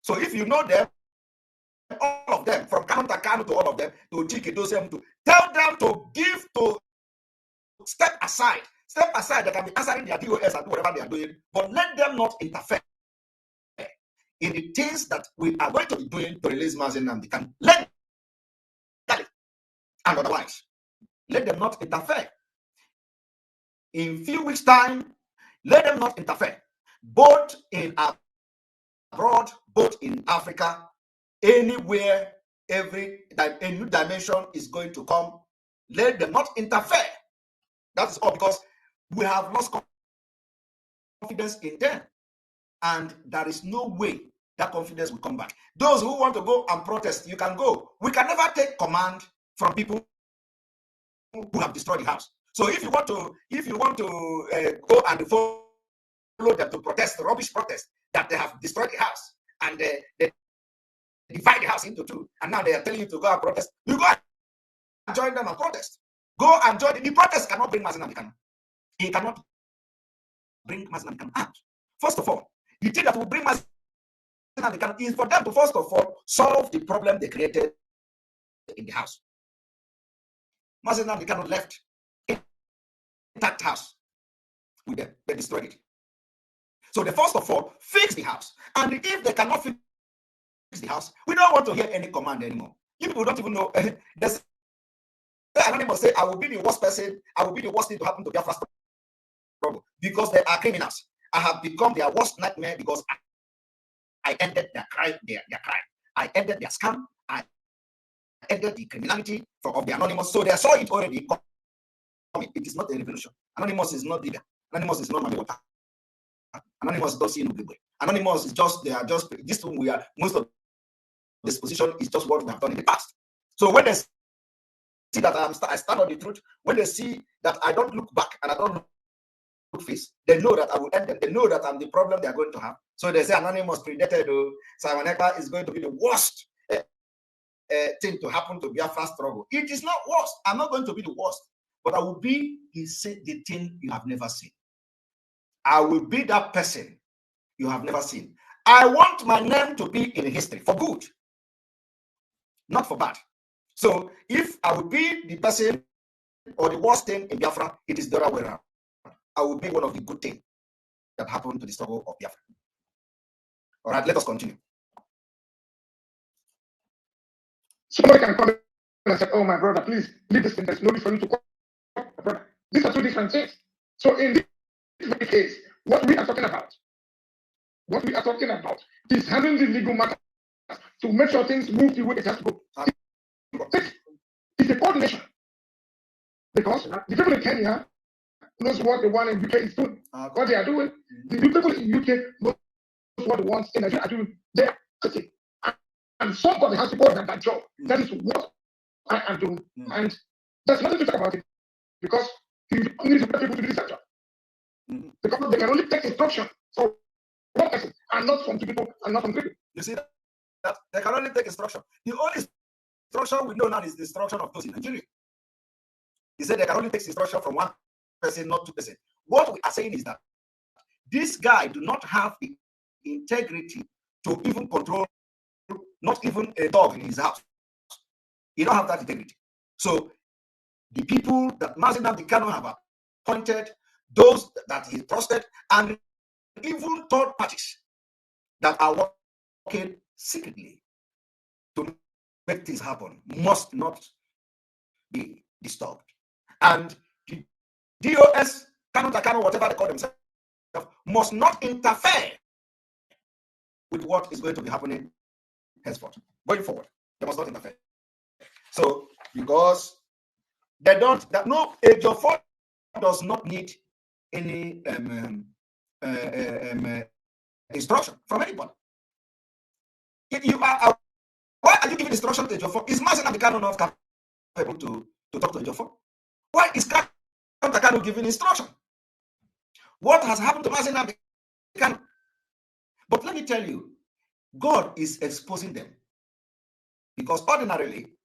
S1: So if you know them, all of them, from kanunta to all of them, to Chike, to tell them to step aside. Step aside. They can be answering their DOS and do whatever they are doing, but let them not interfere in the things that we are going to be doing to release Mazi Nnamdi Kanu. Let that, and otherwise, let them not interfere. In few weeks' time, let them not interfere, both in abroad, both in Africa, anywhere, a new dimension is going to come. Let them not interfere. That is all, because we have lost confidence in them, and there is no way that confidence will come back. Those who want to go and protest, you can go. We can never take command from people who have destroyed the house. So if you want to go and follow them to protest, the rubbish protest that they have destroyed the house, and they divide the house into two, and now they are telling you to go and protest, you go and join them and protest. Go and join. The protest cannot bring Mazi Nnamdi Kanu. It cannot bring Mazi Nnamdi Kanu out. First of all, the thing that will bring Mazi Nnamdi Kanu is for them to first of all solve the problem they created in the house. Mazi Nnamdi Kanu left intact house with them. They destroyed it. So they first of all fix the house. And if they cannot fix the house, we don't want to hear any command anymore. You people don't even know. Anonymous say, I will be the worst person, I will be the worst thing to happen to Biafra struggle, because they are criminals. I have become their worst nightmare because I ended their crime. I ended their scam. I ended the criminality of the Anonymous. So they saw it already coming. It is not a revolution. Anonymous is not leader. Anonymous is not money water. Anonymous don't see no good way. Anonymous is just, they are just, this one we are, most of this position is just what we have done in the past. So when they see that I stand on the truth, when they see that I don't look back and I don't look face, they know that I will end them. They know that I'm the problem they are going to have. So they say Anonymous predated. Simon Ekpa is going to be the worst thing to happen to Biafra struggle. It is not worst. I'm not going to be the worst, but I will be the thing you have never seen. I will be that person you have never seen. I want my name to be in history for good, not for bad. So if I will be the person or the worst thing in Biafra, it is the other way around. I will be one of the good things that happened to the struggle of Biafra. All right, let us continue.
S3: Somebody can come and say, "Oh, my brother, please leave this thing. There's no need for you to call my brother." These are two different things. So in this case, what we are talking about is having the legal matter to make sure things move the way it has to go. It's a coordination. Because the people in Kenya knows what the one in UK is doing, what they are doing. The people in UK knows what the ones in Nigeria are doing. They are cutting. And somebody has to go on that job. That is what I am doing. And there's nothing to talk about it. Because you need to get people to do this job. Because they can only take instruction from one person and not from two people and not from three people.
S1: You see that they can only take instruction. The only instruction we know now is the instruction of those in Nigeria. He said they can only take instruction from one person, not two person. What we are saying is that this guy do not have the integrity to even control, not even a dog in his house. He don't have that integrity. So the people that Mazi Nnamdi Kanu have appointed, those that he trusted, and even third parties that are working secretly to make things happen must not be disturbed. And the DOS, kanunta, whatever they call themselves, must not interfere with what is going to be happening henceforth. Going forward, they must not interfere. So, because they don't, that no age of 4 does not need any instruction from anybody. If you are, why are you giving instruction to age of 4? Is Mazi Nnamdi Kanu not capable to talk to age of 4? Why is kanunta Kanu giving instruction? What has happened to Mazi Nnamdi Kanu? But let me tell you, God is exposing them. Because ordinarily,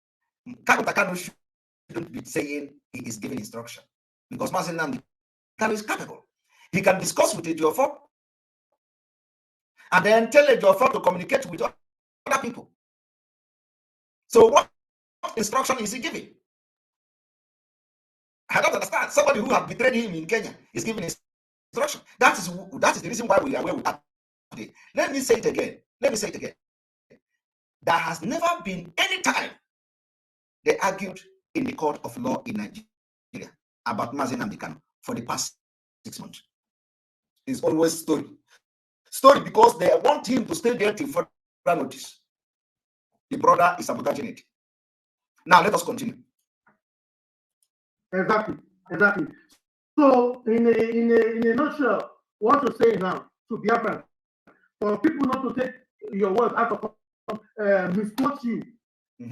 S1: kanunta Kanu shouldn't be saying he is giving instruction. Because Mazi Nnamdi Kanu is capable. He can discuss with Ejiofor and then tell Ejiofor to communicate with other people. So what instruction is he giving? I don't understand. Somebody who has betrayed him in Kenya is giving instruction. That is the reason why we are where we are today. Let me say it again. There has never been any time they argued in the court of law in Nigeria about Mazi Nnamdi Kanu for the past 6 months. It's always story. Story because they want him to stay there till further notice. The brother is sabotaging it. Now let us continue.
S4: Exactly. So in a nutshell, what you're saying now to Biafra, for people not to take your words out of misquote you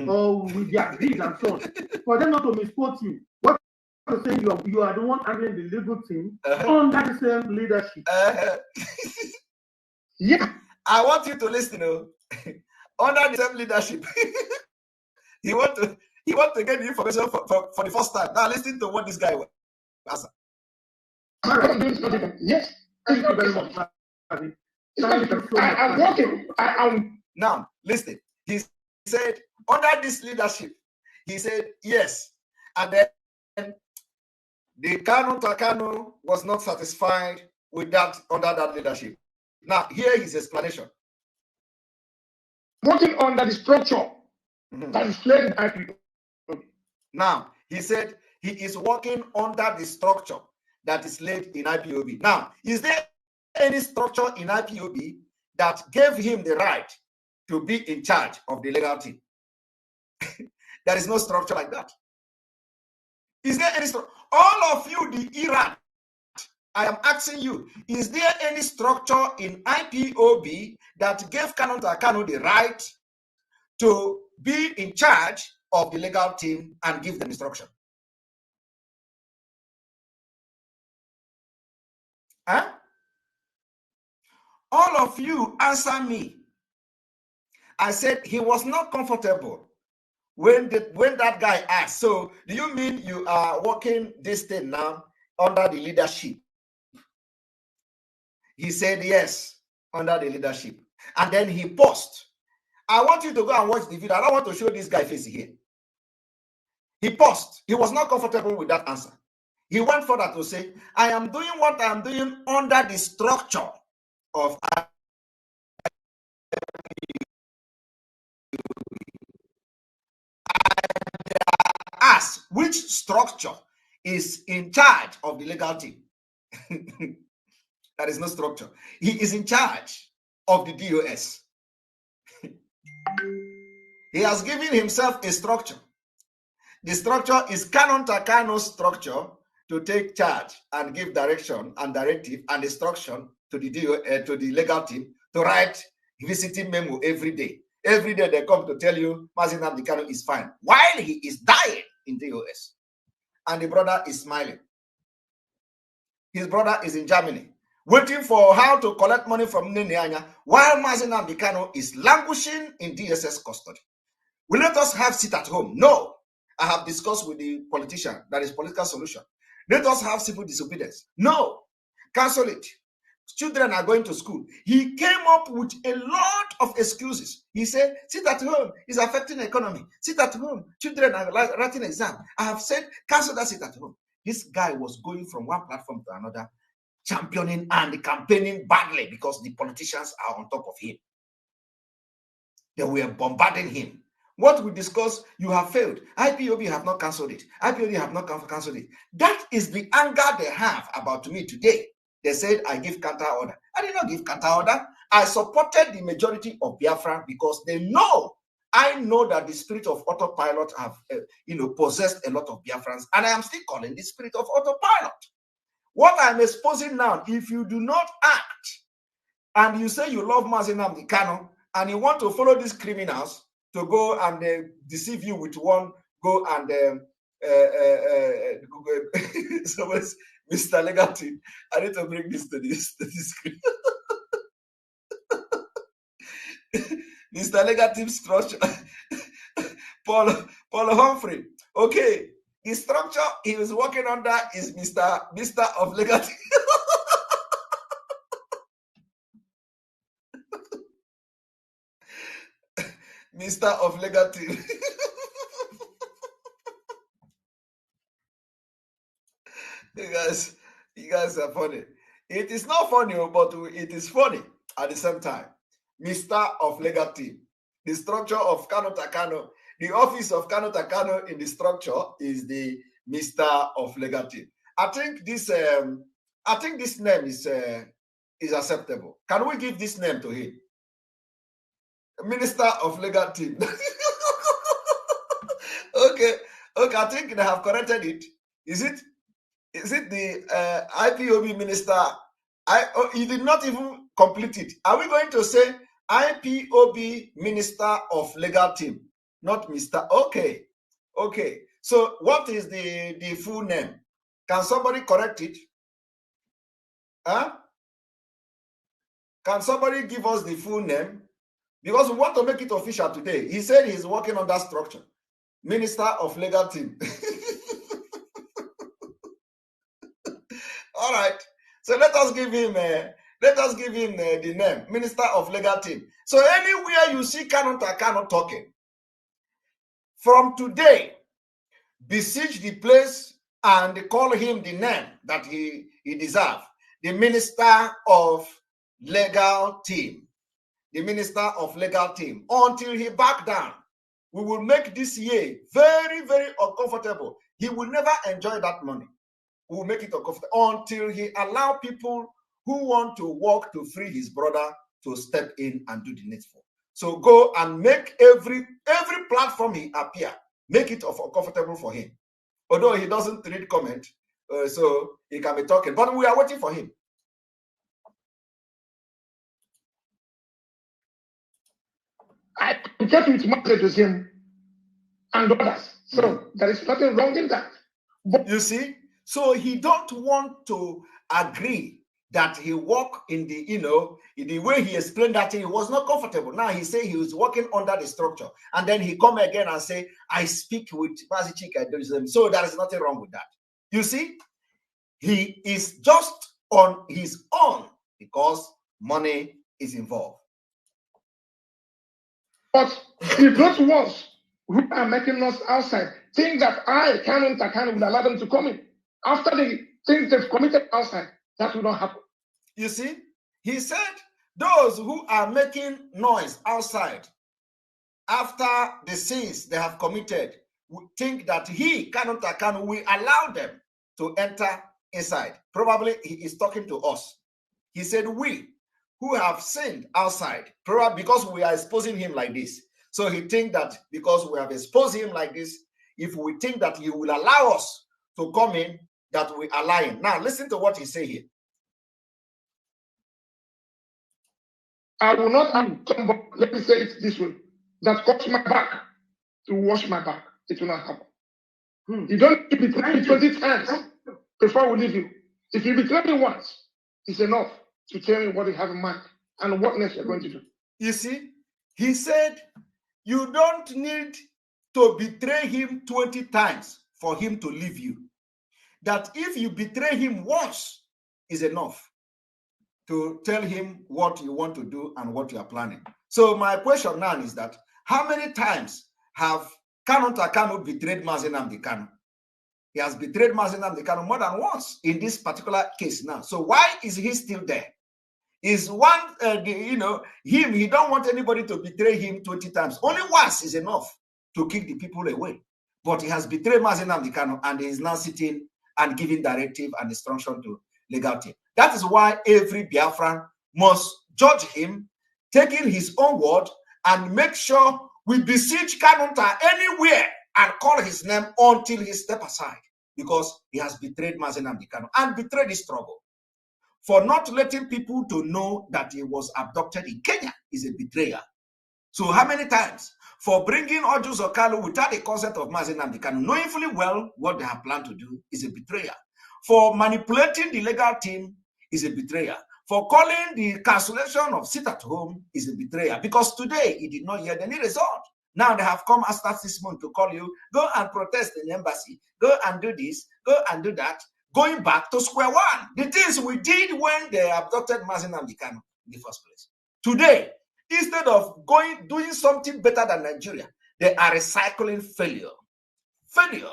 S4: or with their deeds and so on, for them not to misquote you, what you're saying, you are the one handling the legal team under the same leadership.
S1: Yeah, I want you to listen. Under the same leadership, he want to get the information for the first time. Now listen to what this guy will answer.
S3: Yes,
S4: Thank you very much.
S3: I'm working.
S1: Now listen. He said under this leadership, he said yes, and then the kanunta Kanu was not satisfied with that under that leadership. Now here his explanation.
S3: Working under the structure that is laid in IPO.
S1: Now, he said he is working under the structure that is laid in IPOB. Now, is there any structure in IPOB that gave him the right to be in charge of the legal team? There is no structure like that. Is there any structure? All of you, the Iran, I am asking you, is there any structure in IPOB that gave kanunta Kanu the right to be in charge of the legal team and give them instruction? Huh? All of you answer me. I said he was not comfortable when that guy asked. So do you mean you are working this thing now under the leadership? He said yes, under the leadership. And then he paused. I want you to go and watch the video. I don't want to show this guy face here. He paused. He was not comfortable with that answer. He went further to say, I am doing what I am doing under the structure of ask which structure is in charge of the legal team. There is no structure. He is in charge of the DOS. He has given himself a structure. The structure is kanunta structure to take charge and give direction and directive and instruction to the legal team to write visiting memo every day. Every day they come to tell you mazi Nnamdi Kanu is fine while he is dying in the US. And the brother is smiling. His brother is in Germany, waiting for how to collect money from Neneanya while mazi Nnamdi Kanu is languishing in DSS custody. Will let us have sit at home? No. I have discussed with the politician. That is political solution. Let us have civil disobedience. No. Cancel it. Children are going to school. He came up with a lot of excuses. He said, sit at home. It's affecting the economy. Sit at home. Children are writing exam. I have said, cancel that sit at home. This guy was going from one platform to another, championing and campaigning badly because the politicians are on top of him. They were bombarding him. What we discussed, you have failed. IPOB have not cancelled it. IPOB have not cancelled it. That is the anger they have about me today. They said, I give counter order. I did not give counter order. I supported the majority of Biafra because they know, I know that the spirit of autopilot have, possessed a lot of Biafrans. And I am still calling the spirit of autopilot. What I'm exposing now, if you do not act, and you say you love mazi Nnamdi Kanu, and you want to follow these criminals to go and deceive you with one, go and so Mr. Legacy, I need to bring this to this screen. Mr. Legacy structure. Paul Humphrey. Okay, the structure he was working under is Mr. of Legacy. Mr. of Legacy. You guys are funny. It is not funny, but it is funny at the same time. Mr. of Legacy. The structure of kanunta Kanu, the office of kanunta Kanu in the structure is the Mr. of Legacy. I think this name is acceptable. Can we give this name to him? Minister of Legal Team. Okay, I think they have corrected it. Is it the IPOB minister? He did not even complete it. Are we going to say IPOB Minister of Legal Team, not Mr. Okay. So what is the full name? Can somebody correct it? Huh? Can somebody give us the full name? Because we want to make it official today. He said he's working on that structure. Minister of Legal Team. All right. So let us give him the name, Minister of Legal Team. So anywhere you see kanunta Kanu talking, from today, besiege the place and call him the name that he deserves. The Minister of Legal Team. The Minister of Legal Team, until he back down. We will make this year very, very uncomfortable. He will never enjoy that money. We will make it uncomfortable until he allow people who want to work to free his brother to step in and do the needful. So go and make every platform he appear, make it uncomfortable for him. Although he doesn't read comment, so he can be talking. But we are waiting for him.
S3: I get with message with him. and others. So there is nothing wrong in that.
S1: But you see, so he don't want to agree that he walk in the, in the way he explained that he was not comfortable. Now he say he was working under the structure, and then he come again and say, I speak with Mazi Chika. So there is nothing wrong with that. You see, he is just on his own because money is involved.
S3: But if those ones who are making us outside think that kanunta will allow them to come in after the things they've committed outside, that will not happen.
S1: You see, he said those who are making noise outside after the sins they have committed think that he, kanunta Kanu, will allow them to enter inside. Probably he is talking to us. He said, we who have sinned outside, probably because we are exposing him like this. So he think that because we have exposed him like this, if we think that he will allow us to come in, that we are lying. Now listen to what he say here.
S3: I will not have somebody, let me say it this way, that cuts my back to wash my back. It will not happen. You don't betray me 20 times before we leave you. If you betray me once, it's enough to tell me what you have in mind and what next you're going to do.
S1: You see, he said, you don't need to betray him 20 times for him to leave you. That if you betray him once is enough to tell him what you want to do and what you are planning. So my question now is that, how many times have Kanunta Kanu betrayed Mazi Nnamdi Kanu? He has betrayed Mazi Nnamdi Kanu more than once in this particular case now. So why is he still there? Is one, he don't want anybody to betray him 20 times. Only once is enough to kick the people away. But he has betrayed Mazi Nnamdi Kanu and he is now sitting and giving directive and instruction to legal team. That is why every Biafran must judge him, taking his own word, and make sure we besiege Kanunta anywhere and call his name until he step aside, because he has betrayed Mazi Nnamdi Kanu and betrayed his struggle. For not letting people to know that he was abducted in Kenya is a betrayer. So how many times? For bringing Ojus Okalu without the consent of Mazi Nnamdi Kanu, knowing fully well what they have planned to do, is a betrayer. For manipulating the legal team is a betrayer. For calling the cancellation of sit at home is a betrayer, because today he did not hear any result. Now they have come after 6 months to call you, go and protest in the embassy, go and do this, go and do that, going back to square one. The things we did when they abducted Mazi Nnamdi Kanu in the first place. Today, instead of doing something better than Nigeria, they are recycling failure. Failure.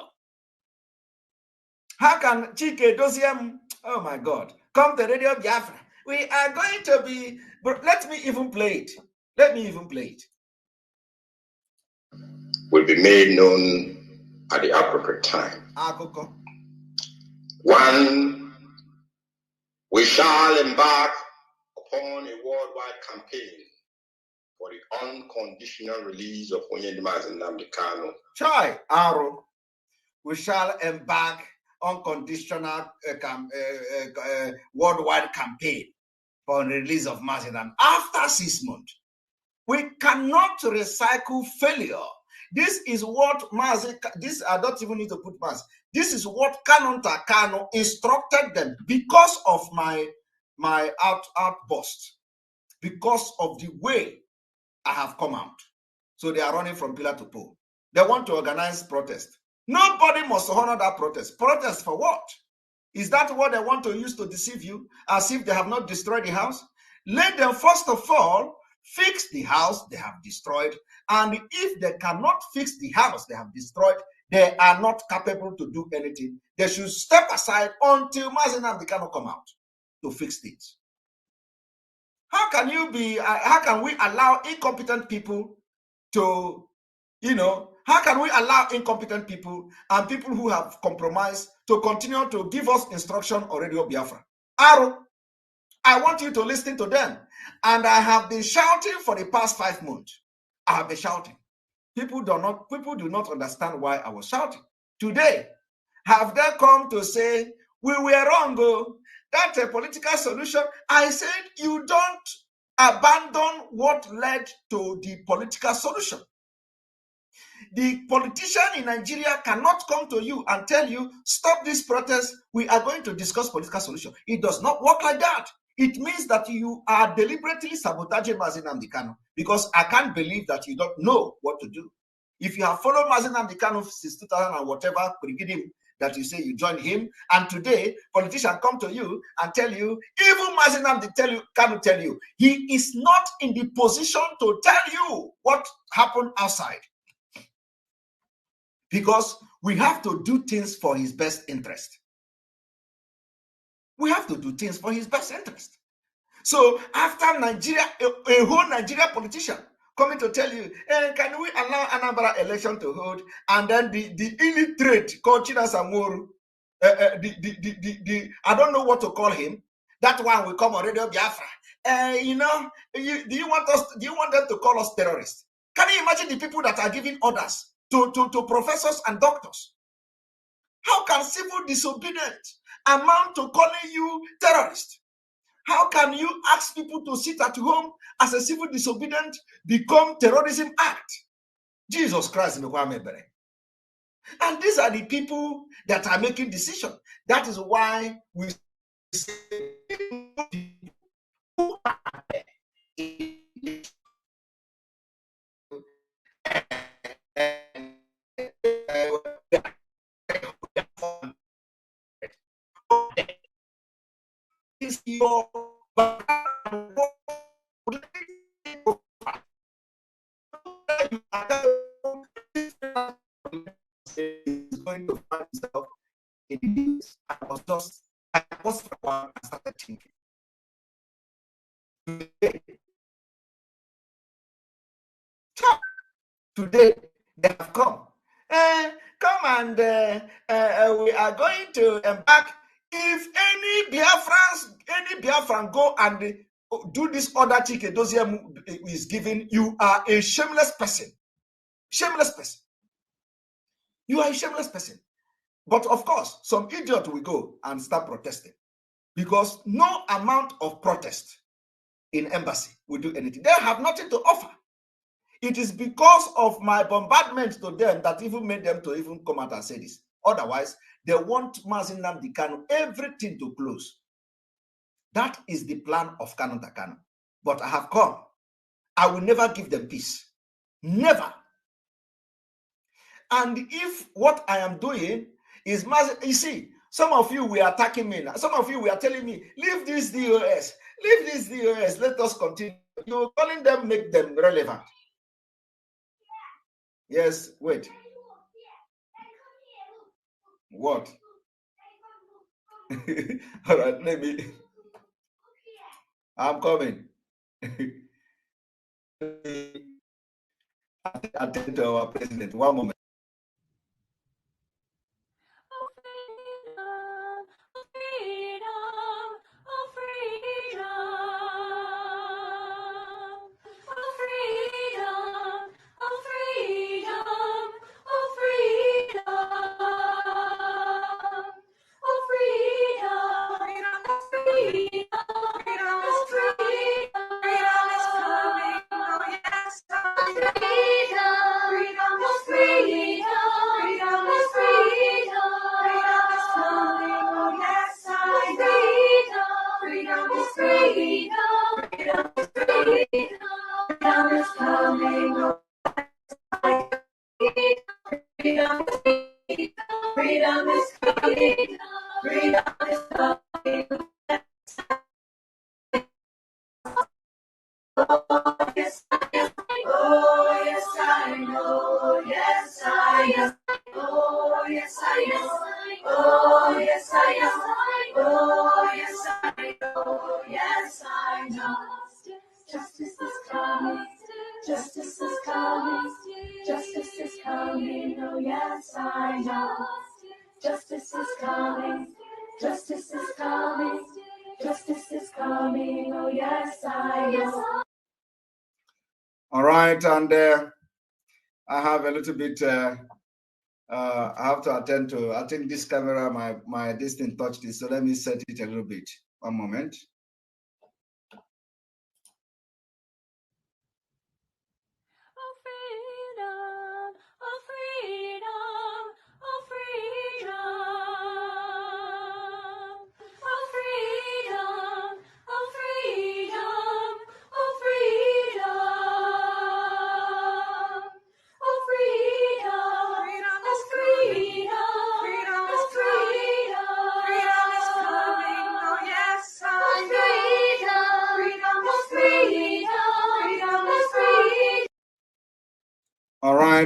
S1: How can Chike Doziem, oh my God, come to Radio Biafra? We are going to be, but let me even play it. Let me even play it.
S5: Will be made known at the appropriate time.
S1: Akoko.
S5: One, we shall embark upon a worldwide campaign for the unconditional release of Mazi Nnamdi Kanu.
S1: Chai, Aro. We shall embark unconditional worldwide campaign for the release of Mazi Nnamdi. After 6 months, we cannot recycle failure. This is what Mazi, this I don't even need to put Mazi. This is what Kanunta Kanu instructed them because of my outburst, because of the way I have come out. So they are running from pillar to pole. They want to organize protest. Nobody must honor that protest. Protest for what? Is that what they want to use to deceive you, as if they have not destroyed the house? Let them first of all fix the house they have destroyed. And if they cannot fix the house they have destroyed, they are not capable to do anything. They should step aside until Mazi Nnamdi Kanu come out to fix things. How can we allow incompetent people to, how can we allow incompetent people and people who have compromised to continue to give us instruction on Radio Biafra? Aro, I want you to listen to them. And I have been shouting for the past 5 months. I have been shouting. People do not understand why I was shouting. Today, have they come to say, we were wrong, that's a political solution? I said, you don't abandon what led to the political solution. the politician in Nigeria cannot come to you and tell you, stop this protest, we are going to discuss political solution. It does not work like that. It means that you are deliberately sabotaging Mazi Nnamdi Kanu, because I can't believe that you don't know what to do. If you have followed Mazi Nnamdi Kanu since 2000 and whatever, that you say you joined him, and today politicians come to you and tell you, even Mazi Nnamdi Kanu tell you, he is not in the position to tell you what happened outside. Because we have to do things for his best interest. We have to do things for his best interest. So after Nigeria, a whole Nigeria politician coming to tell you, can we allow Anambra election to hold? And then the illiterate called China Samoru, I don't know what to call him. That one will come on Radio Biafra. Do you want them to call us terrorists? Can you imagine the people that are giving orders to professors and doctors? How can civil disobedience amount to calling you terrorist? How can you ask people to sit at home as a civil disobedient become terrorism act? Jesus Christ. And these are the people that are making decisions. That is why we say is your is going to find himself in this. I was for a while and started thinking. Today they have come. Come and we are going to embark. If any Biafran go and do this other ticket Dosium is giving, you are a shameless person. Shameless person. You are a shameless person. But of course, some idiot will go and start protesting, because no amount of protest in embassy will do anything. They have nothing to offer. It is because of my bombardment to them that even made them to even come out and say this. Otherwise, they want Mazi Nnamdi Kanu everything to close. That is the plan of Kanunta Kanu. But I have come. I will never give them peace. Never. And if what I am doing is Mazi, you see, some of you were attacking me now. Some of you were telling me, leave this DOS. Leave this DOS. Let us continue. You're calling them, make them relevant. Yes, wait. What? All right, let me. I'm coming. Attend to our president. One moment. All right, and I have a little bit. I have to attend to. I think this camera, my this thing touched it, so let me set it a little bit. One moment.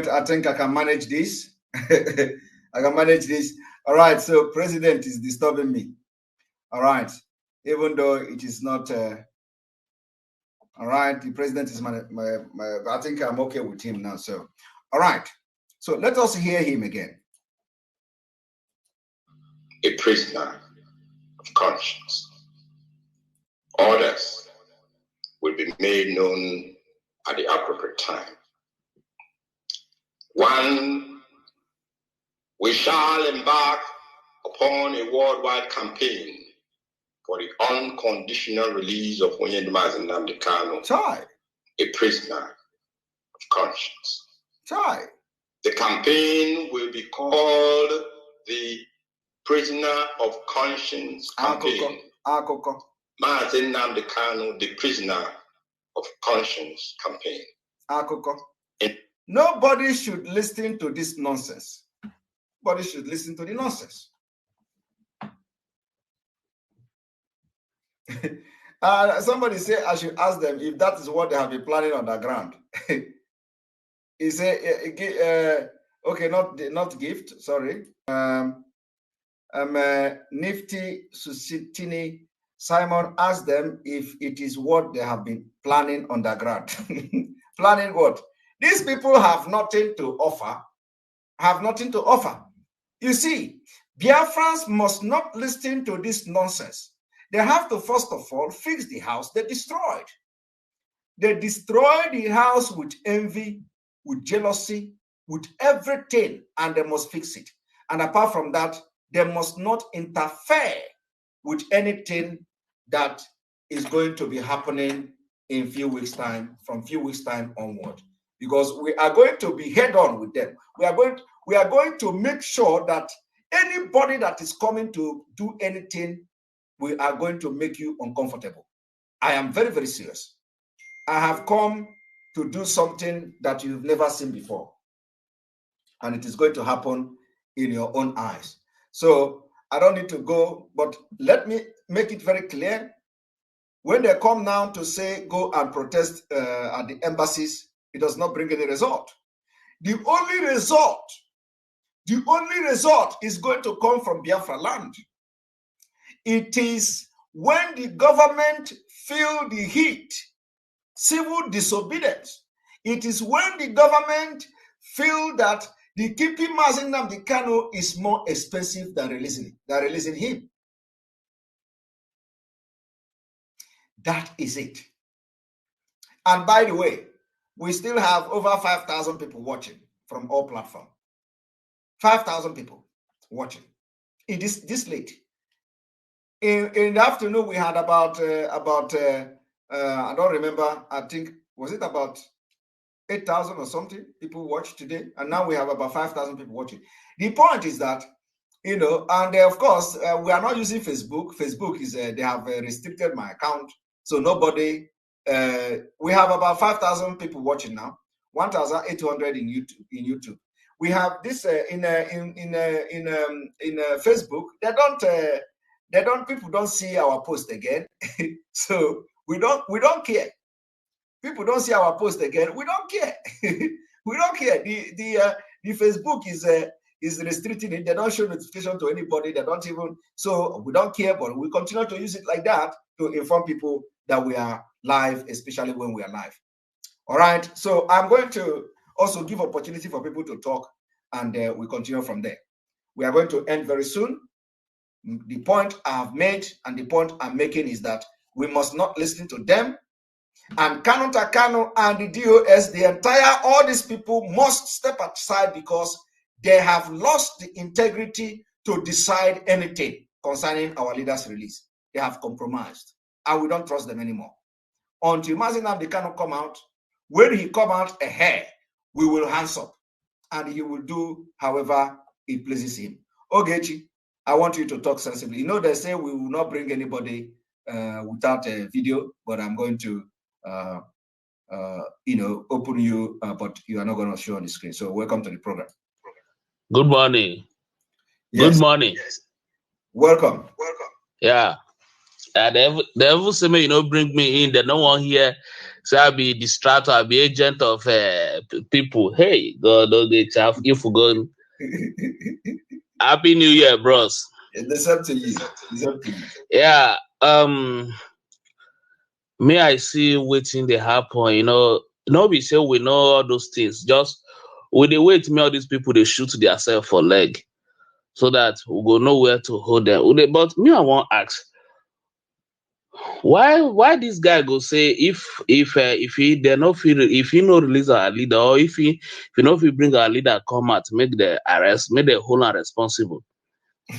S1: point, I think I can manage this. I can manage this. All right, so president is disturbing me. All right, even though it is not. All right, the president is my. I think I'm okay with him now. So, all right, so let us hear him again.
S5: A prisoner of conscience. Orders will be made known at the appropriate time. 1, we shall embark upon a worldwide campaign for the unconditional release of Nnamdi Kanu, a prisoner of conscience. The campaign will be called the Prisoner of Conscience Campaign. Mazi Nnamdi Kanu, the Prisoner of Conscience Campaign.
S1: Nobody should listen to this nonsense. Nobody should listen to the nonsense. Somebody say I should ask them if that is what they have been planning on the ground. He said, okay, not gift, sorry. Nifty Susitini Simon asked them if it is what they have been planning on the ground. Planning what? These people have nothing to offer. You see, Biafrans must not listen to this nonsense. They have to, first of all, fix the house they destroyed. They destroyed the house with envy, with jealousy, with everything, and they must fix it. And apart from that, they must not interfere with anything that is going to be happening in few weeks' time, from few weeks' time onward. Because we are going to be head-on with them. We are going to make sure that anybody that is coming to do anything, we are going to make you uncomfortable. I am very, very serious. I have come to do something that you've never seen before. And it is going to happen in your own eyes. So I don't need to go, but let me make it very clear. When they come now to say, go and protest at the embassies, it does not bring any result. The only result is going to come from Biafra land. It is when the government feel the heat, civil disobedience. It is when the government feel that the keeping Mazi Nnamdi Kanu is more expensive than releasing him. That is it. And by the way, we still have over 5,000 people watching from all platforms. 5,000 people watching. It is this late. In the afternoon, we had about I don't remember, I think, was it about 8,000 or something people watched today? And now we have about 5,000 people watching. The point is that, and of course, we are not using Facebook. Facebook is, they have restricted my account. So nobody, we have about 5,000 people watching now, 1,800 in YouTube. We have this in Facebook. People don't see our post again. So we don't care. People don't see our post again. We don't care. We don't care. The Facebook is restricting it. They don't show notification to anybody. They don't even, so we don't care, but we continue to use it like that to inform people that we are live, especially when we are live. All right. So I'm going to also give opportunity for people to talk, and we continue from there. We are going to end very soon. The point I have made and the point I'm making is that we must not listen to them. And Kanunta Kanu and the DOS, all these people must step aside because they have lost the integrity to decide anything concerning our leaders' release. They have compromised, and we don't trust them anymore. Until Mazi Nnamdi Kanu come out, when he come out ahead, we will hands up, and he will do however it pleases him. Ogechi, I want you to talk sensibly. You know, they say we will not bring anybody without a video, but I'm going to open you, but you are not going to show on the screen. So welcome to the program.
S6: Good morning.
S1: Yes.
S6: Good morning.
S1: Yes. Welcome.
S6: Yeah. The devil say me, bring me in. They don't want here. So I'll be distracted, I'll be agent of people. Hey, God, don't get chaff if we go. Happy New Year, bros.
S1: It's up to you. It's up to you.
S6: Yeah. May I see waiting they happen, you know. No, we say we know all those things. Just with the wait, me all these people they shoot themselves for leg, so that we go know where to hold them. But me, I want ask, why this guy go say if he they no feel if he no release our leader, or if he no fit bring our leader come out, make the arrest, make the hold am responsible.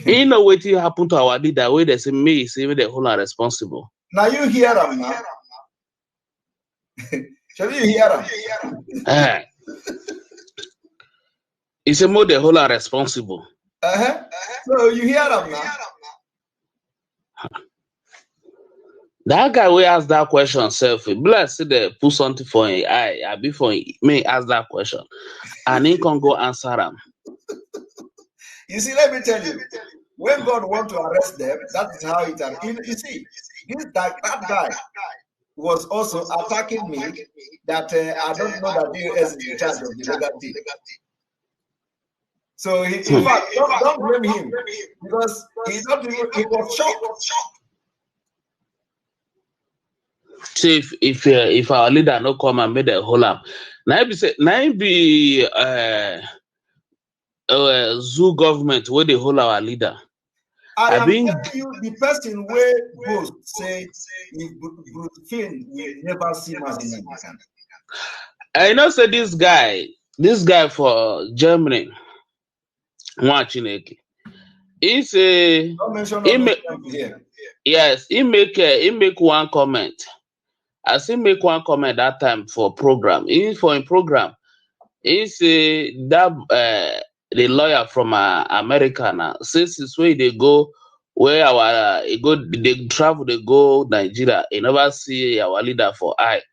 S6: You know what happen to our leader where they say me say make the hold am responsible.
S1: Now you hear them now. Shall you hear them?
S6: It's a more the whole are responsible.
S1: So you hear them now.
S6: That guy will ask that question self. Bless they put something for him. I before me ask that question, and he can go answer them.
S1: You see, let me tell you, when God wants to arrest them, that is how it happens. You see, that guy was also attacking me that I don't know that DOS is in charge of the legal team. So in fact, don't blame him, because he was shocked.
S6: So if our leader no come and make the whole up, now be zoo government where they hold our leader.
S1: I am telling you, the person where both say Bruce Finn will never see Mazi.
S6: I know say this guy for Germany, watching it. He say yes, he make one comment. As he make one comment that time for program. In program, he say that the lawyer from America now says it's where they go, where they travel, they go Nigeria, he never see our leader for eye.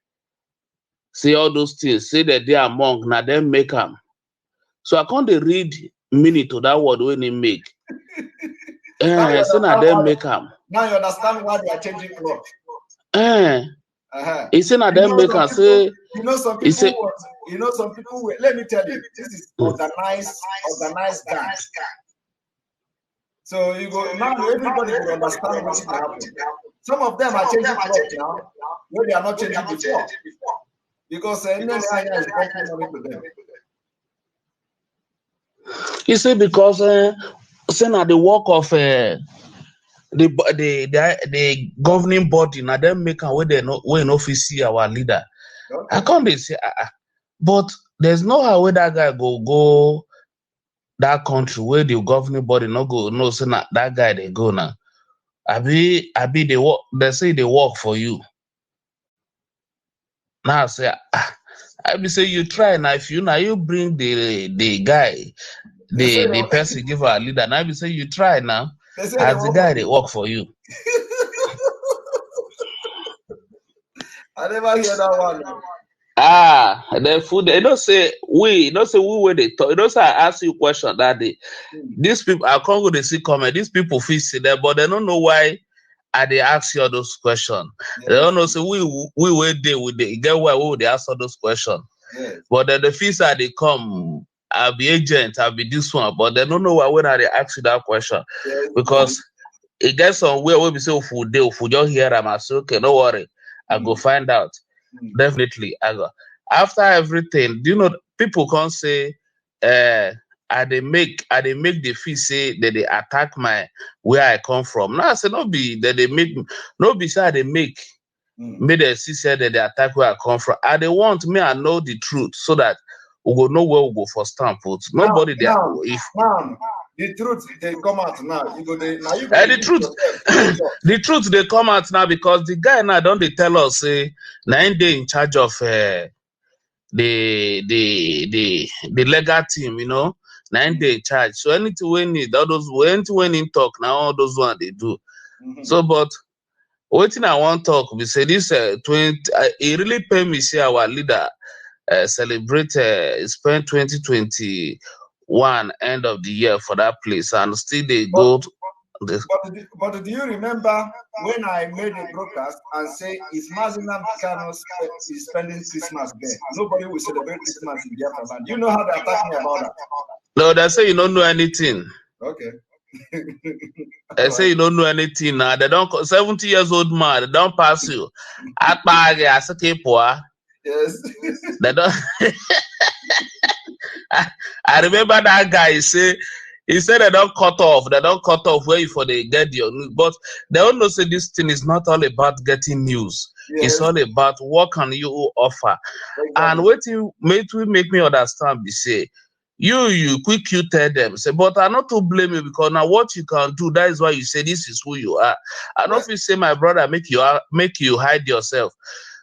S6: Say all those things, say that they are monk, now them make them. So I can't read meaning to that word when he make. Say now them make them.
S1: Now you understand why they are changing clothes.
S6: He said now them make them say.
S1: Some people let me tell you, this is organized dance. So you go now, everybody will understand what's happening. Some of them are changing clothes now, where they are not changing before. Because is money to them.
S6: You see, because saying at the work of the governing body, now them make a way they no see our leader. Okay. I can't say, but there's no how where that guy go that country where the governing body no go no say that guy they go now. I be they work. They say they work for you. Now I say I be say you try now. If you bring the guy, the person give our leader. Now I be say you try now. As the guy they work for you.
S1: I never hear that one.
S6: The food. They don't say we where they talk. They don't say I ask you a question that day. These people I can't go to see comment. These people feel sit there, but they don't know why. They ask you all those questions. Yes. They don't know. So we were there with the get why we they ask all those questions. Yes. But then the fees they come, I'll be agent, I'll be this one, but they don't know why when they ask you that question. Yes. Because it gets somewhere where we say if we just hear them, I say okay, no worry, I go find out. Definitely, I go. After everything, do you know people can't say I they make the fee say that they attack my where I come from. No, I say no be that they make no be say they make me they see say that they attack where I come from. They want me I know the truth so that we go know where we go for stamp votes. Nobody there.
S1: The truth they come out now. You go now. You
S6: the truth, the truth they come out now because the guy now don't they tell us say 9 days in charge of the legal team, you know. 9 day charge. So anything when need all those when in talk now all those one they do. So but what thing I want talk we say this 20 it really pay me see our leader celebrate spend 2021 end of the year for that place and still they go
S1: But do you remember when I made a broadcast and say if Mazi Nnamdi Kanu is spending Christmas there, nobody will celebrate Christmas in Biafra land? Do you know how they attack me about that?
S6: No, they say you don't know anything.
S1: Okay.
S6: They say you don't know anything now. They don't 70 years old man, they don't pass you.
S1: Yes.
S6: They don't I remember that guy he said they don't cut off where you for they get your news. But they also say this thing is not all about getting news.
S1: Yes.
S6: It's all about what can you offer.
S1: Exactly.
S6: And what you make me understand be say you tell them say, but I not to blame you because now what you can do, that is why you say this is who you are. I don't feel say my brother make you hide yourself.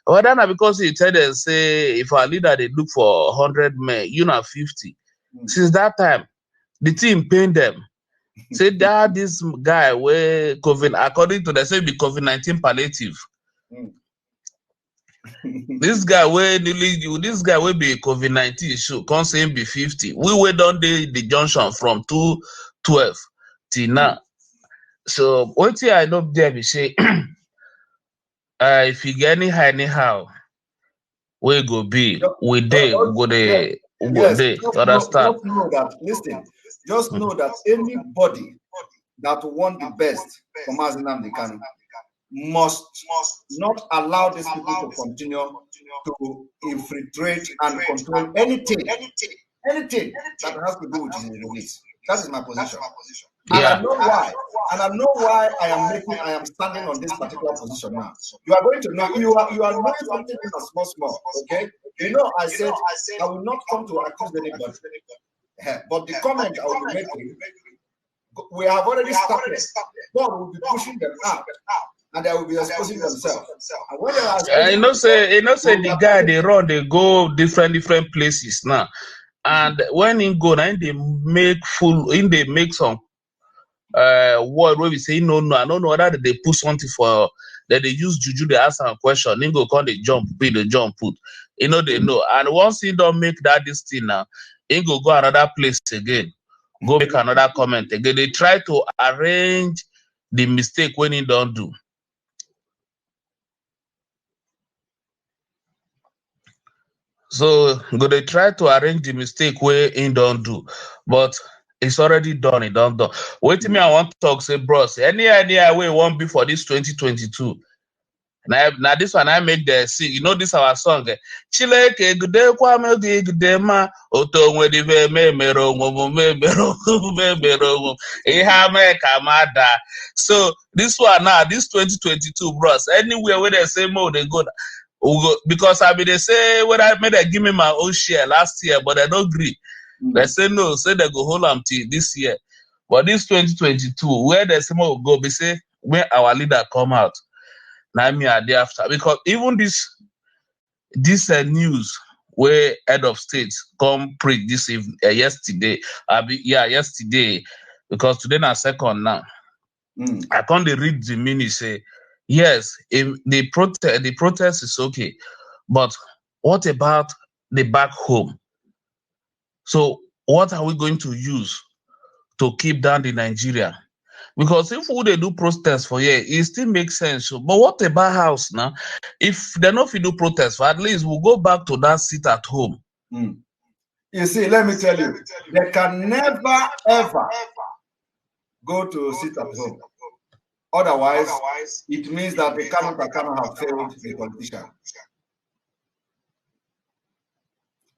S6: Whether not because you tell them say if our leader they look for 100 men, you know 50. Since that time, the team paid them. Say that this guy where COVID, according to they say be COVID-19 palliative. This guy will be COVID-19 show, can't say him be 50. We wait on the junction from 212 till now. So what I know there we say if you get anyhow, we go be we there, go there, go there. Understand?
S1: Just know that, listen, just know that anybody that want the best for Mazi Nnamdi Kanu must not allow these people to continue to infiltrate and control anything that has to do with his release. That is my position. And I know why. And I know why I am standing on this particular position now. You are going to know, you are knowing something in a small, okay? You know, I said I will not come to accuse anybody. But the comment I will be making, we have already started. God will be pushing them out. And they will be exposing themselves.
S6: And say the guy they run, they go different places now. And when in go, then they make some word where we say no, I don't know whether they put something for that they use juju, they ask a question, then go call the jump, put the jump put. They know. And once he don't make this thing now, he go another place again, go make another comment again. They try to arrange the mistake when he don't do. So they try to arrange the mistake where he don't do, but it's already done. It done. Wait till me, I want to talk. Say, bros, any idea where won't be for this 2022? Now this one I make the sing. You know this our song. Chileke gude kwame gude ma oto nwedi me mero me kamada. So this one now, this 2022, bros. Anywhere where they say more, they go. Because I mean they say when I made give me my own share last year, but I don't agree. They say no, say they go hold them till this year. But this 2022, where they say more go, they say where our leader come out. Now me are there after because even this news where head of state come preach this yesterday. Yesterday because today na second now. I can't read the meaning say. Yes, if the protest is okay, but what about the back home? So what are we going to use to keep down the Nigeria? Because if they do protest for here, it still makes sense. But what about house now? If they're not do protest, for at least we'll go back to that seat at home.
S1: You see, let me tell you, they can never ever go to sit at home. Otherwise, it means that the kanunta have failed the politician.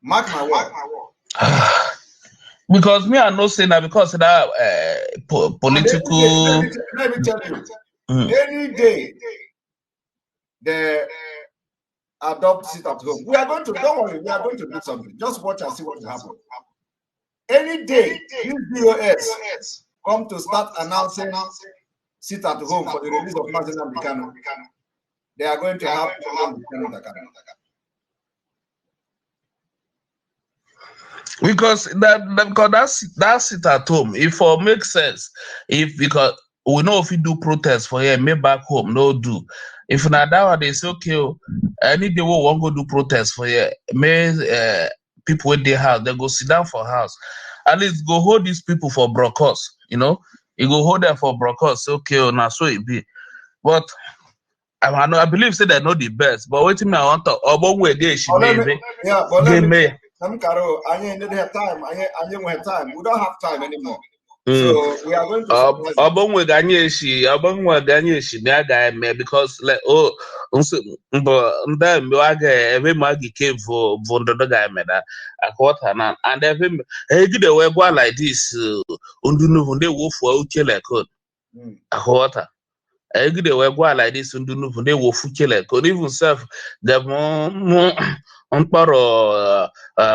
S1: Mark my word.
S6: Because me, I know saying that because of that political.
S1: Let me tell you, any day they adopt sit at home, we are going to, don't worry, we are going to do something. Just watch and see what will happen. Any day, these BOS come to start announcing sit at home for the release of Mazi Nnamdi Kanu, they are going to have
S6: because that sit at home, if it makes sense, because we know if you do protest for here, me back home, no do. If not that one, they say okay, any day we won't go do protest for here, people in their house, they go sit down for house. At least go hold these people for broadcast, you know. You go hold them for broadcast, okay, now so it be. But I believe say they're not the best. But wait till me, I want to way they should
S1: let me Karo, I didn't have time. I didn't have time. We don't have time anymore. So we are going to
S6: Obonwe Ganyeshi, me because like but then every magi came for the guy me that a quarter and every did the web like this undunu they wolf for uke like a quarter. I get the web like this undunu they wolf uke like even self the more on paro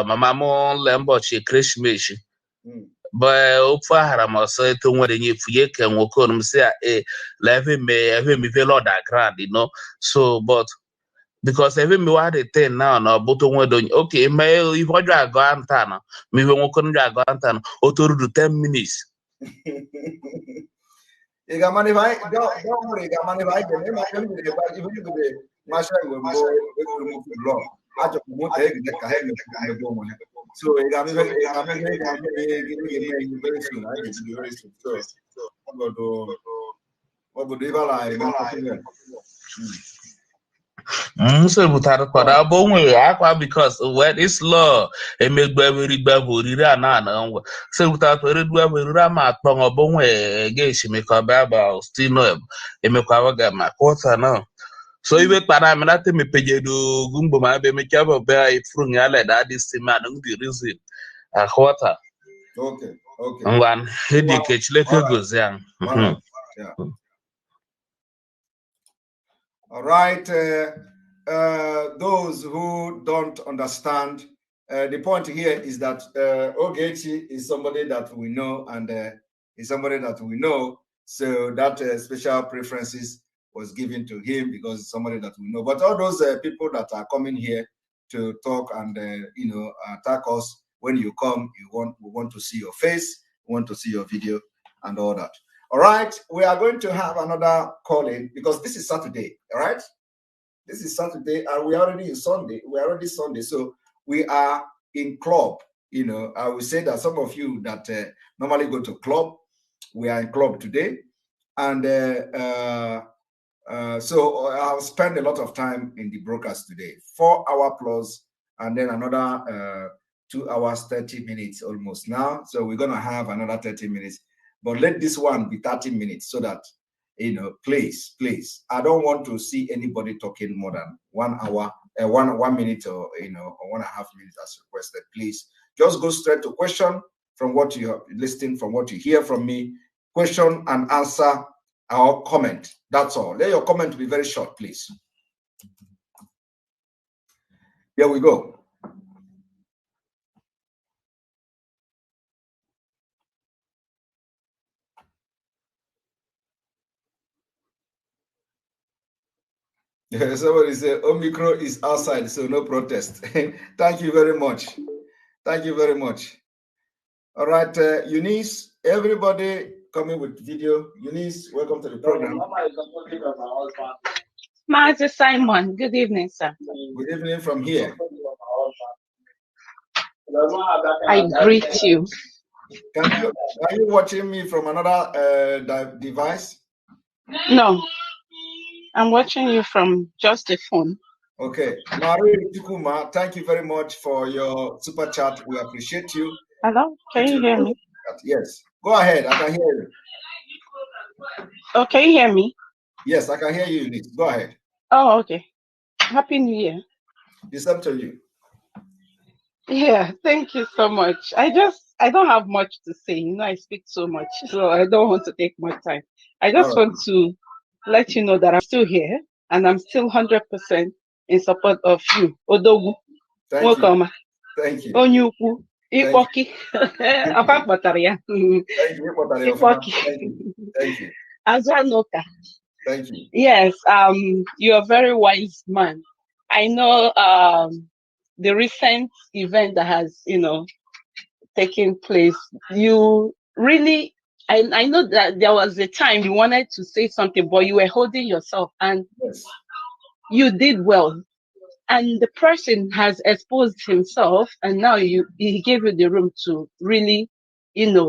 S6: mama mo lembo she crash me. But ofa haramaso to nwere nye fuye ke nwoko num say every me feel all that grand, you know. So but because every me what the thing now no but okay me if I go antana me we nwoko no go antana o to do 10 minutes.
S1: You got money right? Don't worry, got money right. Even the marshal will go remove the law. I just want to take the so it got me very soon. I get to be very soon. So what would you like?
S6: So butara kwada bonwe akwa because when it's law e megba very gbabo riri ana nwa so butara to redu aberura ma kpon bonwe ge shime ka baba still no e mekwa waga ma quarter now. So ibe kpara me na te me pejedo gumbo ma be me kyabo be ai fru nyale that this man the reason a quarter.
S1: Okay.
S6: Ngwan hedi ke chileke gozian.
S1: Yeah. All right. Those who don't understand, the point here is that Ogechi is somebody that we know, and is somebody that we know. So that special preferences was given to him because it's somebody that we know. But all those people that are coming here to talk and attack us, when you come, we want to see your face, we want to see your video, and all that. All right, we are going to have another call-in because this is Saturday, all right? This is Saturday, and we're already in Sunday. We're already Sunday, so we are in club. I will say that some of you that normally go to club, we are in club today. And so I'll spend a lot of time in the broadcast today, 4 hours plus, and then another 2 hours, 30 minutes almost now. So we're going to have another 30 minutes. But let this one be 30 minutes so that, please, I don't want to see anybody talking more than 1 hour, 1 minute or 1.5 minutes as requested. Please just go straight to question from what you are listening, from what you hear from me, question and answer or comment. That's all. Let your comment be very short, please. Here we go. Somebody said Omicron is outside, so no protest. Thank you very much. Thank you very much. All right, Eunice, everybody coming with video. Eunice, welcome to the program.
S7: Mazi Simon, good evening, sir.
S1: Good evening from here.
S7: I greet you.
S1: Are you watching me from another device?
S7: No, I'm watching you from just the phone.
S1: Okay. Marie Tukuma, thank you very much for your super chat. We appreciate you.
S7: Hello, can you hear me?
S1: Yes. Go ahead. I can hear you.
S7: Oh, can you hear me?
S1: Yes, I can hear you, Eunice. Go ahead.
S7: Oh, okay. Happy New Year.
S1: It's up to you.
S7: Yeah, thank you so much. I don't have much to say. I speak so much, so I don't want to take much time. I just want to let you know that I'm still here and I'm still 100% in support of you. Odogu. Welcome.
S1: Thank you.
S7: Onyuku. Ipoki.
S1: Thank you.
S7: Azanoka.
S1: Thank you.
S7: Yes, you're a very wise man. I know the recent event that has, taken place. You really, I know that there was a time you wanted to say something, but you were holding yourself, and you did well. And the person has exposed himself, and now he gave you the room to really,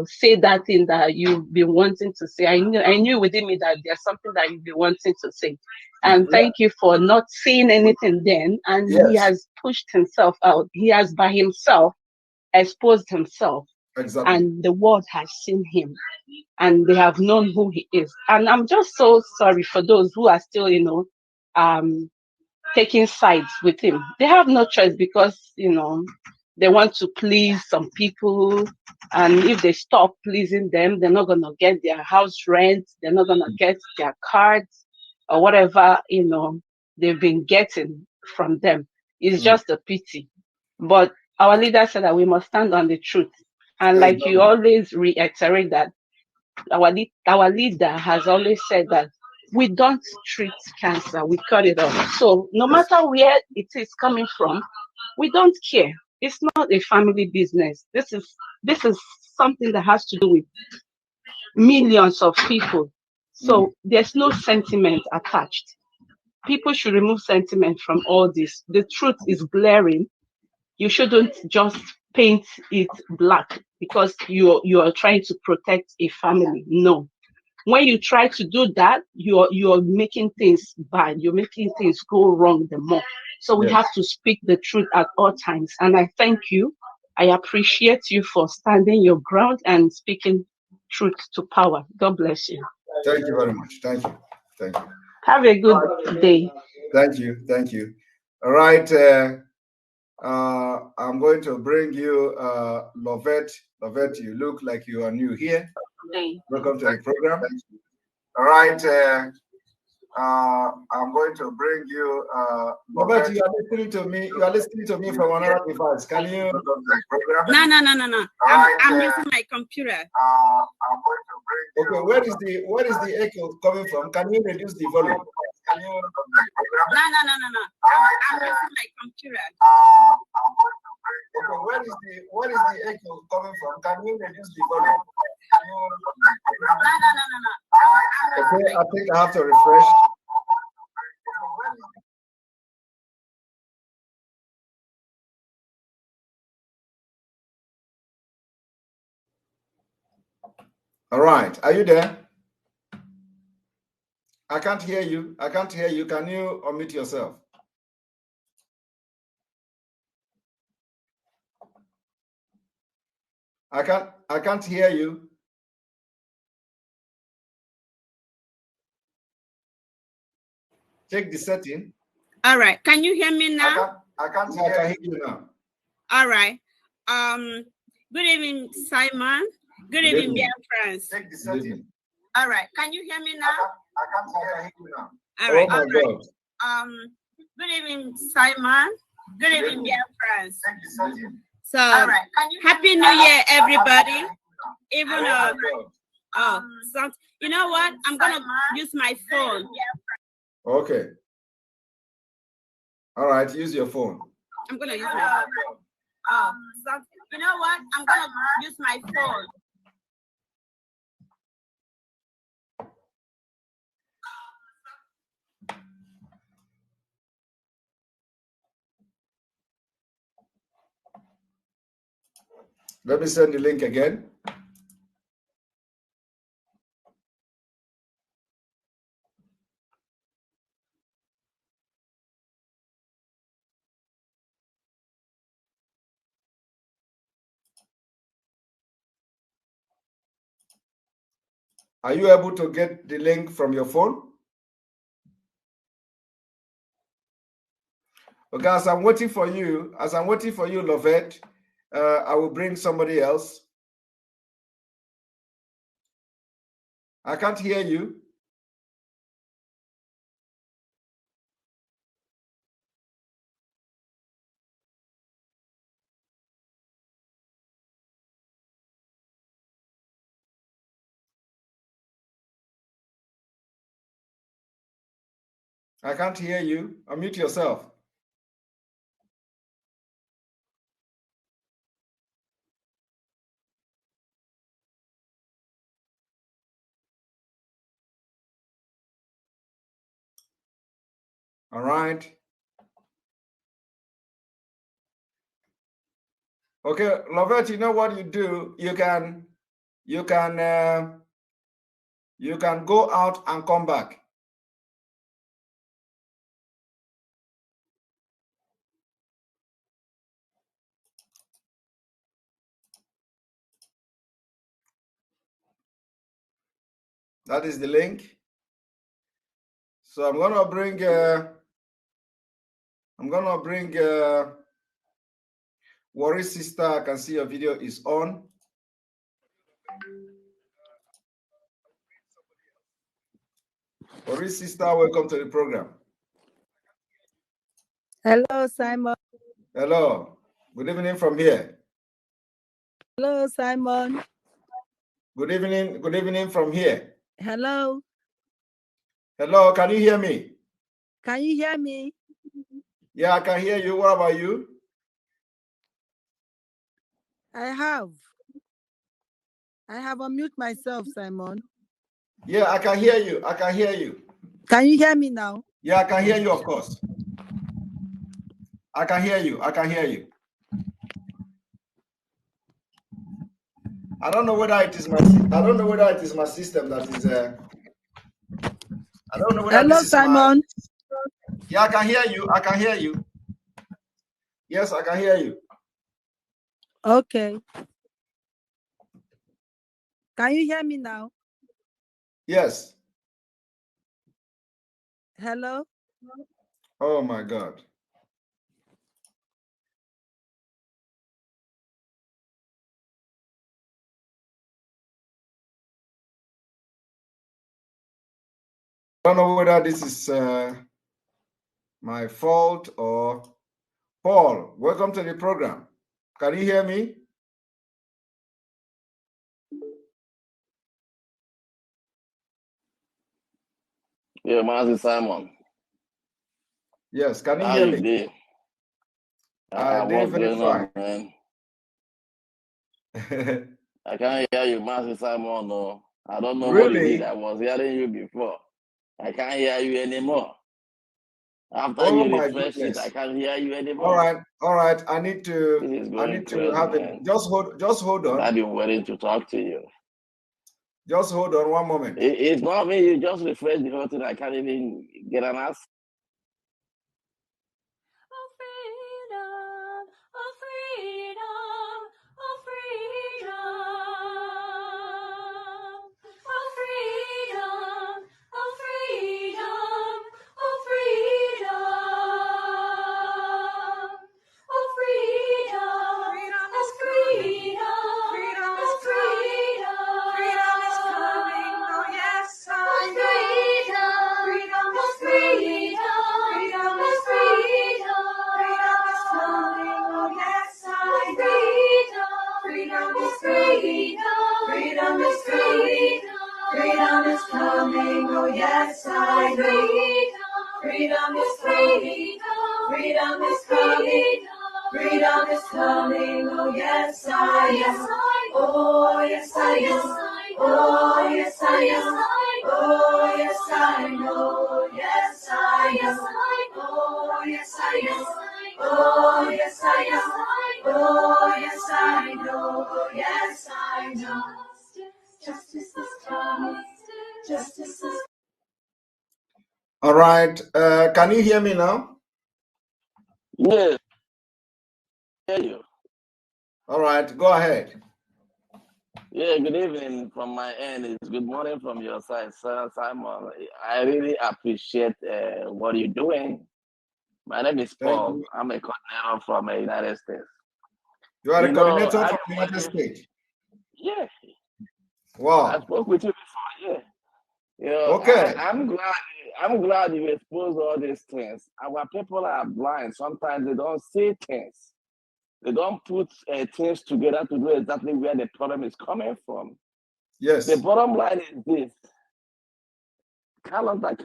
S7: say that thing that you've been wanting to say. I knew within me that there's something that you've been wanting to say. And thank you for not saying anything then. And he has pushed himself out. He has by himself exposed himself.
S1: Exactly.
S7: And the world has seen him. And they have known who he is. And I'm just so sorry for those who are still, taking sides with him. They have no choice because, they want to please some people. And if they stop pleasing them, they're not going to get their house rent. They're not going to get their cards or whatever, they've been getting from them. It's just a pity. But our leader said that we must stand on the truth. And like you always reiterate that our leader has always said that we don't treat cancer, we cut it off. So no matter where it is coming from, we don't care. It's not a family business. This is something that has to do with millions of people. So there's no sentiment attached. People should remove sentiment from all this. The truth is glaring. You shouldn't just paint it black because you are trying to protect a family. No. When you try to do that, you're making things bad. You're making things go wrong the more. So we have to speak the truth at all times. And I thank you. I appreciate you for standing your ground and speaking truth to power. God bless you.
S1: Thank you very much. Thank you. Thank you.
S7: Have a good day.
S1: Thank you. Thank you. All right. I'm going to bring you Lovette. Lovette, you look like you are new here. Welcome to the program. All right. I'm going to bring you Lovette, you are listening to me. You are listening to me from another device. Can you program?
S8: No. I'm using my computer.
S1: I'm going to bring you. Okay, where is the echo coming from? Can you reduce the volume? Can you
S8: No. I'm using my computer.
S1: Okay, where is the echo coming from? Can you reduce the volume?
S8: No.
S1: Okay, I think I have to refresh. All right, are you there? I can't hear you. I can't hear you. Can you unmute yourself? I can't hear you. Check the setting.
S8: All right. Can you hear me now?
S1: I can't hear you now.
S8: All right. Good evening, Simon. Good evening, dear friends.
S1: Check the setting.
S8: All right. Can you hear me now?
S1: I can't hear you now.
S8: All right.
S1: Oh my God.
S8: Good evening, Simon. Good evening, dear friends.
S1: Check the setting.
S8: So, Happy New Year, everybody. Even you know what? I'm gonna use my phone.
S1: Okay. All right, use your phone.
S8: I'm gonna use my phone. You know what? I'm gonna use my phone.
S1: Let me send the link again. Are you able to get the link from your phone? Okay, as I'm waiting for you, Lovette, I will bring somebody else. I can't hear you. I can't hear you. Unmute yourself. All right. Okay, Lovette, you know what you do? You can you can go out and come back. That is the link. So I'm gonna bring Worry Sister. I can see your video is on. Worry Sister, welcome to the program.
S9: Hello, Simon.
S1: Hello. Good evening from here.
S9: Hello, Simon.
S1: Good evening. Good evening from here.
S9: Hello.
S1: Hello, can you hear me?
S9: Can you hear me?
S1: Yeah, I can hear you. What about you?
S9: I have unmuted myself, Simon.
S1: Yeah, I can hear you. I can hear you.
S9: Can you hear me now?
S1: Yeah, I can hear you, of course. I can hear you. I can hear you. I don't know whether it is my system that is I don't know whether
S9: Hello,
S1: this is
S9: Simon.
S1: Yeah, I can hear you. I can hear you. Yes, I can hear you.
S9: Okay. Can you hear me now?
S1: Yes.
S9: Hello?
S1: Oh my God. I don't know whether this is my fault or Paul. Welcome to the program. Can you hear me?
S10: Yeah, Mazi Simon.
S1: Yes, can you
S10: How
S1: hear
S10: you
S1: me?
S10: did?
S1: What's
S10: going on, man? I can't hear you, Mazi Simon. No, I don't know what you did. I was hearing you before. I can't hear you anymore. After you refresh it, I can't hear you anymore.
S1: All right. I need to.
S10: This is
S1: I
S10: going
S1: need
S10: crazy,
S1: to have
S10: man.
S1: it. Just hold on.
S10: I've been waiting to talk to you.
S1: Just hold on one moment.
S10: It's not me. You just refresh the whole thing. I can't even get an answer.
S1: All right. Can you hear me now?
S10: Yes. I hear you.
S1: All right. Go ahead.
S10: Yeah, good evening from my end. It's good morning from your side, Sir Simon. I really appreciate what you're doing. My name is Paul. I'm a coordinator from the United States.
S1: You are a coordinator from the United States?
S10: Yeah.
S1: Wow.
S10: I spoke with you before, yeah. You know,
S1: okay.
S10: I'm glad you expose all these things. Our people are blind. Sometimes they don't see things. They don't put things together to know exactly where the problem is coming from.
S1: Yes.
S10: The bottom line is this. Kanunta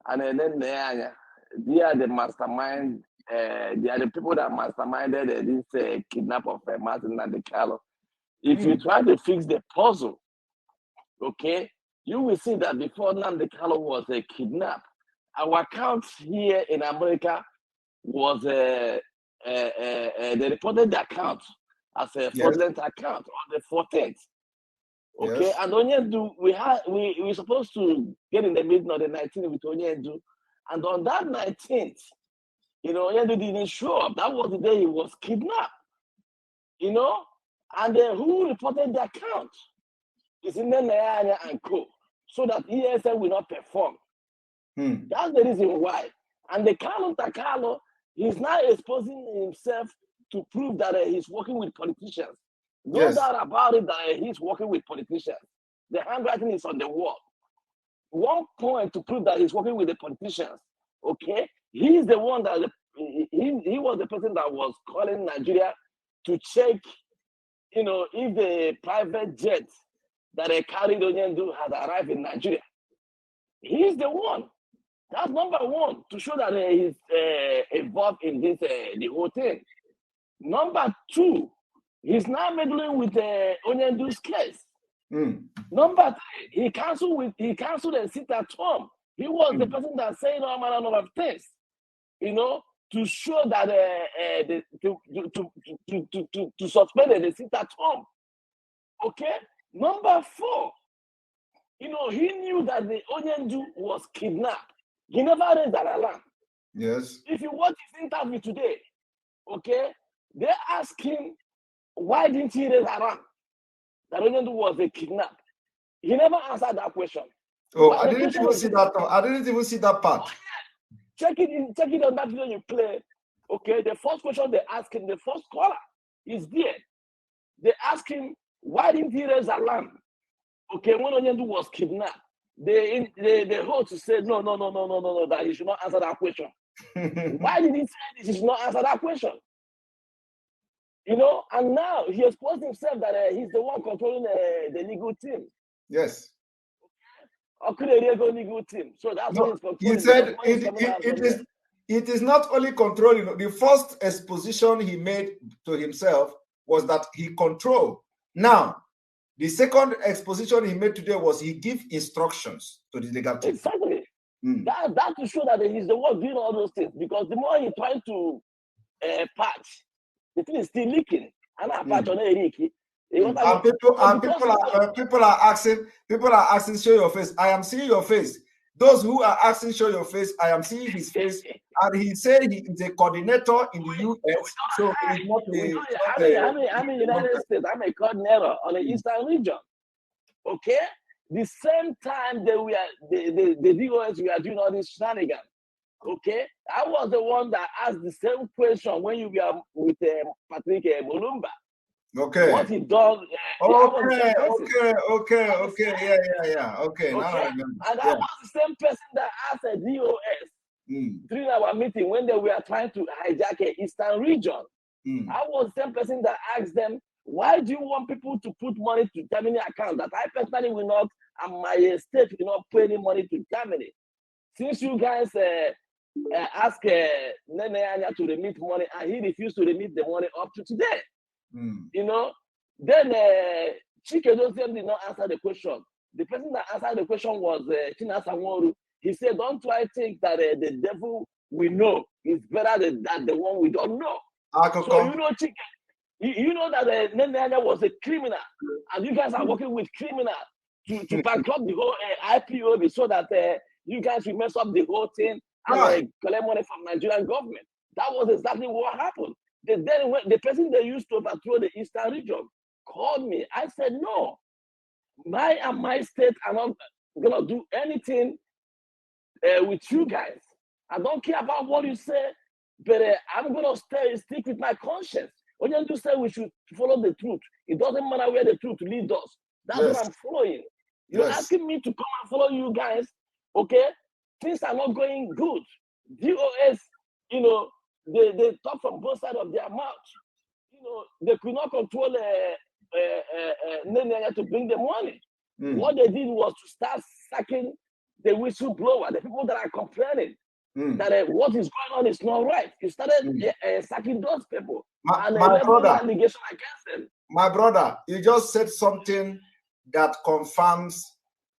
S10: and then they are the mastermind. They are the people that masterminded this kidnap of Martin Nnamdi. If you try to fix the puzzle, okay, you will see that before Nnamdi was kidnapped, our account here in America was they reported the account as a fraudulent account on the 14th. Okay,
S1: Yes.
S10: and Onyendu, we supposed to get in the meeting on the 19th with Onyendu, and on that 19th, you know, Onyendu didn't show up. That was the day he was kidnapped. You know, and who reported the account? It's in the Nayanya and Co. So that ESL will not perform. That's the reason why. And the kanunta, he's now exposing himself to prove that he's working with politicians. No doubt about it that he's working with politicians. The handwriting is on the wall. One point to prove that he's working with the politicians. Okay, he's the one that he was the person that was calling Nigeria to check, you know, if the private jet that carried Onyendu has arrived in Nigeria. He's the one. That's number one, to show that he's involved in this the whole thing. Number two, he's now meddling with Onyendu's case. Number three, he canceled the sit at home. He was the person that said all manner of things, you know, to show that to suspend the sit at home. Okay. Number four, you know, he knew that the Onyendu was kidnapped. He never raised that alarm.
S1: Yes.
S10: If you watch his interview today, okay, they ask him, why didn't he raise alarm that Onyendu was a kidnap? He never answered that question.
S1: Oh, I didn't even see that. I didn't even see that part.
S10: Check it on that video you play. Okay, the first question they ask him, the first caller is there. They ask him, why didn't he raise alarm? Okay, when Onyendu was kidnapped, the host said, no, that he should not answer that question. Why did he say he should not answer that question? You know, and now he exposed himself that he's the one controlling the legal team.
S1: Yes.
S10: Okay, the legal team. So that's what he's controlling.
S1: He said it is not only controlling. The first exposition he made to himself was that he controlled. Now, the second exposition he made today was he gave instructions to the legal team.
S10: Exactly. That to show that he's the one doing all those things. Because the more he trying to patch, the thing is still leaking. And I patch on Eriki.
S1: And people are asking, show your face. I am seeing your face. Those who are asking, show your face. I am seeing his face. And he said he is a coordinator in the US. So he's not
S10: I'm in the United States. I'm a coordinator on the Eastern region. Okay? The same time the DOS we are doing all this shenanigans. Okay? I was the one that asked the same question when you were with Patrick Mulumba.
S1: Okay.
S10: What he done?
S1: Okay. Yeah. Okay. Now I remember.
S10: And that was the same person that asked the DOS during our meeting when they were trying to hijack an Eastern region. I was the same person that asked them, why do you want people to put money to Germany account that I personally will not, and my state will not pay any money to Germany? Since you guys ask Nene to remit money and he refused to remit the money up to today. You know, then Chike Dosium did not answer the question. The person that answered the question was China Sanworu. He said, don't try to think that the devil we know is better than the one we don't know. So you know, Chike, you know that Nene was a criminal, and you guys are working with criminals to bankrupt the whole IPOB so that you guys will mess up the whole thing and collect money from Nigerian government. That was exactly what happened. The person they used to overthrow the Eastern region called me. I said, no, my state are not going to do anything with you guys. I don't care about what you say, but I'm going to stick with my conscience. When you say we should follow the truth, it doesn't matter where the truth leads us. That's what I'm following. You're asking me to come and follow you guys, okay? Things are not going good. DOS, you know, they talk from both sides of their mouth. You know, they could not control Nene to bring the money. What they did was to start sacking the whistleblower, the people that are complaining that what is going on is not right. You started sacking those people.
S1: My brother, you just said something that confirms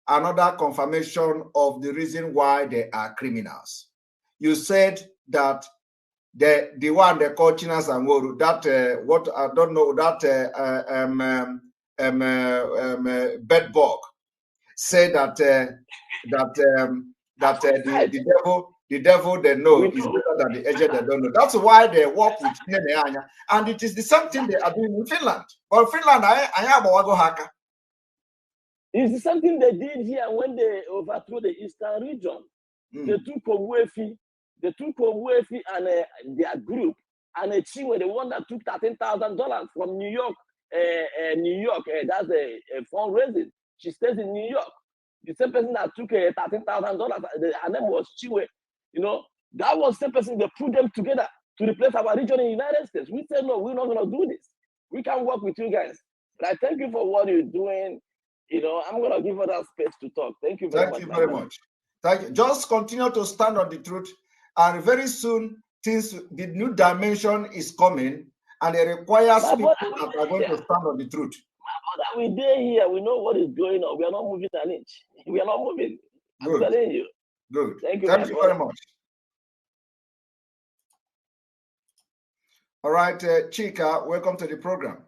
S1: another confirmation of the reason why they are criminals. You said that the one they call China Sanworu, that what I don't know, that bedbug say that the devil they know is better than the agent they don't know. That's why they work with Nene, and it is the same thing they are doing in Finland. Well, Finland, I am a wago hacker.
S10: It's something they did here when they overthrew the eastern region. They took Komwefi and their group, and a Chiwe, the one that took $13,000 from New York. That's a fundraising. She stays in New York. The same person that took $13,000, her name was Chiwe. You know, that was the same person. They put them together to replace our region in the United States. We said, no, we're not going to do this. We can work with you guys. But I thank you for what you're doing. You know, I'm going to give her that space to talk. Thank you very much.
S1: Thank you very much. Thank you. Just continue to stand on the truth. And very soon, the new dimension is coming, and it requires people that are going to stand on the truth.
S10: We're there here. We know what is going on. We are not moving an inch. We are not moving. I'm telling you.
S1: Good.
S10: Thank you
S1: very much. All right, Chika, welcome to the program.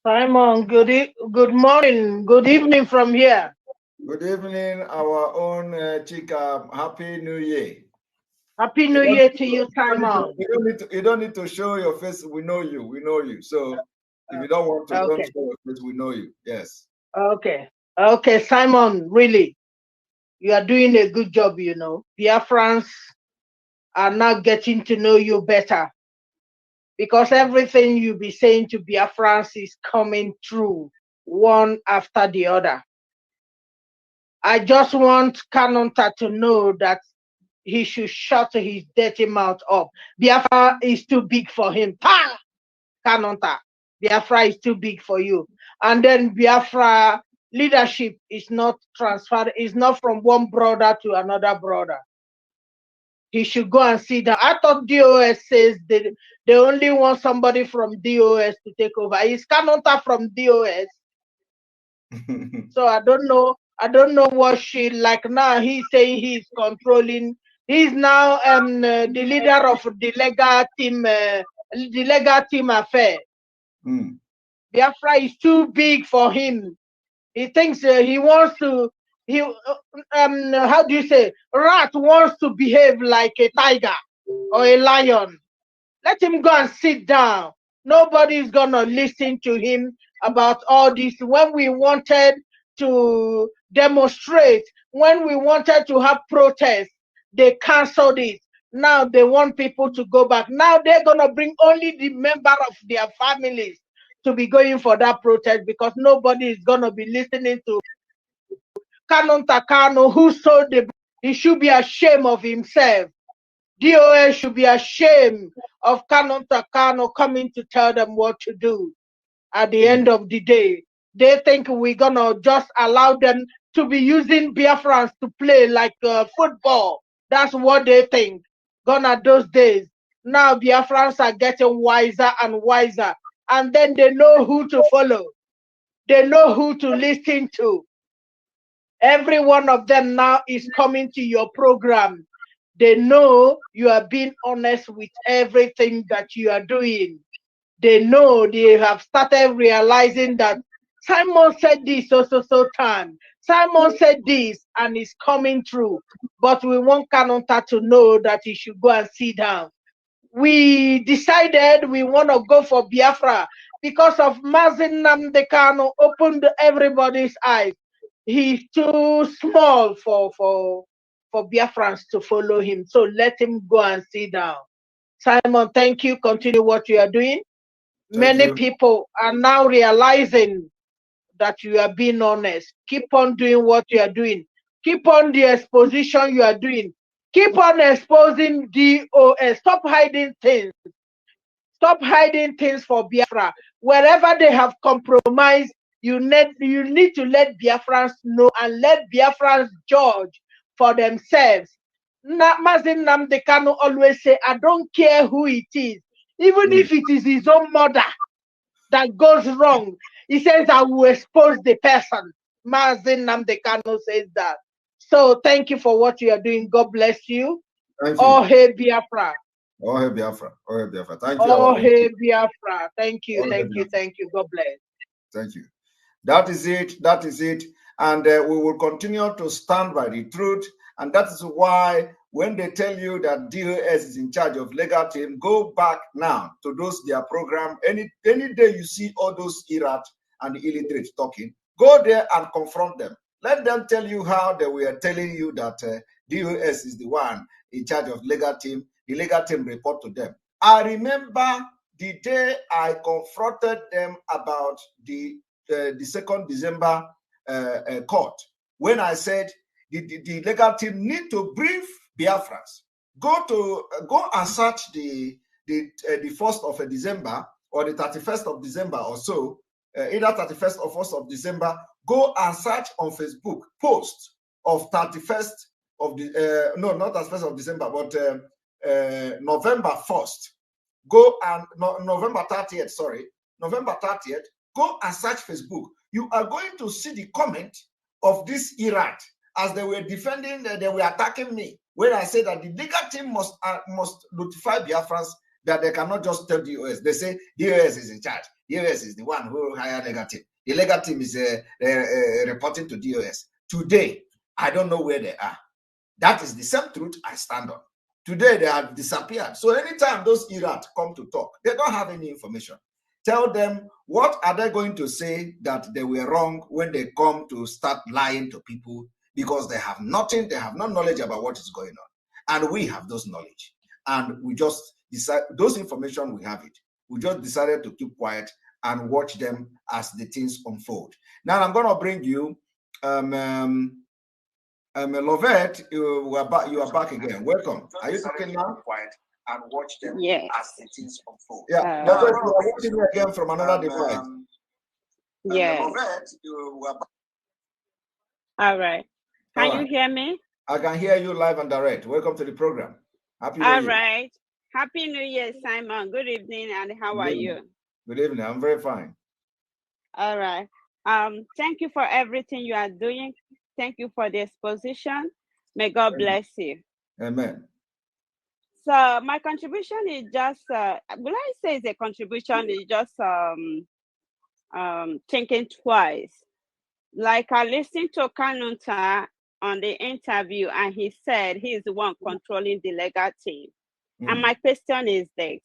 S11: Simon, good morning, good evening from here.
S1: Good evening, our own Chika. Happy New Year.
S11: Happy New Year to you, Simon.
S1: You don't need to show your face. We know you. We know you. So if you don't want to, don't show your face. We know you. Yes.
S11: Okay, Simon, really, you are doing a good job, you know. Biafrans are now getting to know you better, because everything you be saying to Biafrans is coming true, one after the other. I just want Kanunta to know that he should shut his dirty mouth up. Biafra is too big for him. Kanunta, Biafra is too big for you. And then Biafra leadership is not transferred, is not from one brother to another brother. He should go and sit down. I thought DOS says they only want somebody from DOS to take over. Is Kanunta from DOS? So I don't know what she like now. He's saying he's controlling. He's now the leader of the legal team affair. Biafra is too big for him. He thinks he wants to. How do you say? Rat wants to behave like a tiger or a lion. Let him go and sit down. Nobody's gonna listen to him about all this. When we wanted to demonstrate, when we wanted to have protests, they canceled it. Now they want people to go back. Now they're gonna bring only the member of their families to be going for that protest, because nobody is gonna be listening to Kanunta Kanu, who sold the. He should be ashamed of himself. DOS should be ashamed of Kanunta Kanu coming to tell them what to do. At the end of the day, they think we're gonna just allow them to be using Biafrans to play like football. That's what they think. Gone are those days. Now Biafrans are getting wiser and wiser, and then they know who to follow. They know who to listen to. Every one of them now is coming to your program. They know you are being honest with everything that you are doing. They know, they have started realizing that Simon said this so time. Simon said this and it's coming true. But we want Kanunta to know that he should go and sit down. We decided we want to go for Biafra because of mazi Nnamdi Kanu opened everybody's eyes. He's too small for Biafrans to follow him. So let him go and sit down. Simon, thank you. Continue what you are doing. Many people are now realizing that you are being honest. Keep on doing what you are doing. Keep on the exposition you are doing. Keep on exposing DOS. Stop hiding things. Stop hiding things for Biafra. Wherever they have compromised, you need to let Biafrans know and let Biafrans judge for themselves. Mazi Nnamdi Kanu always say, I don't care who it is. Even if it is his own mother that goes wrong, he says, I will expose the person. Mazi Nnamdi Kanu says that. So thank you for what you are doing. God bless you.
S1: Thank you.
S11: Oh, hey, Biafra.
S1: Oh, hey Biafra. Oh, hey Biafra. Thank you.
S11: Oh, hey Biafra. Thank you, thank you, thank you. God bless.
S1: Thank you. That is it. That is it. And we will continue to stand by the truth. And that is why when they tell you that DOS is in charge of legal team, go back now to those their program. Any day you see all those Irat and the illiterate talking, go there and confront them. Let them tell you how they were telling you that DOS is the one in charge of legal team. The legal team report to them. I remember the day I confronted them about the 2nd December court, when I said the legal team need to brief Biafrans. Go and search the 1st of December or the 31st of December or so, either 31st or 1st of December. Go and search on Facebook posts of 31st of the no, not 31st of December, but November 1st. Go and November 30th. Sorry, November 30th. Go and search Facebook. You are going to see the comment of this Iraq as they were defending, they were attacking me when I said that the legal team must notify Biafrans that they cannot just tell the US. They say the US is in charge. The US is the one who hired legal team. The legal team is reporting to the US. Today, I don't know where they are. That is the same truth I stand on. Today, they have disappeared. So anytime those Iraq come to talk, they don't have any information. Tell them, what are they going to say that they were wrong when they come to start lying to people, because they have nothing, they have no knowledge about what is going on. And we have those knowledge. And we just decide, those information, we have it. We just decided to keep quiet and watch them as the things unfold. Now I'm going to bring you Lovette, you are back again. Welcome. Are you talking now? Quiet and watch them as the things unfold. Yeah, Lovette, you are watching me again from another device.
S8: Yes. All right. Can you hear me?
S1: I can hear you live and direct. Welcome to the program. Happy New Year.
S8: All right. Happy New Year, Simon. Good evening, and how are you?
S1: Good evening. I'm very fine.
S8: All right. Thank you for everything you are doing. Thank you for the exposition. May God bless you.
S1: Amen.
S8: So my contribution is just, will I say it's a contribution? It's just thinking twice. Like I listened to Kanunta on the interview, and he said he's the one controlling the legal team. And my question is this.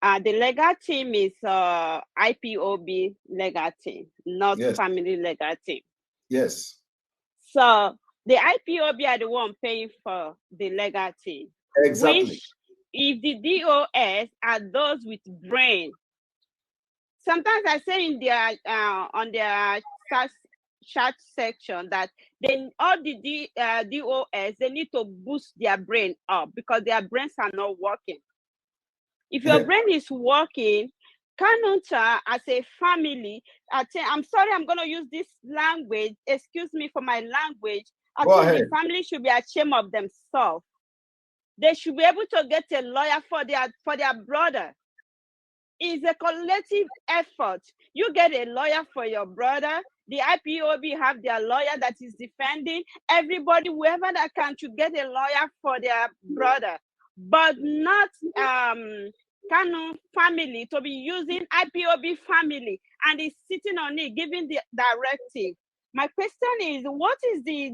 S8: The legal team is IPOB legal team, not family legal team.
S1: Yes.
S8: So the IPOB are the one paying for the legal team.
S1: Exactly.
S8: Which, if the DOS are those with brain, sometimes I say in their on their chat section that then all the DOS, they need to boost their brain up because their brains are not working. If your brain is working, Kanunta as a family, I'm sorry, I'm going to use this language. Excuse me for my language. I think the family should be ashamed of themselves. They should be able to get a lawyer for their brother. It's a collective effort. You get a lawyer for your brother. The IPOB have their lawyer that is defending. Everybody, whoever that can, should get a lawyer for their brother, but not Kanu family to be using IPOB family and is sitting on it, giving the directive. My question is, what is the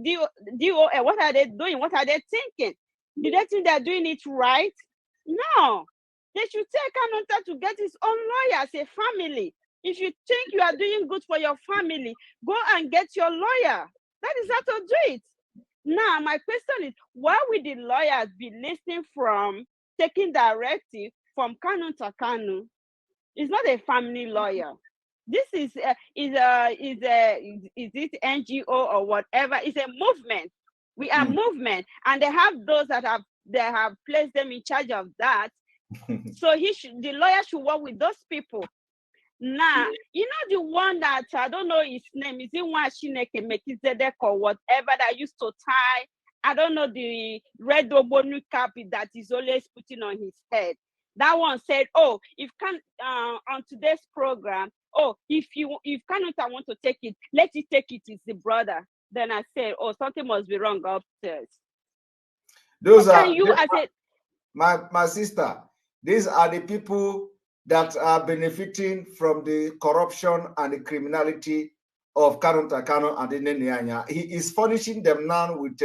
S8: DOA? What are they doing? What are they thinking? Do they think they're doing it right? No. They should take Kanunta to get his own lawyer as a family. If you think you are doing good for your family, go and get your lawyer. That is how to do it. Now, my question is, why would the lawyers be listening from taking directive from Kanunta Kanu? It's not a family lawyer. This is it NGO or whatever? It's a movement. We are movement, and they have those that have placed them in charge of that. So the lawyer should work with those people. Now, you know the one that I don't know his name, is it one Shineke Mekizedek or whatever that used to tie, I don't know, the red obonu cap that is always putting on his head. That one said, oh, on today's program, oh, if Kanunta want to take it, let it take it, it's the brother. Then I said, oh, something must be wrong upstairs.
S1: My sister, these are the people that are benefiting from the corruption and the criminality of kanunta, kanu, and Nnamdi. He is furnishing them now with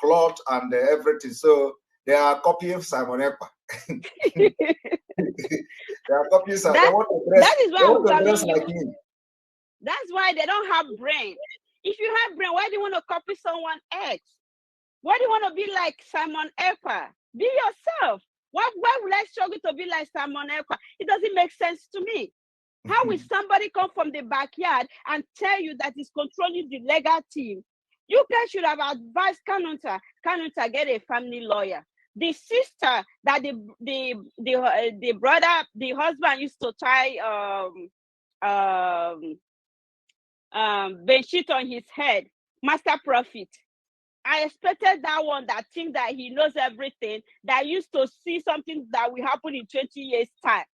S1: cloth and everything. So they are copying Simon Ekpa. They are copying Simon. They want to dress,
S8: that is why
S1: they want
S8: I'm
S1: to dress
S8: telling
S1: like
S8: you.
S1: him.
S8: That's why they don't have brain. If you have brain, why do you want to copy someone else? Why do you want to be like Simon Ekpa? Be yourself. Why would I struggle to be like Simon Ekpa? It doesn't make sense to me. How will somebody come from the backyard and tell you that he's controlling the legal team? You guys should have advised Kanunta get a family lawyer. The sister that the brother, the husband used to tie bedsheet on his head, Master Prophet. I expected that one that think that he knows everything, that used to see something that will happen in 20 years' time,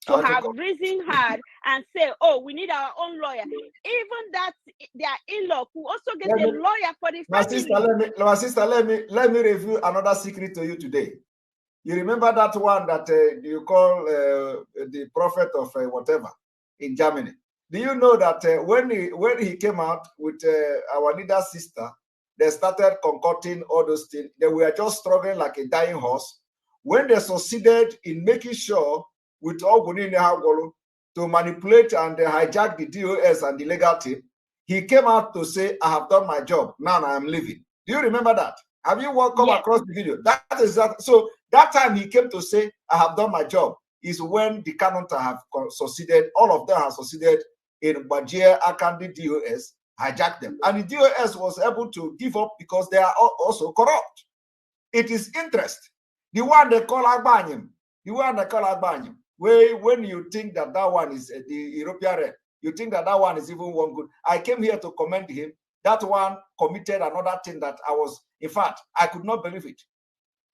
S8: to have reason hard and say, oh, we need our own lawyer. Even that their in-law who also get a lawyer for the family.
S1: My sister, let me reveal another secret to you today. You remember that one that you call the prophet of whatever in Germany? Do you know that when he came out with our leader's sister, they started concocting all those things. They were just struggling like a dying horse. When they succeeded in making sure with Ogunini Hagolo to manipulate and hijack the DOS and the legal team, he came out to say, I have done my job. Now I am leaving. Do you remember that? Have you come across the video? That is that. So that time he came to say, I have done my job, is when the Kanunta have succeeded. All of them have succeeded in Bajir Akandi DOS, hijacked them. And the DOS was able to give up because they are also corrupt. It is interest. The one they call Albanian, when you think that one is the European red, you think that one is even one good. I came here to commend him. That one committed another thing that in fact, I could not believe it.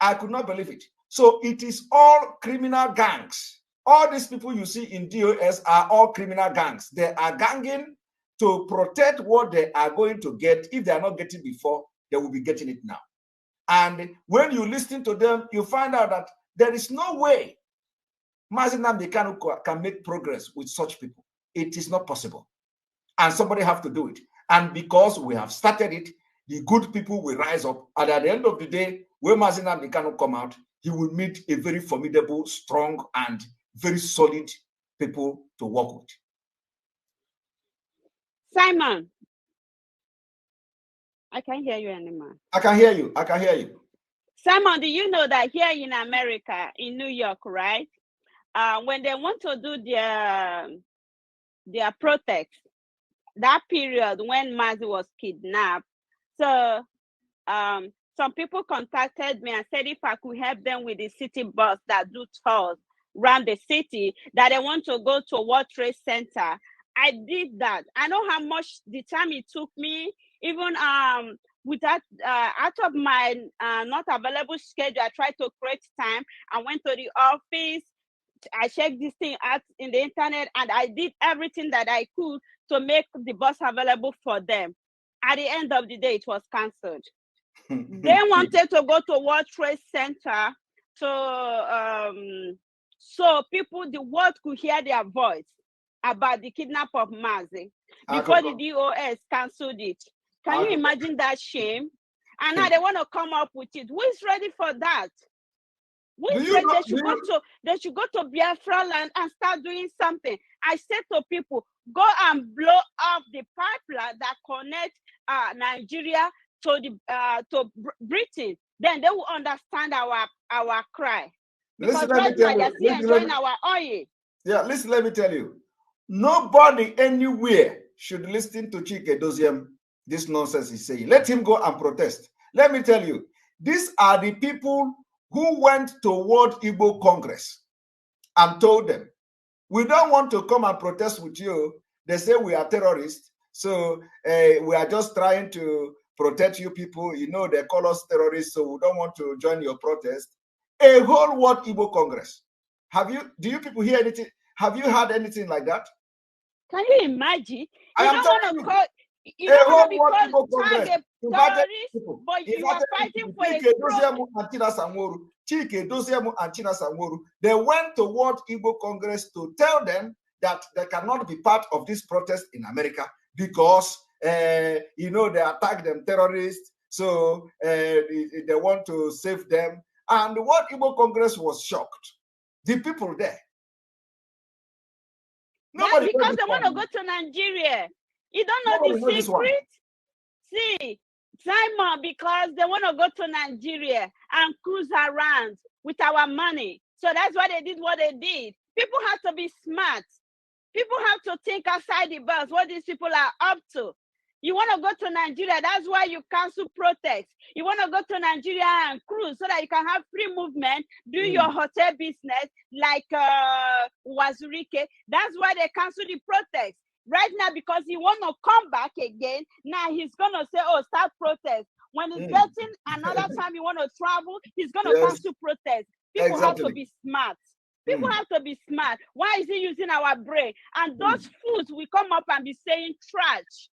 S1: I could not believe it. So it is all criminal gangs. All these people you see in DOS are all criminal gangs. They are ganging to protect what they are going to get. If they are not getting before, they will be getting it now. And when you listen to them, you find out that there is no way Mazi Nnamdi Kanu can make progress with such people. It is not possible. And somebody have to do it. And because we have started it, the good people will rise up. And at the end of the day, when Mazi Nnamdi Kanu come out, he will meet a very formidable, strong, and very solid people to work with.
S8: Simon, I can't hear you anymore.
S1: I can hear you. I can hear you.
S8: Simon, do you know that here in America, in New York, right? When they want to do their protest, that period when Mazi was kidnapped, so some people contacted me and said if I could help them with the city bus that do tours around the city, that they want to go to World Trade Center. I did that. I know how much the time it took me, even with that out of my not available schedule. I tried to create time. I went to the office. I checked this thing out in the internet, and I did everything that I could to make the bus available for them. At the end of the day, it was canceled. They wanted to go to World Trade Center so people, the world could hear their voice about the kidnap of Mazi before the DOS canceled it. Can you imagine that shame? And now they want to come up with it. Who is ready for that? They should go to Biafra land and start doing something. I said to people, go and blow off the pipeline that connects Nigeria to Britain. Then they will understand our cry. Because right now they're still enjoying our oil.
S1: Yeah, listen, let me tell you. Nobody anywhere should listen to Chike Doziem, this nonsense he's saying. Let him go and protest. Let me tell you, these are the people who went to World Igbo Congress and told them, we don't want to come and protest with you. They say we are terrorists. So we are just trying to protect you people. You know, they call us terrorists, so we don't want to join your protest. A whole World Igbo Congress. Do you people hear anything? Have you heard anything like that?
S8: Can you imagine? You don't want to be called target terrorist, but you are fighting for a
S1: throne. They went to World Igbo Congress to tell them that they cannot be part of this protest in America because, they attack them terrorists, so they want to save them. And the World Igbo Congress was shocked. The people there.
S8: Nobody because they want to go to Nigeria. You don't know the secret? See, Simon, because they want to go to Nigeria and cruise around with our money. So that's why they did what they did. People have to be smart. People have to think outside the box what these people are up to. You want to go to Nigeria, that's why you cancel protests. You want to go to Nigeria and cruise so that you can have free movement, do your hotel business like Wazurike. That's why they cancel the protest. Right now, because he want to come back again, now he's going to say, oh, start protest. When he's getting another time he want to travel, he's going to cancel protest. People have to be smart. People have to be smart. Why is he using our brain? And those fools will come up and be saying trash.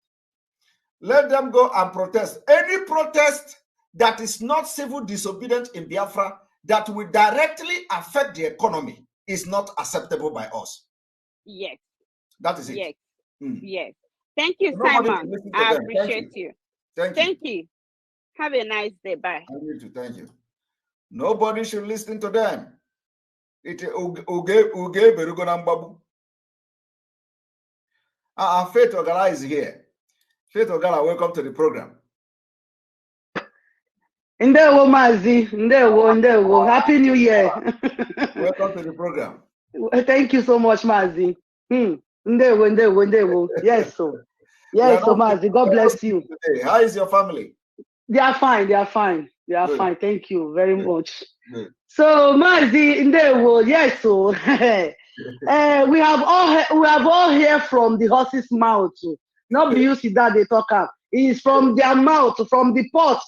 S1: Let them go and protest. Any protest that is not civil disobedience in Biafra that will directly affect the economy is not acceptable by us.
S8: Yes.
S1: That is it.
S8: Yes. Yes. Thank you, Simon. I appreciate you.
S1: Thank you.
S8: Have a nice day. Bye.
S1: Thank you. Nobody should listen to them. Faith Ogala is here. Faith Ogala, welcome to the program.
S11: Ndewo Mazi, Ndewo. Happy New Year.
S1: Welcome to the program.
S11: Thank you so much, Mazi. Ndewo. Yes, so. Yes, so Mazi, God bless you.
S1: Today. How is your family?
S11: They are fine. Fine. Thank you very much. Good. So Mazi, Ndewo, yes, so we have all heard from the horse's mouth. Not be you see that they talk up. It's from their mouth, from the pot.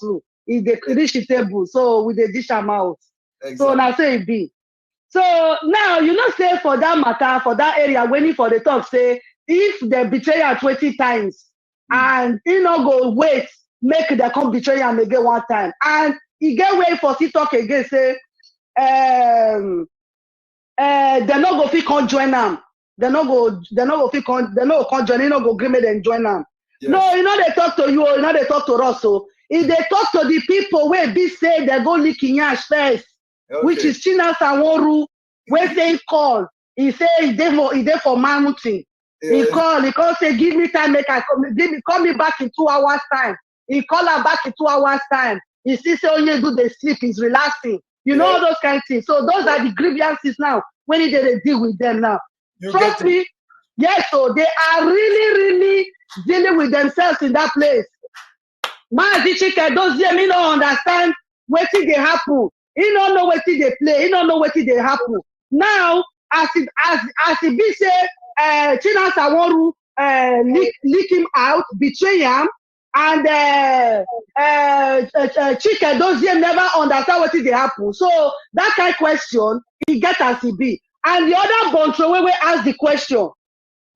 S11: Is the dish table. So with the dish out. Exactly. So now say it be. So now say for that matter, for that area, waiting for the talk, say if they betray her 20 times and go wait, make the come betray him again one time. And he get wait for see talk again, say they not go fit come join them. They no go come join, they no go agree and join them. Yes. No, they talk to you, they talk to us. So if they talk to the people where they say they go lick in yash first, which is China Sanworu, where they call, he say he there for mountain. He call say give me time, make I come, call me back in 2 hours time. He call her back in 2 hours time. He still say only do the sleep, he's relaxing. Know all those kind of things. So those are the grievances now when they deal with them now. Trust me, yes, so they are really dealing with themselves in that place. Mazi Chike, those me don't understand what they happen. He don't know what they play. He don't know what they happen. Now, as it be say, China Saworu leak him out, betray him, and Chike doesn't never understand what they happen. So that kind of question, he get as he be. And the other Bontro we ask the question,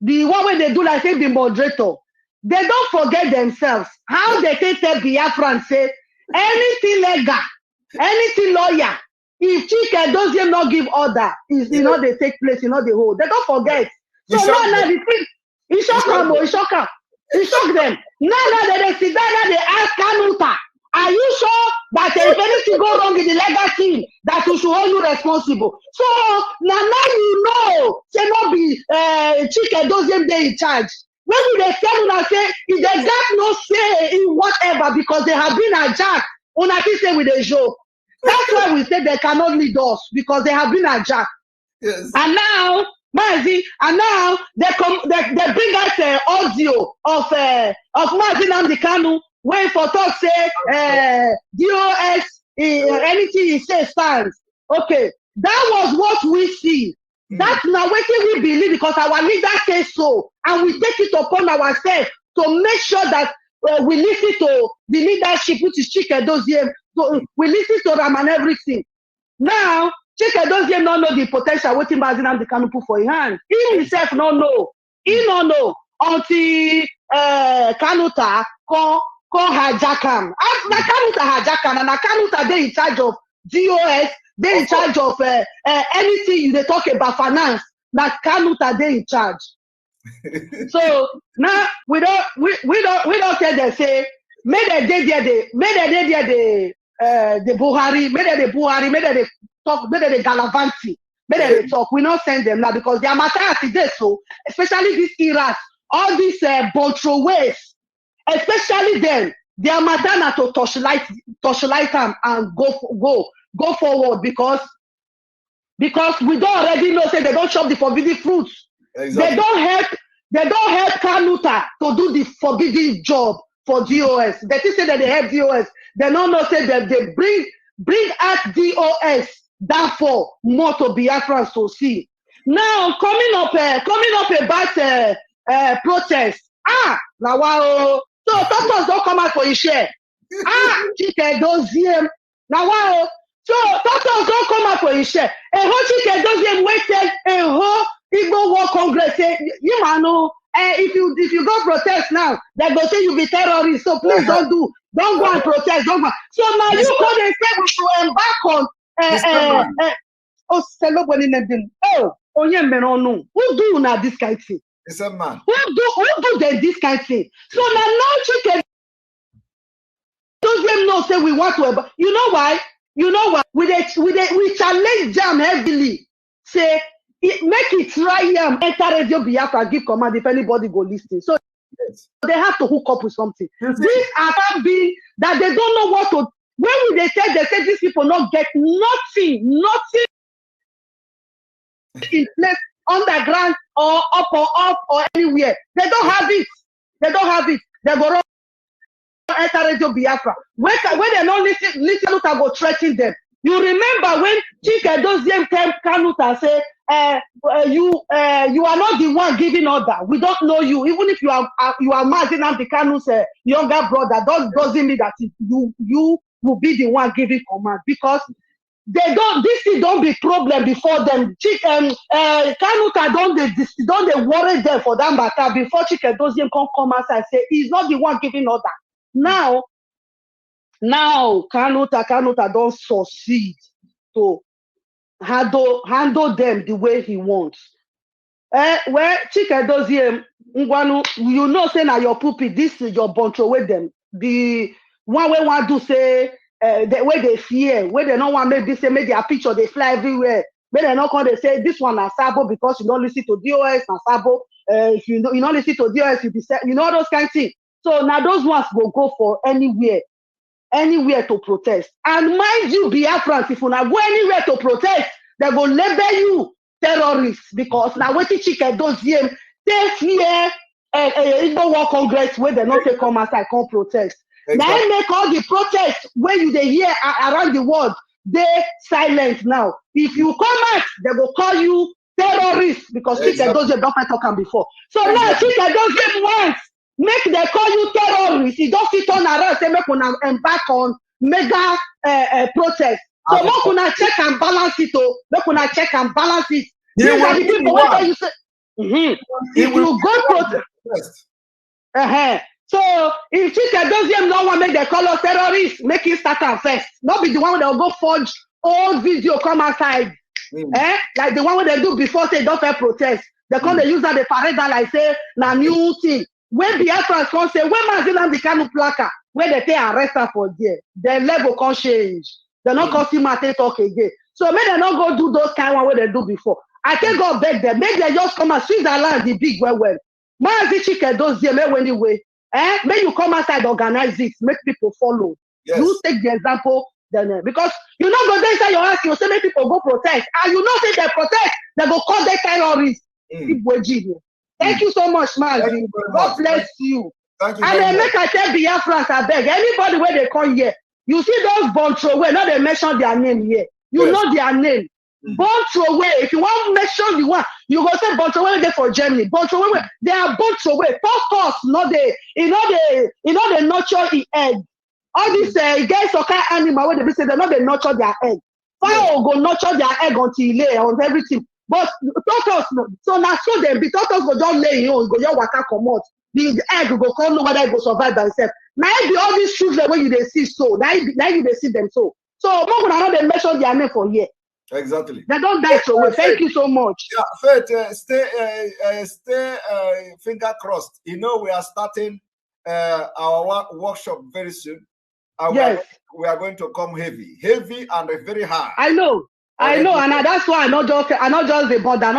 S11: the one where they do like say the moderator, they don't forget themselves. How they can tell Biafra and say anything legal, anything lawyer, if Chike doesn't not give order, is they take place, they hold. They don't forget. So now the thing, he shock them. He shock them. Now they sit down and they ask Kanunta, are you sure that if anything go wrong in the legal team, that we should hold you responsible? So now say not be Chike doesn't be in charge. Maybe they tell una say if they got no say in whatever because they have been hijacked, una can say with a joke. That's why we say they cannot lead us because they have been hijacked. Yes. And now, Mazi, they bring us audio of Mazi Nnamdi Kanu when for talk say DOS anything he says stands. Okay, that was what we see. That's now what we believe because our leader says so, and we take it upon ourselves to make sure that we listen to the leadership, which is Chike Doziem. So we listen to them and everything. Now, Chike Doziem don't know the potential what Mazi Nnamdi Kanu put for his hand. He himself don't know. He don't know until Kanuta come hijack am. Na Kanuta hijack am, and na Kanuta dey in charge of DOS, dey in charge of anything you dey talk about finance. Na Kanuta dey in charge. So now we don't tell them say make they dey there the Buhari, make they the Buhari, make they talk, make they the Galavanti, make they talk. We not send them now because their matter as it is so, especially these eras, all these Boltro ways, especially them, their matter na to torchlight them and go forward because we don't already know say they don't chop the forbidden fruits. Exactly. They don't help Kanuta to do the forbidden job for DOS. They say that they help DOS. They don't know say that they bring out DOS. Therefore, more to Biafrans to see. Now coming up about protest. Now wow. So doctors don't come out for a share. Chike doziem. Now wow. So doctors don't come out for a share. Chike doziem waited a whole Igbo War Congress say, you man know, if you go protest now, they go say you be terrorist. So please don't go and protest. Don't go. So now you call and say we should embark on who do now this kind of thing?
S1: It's a man.
S11: Who do this kind of thing? So now Chicken those them know say we want to. You know why? We challenge them heavily. Say make it try here, enter Radio Biafra, give command if anybody go listen. So yes. They have to hook up with something. Yes. These are being that they don't know what to. When they say these people not get nothing in place underground or up or anywhere. They don't have it. They go run enter Radio Biafra. When they don't listen to go threaten them. You remember when Chike Doziem came Kanuta and say, you are not the one giving order. We don't know you. Even if you are Mazi Nnamdi Kanu's younger brother, that doesn't mean that you will be the one giving command because this thing don't be problem before them. Kanuta don't they worry them for that matter before Chike Doziem come outside and say he's not the one giving order. Now Kanuta don't succeed to handle them the way he wants. Where Chike Doziem, you know say na your pupil, this is your buncho with them. The one way want to say the way they fear, where they don't want make this say make their picture they fly everywhere. Where they not come they say this one na Sabo because you don't listen to DOS na Sabo. If you don't listen to DOS, you be those kind of things. So now those ones will go for anywhere to protest. And mind you, Biafrans, if you not go anywhere to protest, they go label you terrorists because now what Chike Doziem take here Igbo War Congress where they not take come outside come protest. Exactly. Now make all the protests where you they hear around the world they silent now. If you come out, they will call you terrorists because Chike Doziem don't talk before. So now Chike Doziem wants make they call you terrorists. You don't sit on around say make una embark on mega protest. So make una check and balance it. Make una check and balance it. These are the people what you say. If you go protest. So if Chike Doziem no one make they call us terrorists, make it start and first. Not be the one that will go forge old video come outside. Like the one where they do before say don't fair protest. They come they use that the parade like say na new thing. When Biafrans come say, when Mazi Nnamdi Kanu placard, when they take arrest her for there, their level can change. They not come see Mate talk again. So may they not go do those kind of what they do before. I can go beg them. Make they just come and Switzerland the big well. Mazi Chike Doziem anyway. May you come outside organize it, make people follow. Yes. You take the example then because you not go there inside your house, you say make people go protest. And you know say they protest, they go call their terrorists. Thank you so much, Mazi. God bless you. Thank you. And then make I tell Biafrans, I beg anybody where they come here, you see those born throwaway, not they mention their name here. You know their name. Born throwaway. If you want to mention the one, you go say born throwaway there for Germany. Born throwaway, they are born throwaway. Of not they, they nurture the egg. All these guys or kind animal where they say they not they nurture their egg. Fire will go nurture their egg until lay on everything. But tortoise, so now so them be tortoise go just lay you go your waka come out. the egg go come know whether it will survive by itself. Now be all these children when you they see so, now you they see them so. So more gonna know they mention their name for here.
S1: Exactly.
S11: They don't die so well. Thank you so much.
S1: Yeah, Faith, stay finger crossed. You know, we are starting our workshop very soon.
S11: Yes.
S1: We are going to come heavy and very hard.
S11: I know, and that's why I not just the bother.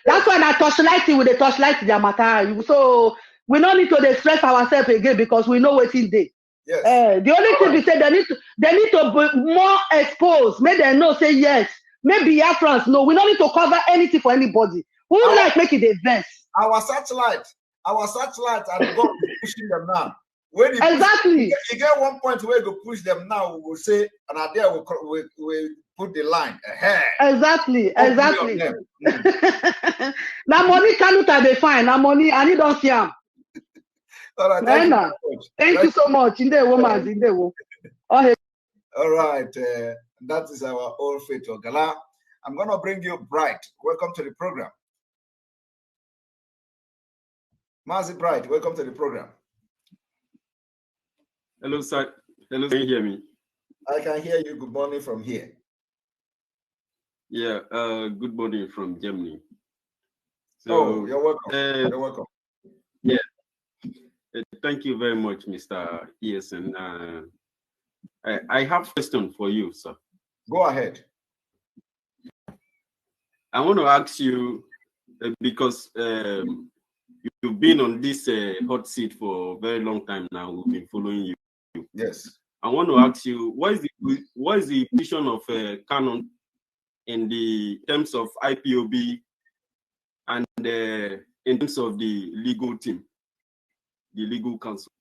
S11: That's why I torchlight it with the torchlight their matter. So we don't need to stress ourselves again because we know what's in there.
S1: Yes.
S11: The only thing we say they need to be more exposed. Make them know say yes. Maybe France no. We don't need to cover anything for anybody. We would like make it a verse.
S1: Our satellite, and God pushing them now. When
S11: exactly,
S1: you get one point where you push them now, we will say, and there we put the line ahead.
S11: Exactly. Now money kanunta they fine. Now money, and you don't see them.
S1: All right,
S11: thank you so much. In the woman,
S1: All right, that is our old Faith Ogala. I'm gonna bring you Bright. Welcome to the program. Mazi Bright, welcome to the program.
S12: Hello, sir. Hello, can you hear me?
S1: I can hear you. Good morning from here.
S12: Yeah, good morning from Germany.
S1: So, you're welcome. You're welcome.
S12: Yeah. Thank you very much, Mr. ESN. I have a question for you, sir.
S1: Go ahead.
S12: I want to ask you, because you've been on this hot seat for a very long time now. We've been following you.
S1: Yes.
S12: I want to ask you, what is the position of Kanu in the terms of IPOB and in terms of the legal team, the legal council?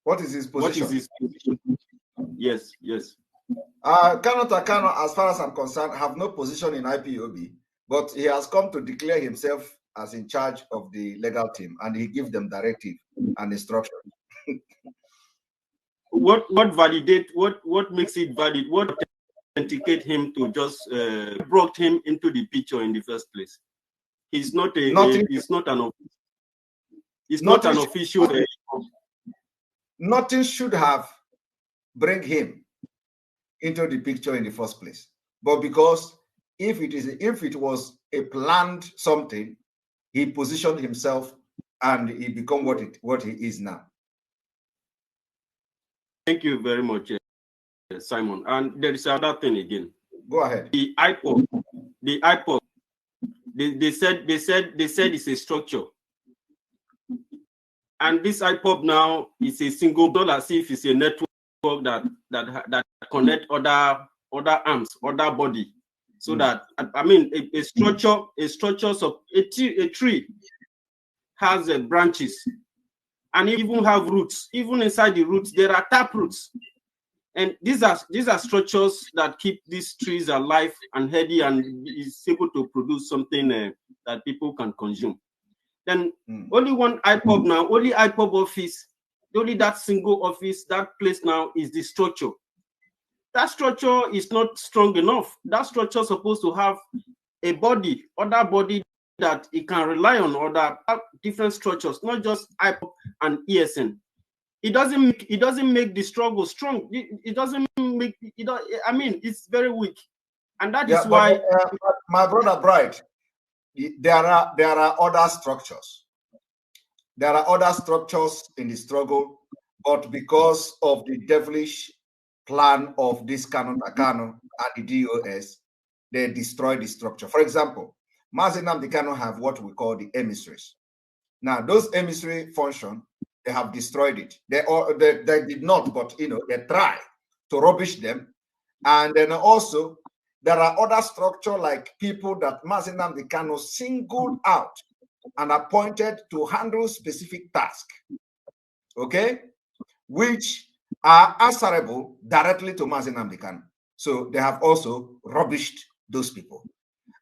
S1: What is his position?
S12: What is his position? Yes.
S1: Kanu, as far as I'm concerned, have no position in IPOB, but he has come to declare himself as in charge of the legal team, and he gives them directive and instruction.
S12: What makes it valid? What authenticate him to just brought him into the picture in the first place? He's not an official.
S1: Nothing should have bring him into the picture in the first place. But because if it was a planned something, he positioned himself and he become what he is now.
S12: Thank you very much, Simon. And there is another thing again.
S1: Go ahead.
S12: The IPOB. They said it's a structure. And this IPOB now is a single, not as if it's a network that connect other arms, other body. So that, I mean, a structure of a tree has branches, and even have roots. Even inside the roots, there are tap roots, and these are structures that keep these trees alive and healthy, and is able to produce something that people can consume. Then only one IPOB now, only IPOB office, only that single office, that place now is the structure. That structure is not strong enough. That structure is supposed to have a body, other body that it can rely on, other different structures, not just IPOB and ESN. It doesn't make the struggle strong. It doesn't make it. I mean, it's very weak, and that is why.
S1: My brother Bright, there are other structures. There are other structures in the struggle, but because of the devilish plan of this kanunta and the DOS, they destroy the structure. For example, Mazi Nnamdi have what we call the emissaries. Now, those emissary function, they have destroyed it. They did not, but they try to rubbish them. And then also, there are other structure like people that Mazi Nnamdi singled out and appointed to handle specific tasks, okay, which are answerable directly to Mazi Nnamdi. So they have also rubbished those people.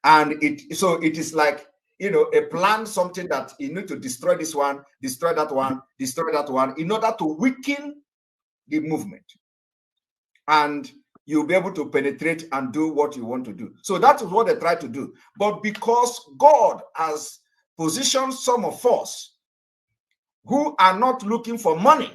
S1: And it is like, a plan, something that you need to destroy this one, destroy that one, destroy that one, in order to weaken the movement. And you'll be able to penetrate and do what you want to do. So that is what they try to do. But because God has positioned some of us who are not looking for money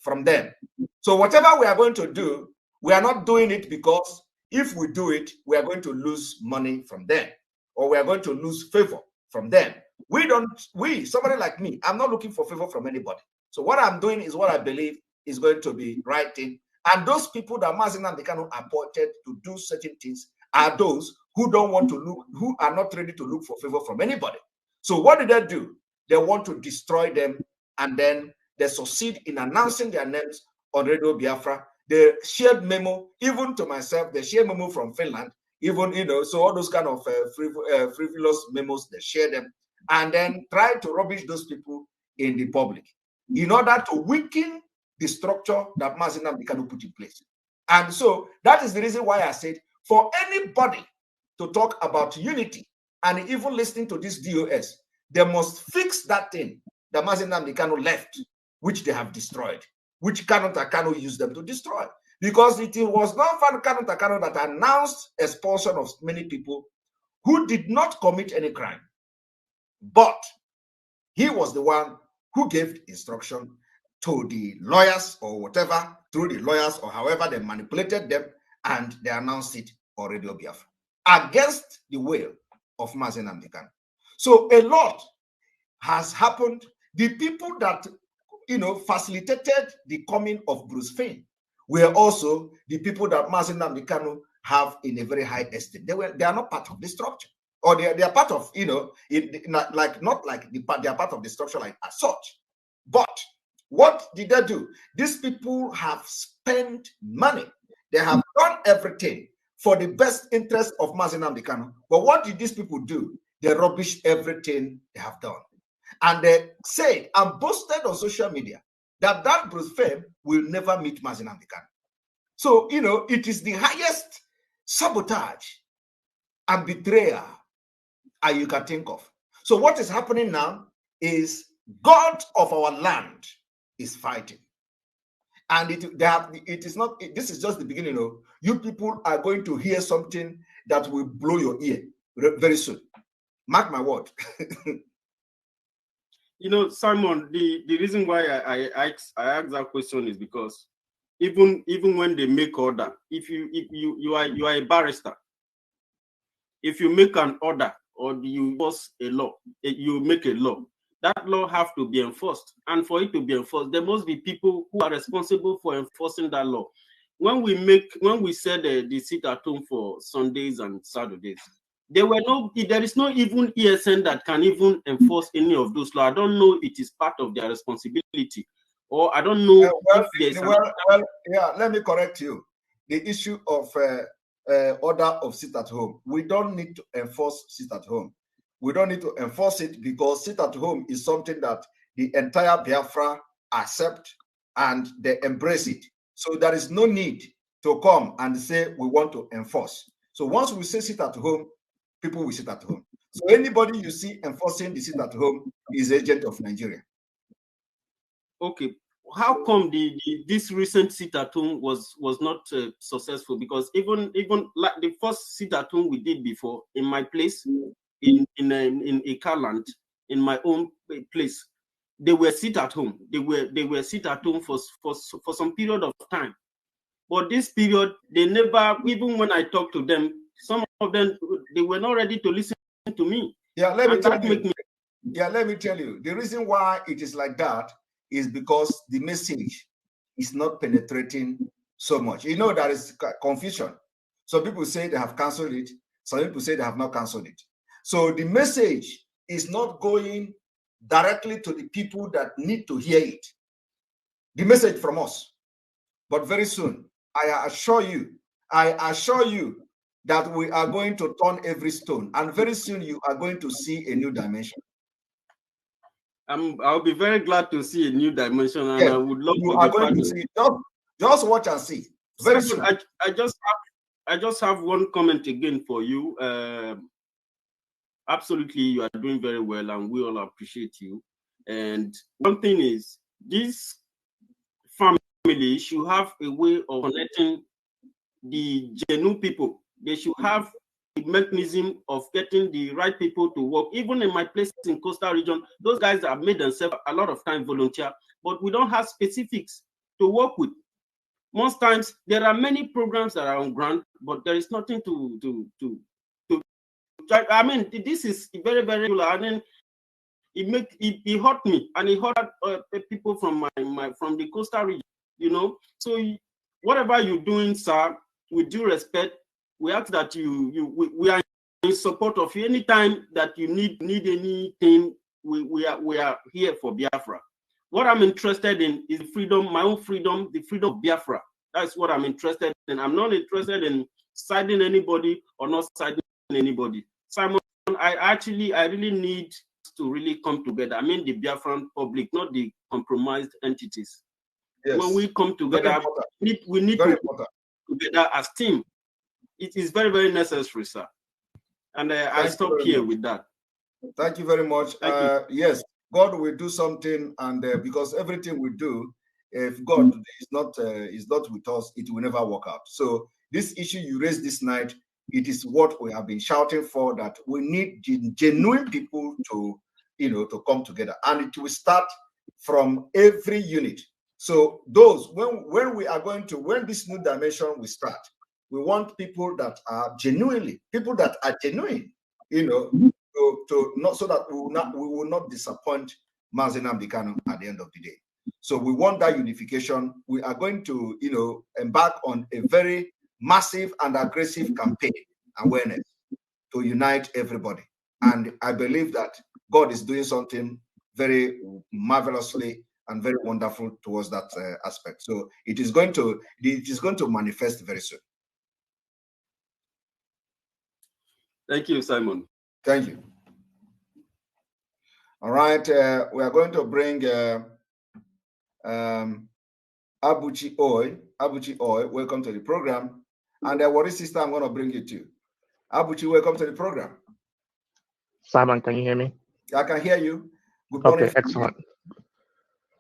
S1: from them. So whatever we are going to do, we are not doing it because if we do it, we are going to lose money from them, or we are going to lose favor from them. Somebody like me, I'm not looking for favor from anybody. So what I'm doing is what I believe is going to be right thing. And those people that Mazi Nnamdi Kanu appointed to do certain things are those who don't want to look, who are not ready to look for favor from anybody. So what did they do? They want to destroy them, and then they succeed in announcing their names on Radio Biafra. They shared memo, even to myself, they share memo from Finland, even, so all those kind of frivolous memos, they share them, and then try to rubbish those people in the public in order to weaken the structure that Mazi Nnamdi Kanu put in place. And so that is the reason why I said, for anybody to talk about unity and even listening to this DOS, they must fix that thing that Mazi Nnamdi Kanu left, which they have destroyed, which kanunta Kanu used them to destroy. Because it was not kanunta Kanu that announced expulsion of many people who did not commit any crime. But he was the one who gave instruction to the lawyers or whatever, through the lawyers or however they manipulated them, and they announced it on Radio Biafra against the will of Mazi Nnamdi Kanu. So a lot has happened. The people that facilitated the coming of Bruce Finn were also the people that Mazi Nnamdi Kanu have in a very high esteem. They are not part of the structure, or they are part of, they are part of the structure like as such. But what did they do? These people have spent money. They have done everything for the best interest of Mazi Nnamdi Kanu. But what did these people do? They rubbished everything they have done. And they said and boasted on social media that Bruce Finn will never meet Mazi Nnamdi Kanu. So, it is the highest sabotage and betrayal you can think of. So what is happening now is God of our land is fighting. And it is not, this is just the beginning. You people are going to hear something that will blow your ear very soon. Mark my word.
S12: Simon, the reason why I asked that question is because even when they make order, if you are a barrister, if you make an order or you pass a law, you make a law, that law have to be enforced. And for it to be enforced, there must be people who are responsible for enforcing that law. When we said the sit at home for Sundays and Saturdays, there is no even ESN that can even enforce any of those laws. I don't know it is part of their responsibility, or I don't know if there's
S1: let me correct you. The issue of order of sit at home, we don't need to enforce sit at home. We don't need to enforce it because sit at home is something that the entire Biafra accept and they embrace it. So there is no need to come and say we want to enforce. So once we say sit at home, people will sit at home. So anybody you see enforcing the sit at home is agent of Nigeria.
S12: Okay, how come this recent sit at home was not successful? Because even like the first sit at home we did before in my place in Ekaland, in my own place, they were sit at home. They were sit at home for some period of time. But this period, they never, even when I talked to them, some of them, they were not ready to listen to me.
S1: Yeah, let me tell you. The reason why it is like that is because the message is not penetrating so much. There is confusion. Some people say they have canceled it. Some people say they have not canceled it. So the message is not going directly to the people that need to hear it. The message from us. But very soon, I assure you that we are going to turn every stone, and very soon you are going to see a new dimension.
S12: I'll be very glad to see a new dimension, and
S1: yes,
S12: I would love
S1: you are going to see. Just watch and see. Very soon.
S12: I just have one comment again for you. Absolutely, you are doing very well, and we all appreciate you. And one thing is, this family should have a way of connecting the genuine people. They should have mechanism of getting the right people to work. Even in my place in coastal region, those guys have made themselves a lot of time volunteer, but we don't have specifics to work with. Most times there are many programs that are on ground, but there is nothing to try. I mean, this is very, very regular. I mean, it hurt me, and it hurt people from from the coastal region, you know. So whatever you're doing, sir, with due respect, we ask that we are in support of you. Anytime that you need anything, we are here for Biafra. What I'm interested in is freedom, my own freedom, the freedom of Biafra. That's what I'm interested in. I'm not interested in siding anybody or not siding anybody. Simon, I really need to really come together. I mean the Biafran public, not the compromised entities. Yes. When we come together, we need to come together as team. It is very, very necessary, sir. And I stop here with that.
S1: Thank you very much. Yes, God will do something, and because everything we do, if God is not with us, it will never work out. So this issue you raised this night, it is what we have been shouting for, that we need genuine people to come together, and it will start from every unit. So those when this new dimension will start, we want people that are genuine, to not, so that we will not disappoint Mazi Nnamdi Kanu at the end of the day. So we want that unification. We are going to, embark on a very massive and aggressive campaign awareness to unite everybody. And I believe that God is doing something very marvelously and very wonderful towards that aspect. So it is going to manifest very soon.
S12: Thank you, Simon.
S1: Thank you. All right, we are going to bring Abuchi Oy. Abuchi Oy, welcome to the program. And what is sister I'm going to bring you to? Abuchi, welcome to the program.
S13: Simon, can you hear me?
S1: I can hear you. Good morning.
S13: Okay, excellent.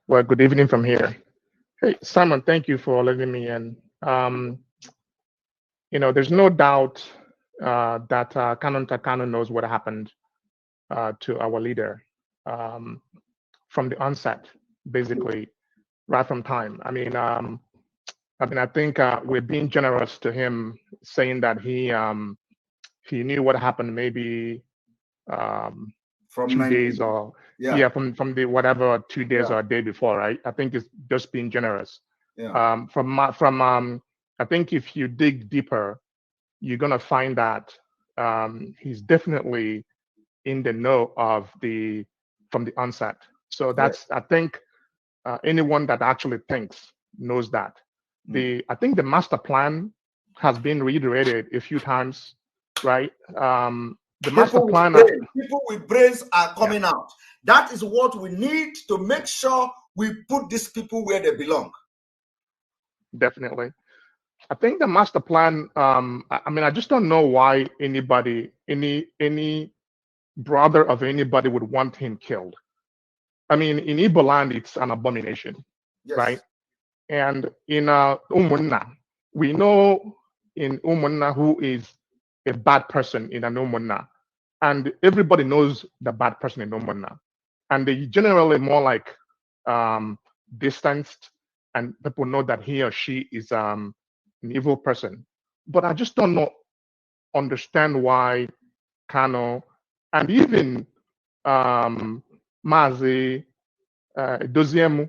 S13: Well, good evening from here. Hey, Simon, thank you for letting me in. There's no doubt that kanunta Kanu knows what happened to our leader from the onset, basically, right from time. I think we're being generous to him, saying that he knew what happened maybe from 2 days or from the whatever 2 days or a day before, right? I think it's just being generous. I think if you dig deeper, you're gonna find that he's definitely in the know from the onset. So that's I think anyone that actually thinks knows that. I think the master plan has been reiterated a few times, right? The master plan.
S1: People with brains are coming out. That is what we need to make sure we put these people where they belong.
S13: Definitely. I think the master plan, I just don't know why anybody, any brother of anybody would want him killed. I mean, in Igbo land, it's an abomination, right? And in Umunna, we know in Umunna who is a bad person in an Umunna. And everybody knows the bad person in Umunna. And they generally more like distanced, and people know that he or she is an evil person. But I just don't understand why Kanu and even Mazi Doziemu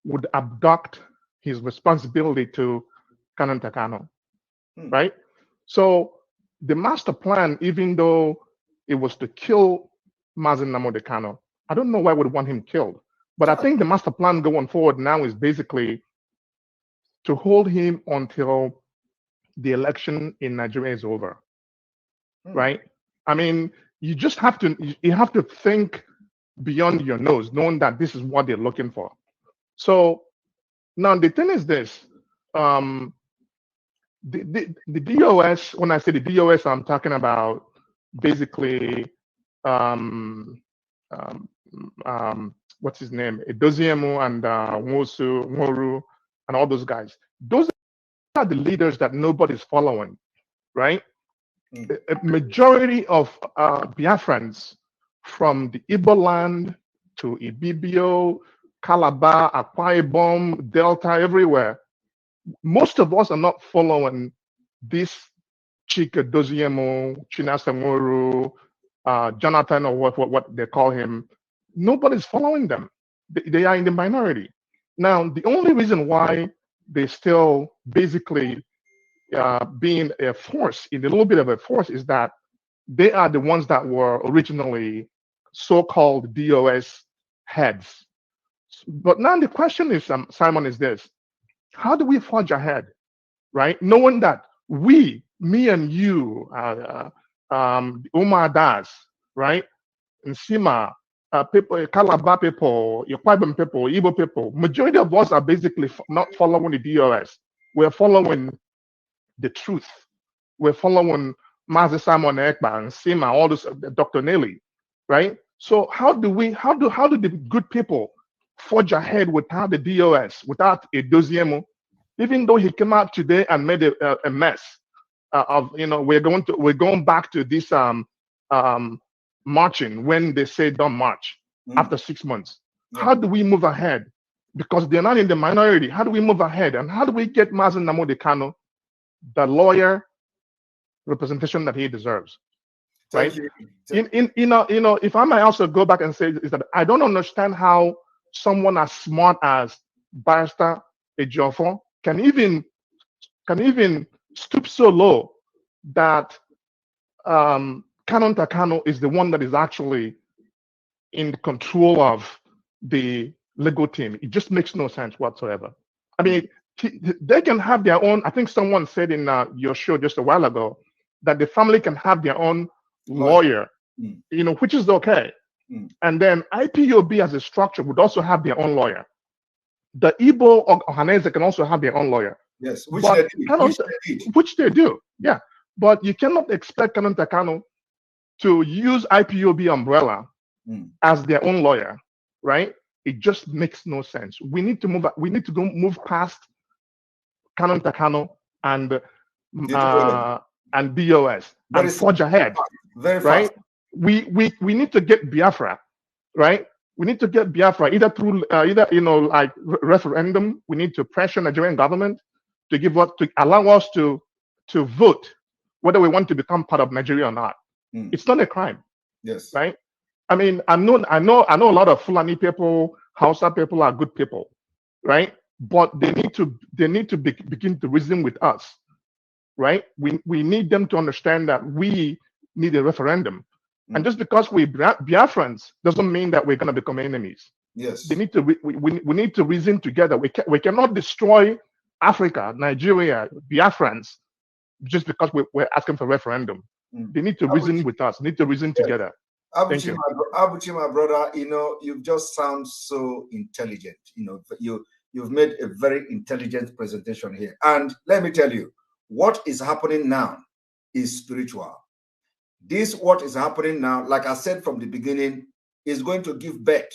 S13: would abduct his responsibility to kanunta Kanu, right? So the master plan, even though it was to kill Mazi Nnamdi Kanu, I don't know why I would want him killed. But I think the master plan going forward now is basically to hold him until the election in Nigeria is over, right? I mean, you have to think beyond your nose, knowing that this is what they're looking for. So now the thing is this, the DOS, when I say the DOS, I'm talking about basically, what's his name? Edoziemu and Nwosu, and all those guys. Those are the leaders that nobody's following, right? a majority of Biafrans from the Igbo land to Ibibio, Calabar, Akwa Ibom, Delta, everywhere, most of us are not following this Chika Doziemo, Chinasamoru, Jonathan, or what they call him. Nobody's following them. They are in the minority. Now, the only reason why they still basically being a force, in a little bit of a force, is that they are the ones that were originally so-called DOS heads. But now the question is, Simon, is this: how do we forge ahead, right? Knowing that me and you, Umar Das, right, Nsima, people, Calabar people, Yokwabem people, Igbo people, majority of us are basically not following the DOS. We're following the truth. We're following Mazi Simon Ekpa and Sima, all this, Dr. Nelly, right? So how do the good people forge ahead without the DOS, without a Doziemo? Even though he came out today and made a mess of, we're going back to this marching when they say don't march after 6 months. Yeah. How do we move ahead? Because they're not in the minority. How do we move ahead? And how do we get Mazi Nnamdi Kanu the lawyer representation that he deserves? Right? If I might also go back and say is that I don't understand how someone as smart as Barrister Ejiofor can even stoop so low that kanunta Kanu is the one that is actually in control of the legal team. It just makes no sense whatsoever. I mean, they can have their own. I think someone said in your show just a while ago that the family can have their own lawyer, which is okay. And then IPOB as a structure would also have their own lawyer. The Igbo or Ohanese can also have their own lawyer.
S1: Yes,
S13: which they do. Yeah. But you cannot expect kanunta Kanu to use IPOB umbrella as their own lawyer, right? It just makes no sense. We need to move past kanunta Kanu and DOS and forge ahead.
S1: Very
S13: right?
S1: fast.
S13: We need to get Biafra, right? We need to get Biafra either through like referendum. We need to pressure Nigerian government to allow us to vote whether we want to become part of Nigeria or not. It's not a crime.
S1: Yes.
S13: Right? I mean, I know a lot of Fulani people, Hausa people are good people, right? But they need to begin to reason with us, right? We need them to understand that we need a referendum. And just because we're Biafrans doesn't mean that we're going to become enemies.
S1: Yes.
S13: They need to we need to reason together. We cannot destroy Africa, Nigeria, Biafrans just because we're asking for referendum. They need to reason with us. They need to reason together. Thank you.
S1: Abuchi, my brother, you just sound so intelligent. You've made a very intelligent presentation here. And let me tell you, what is happening now is spiritual. What is happening now, like I said from the beginning, is going to give birth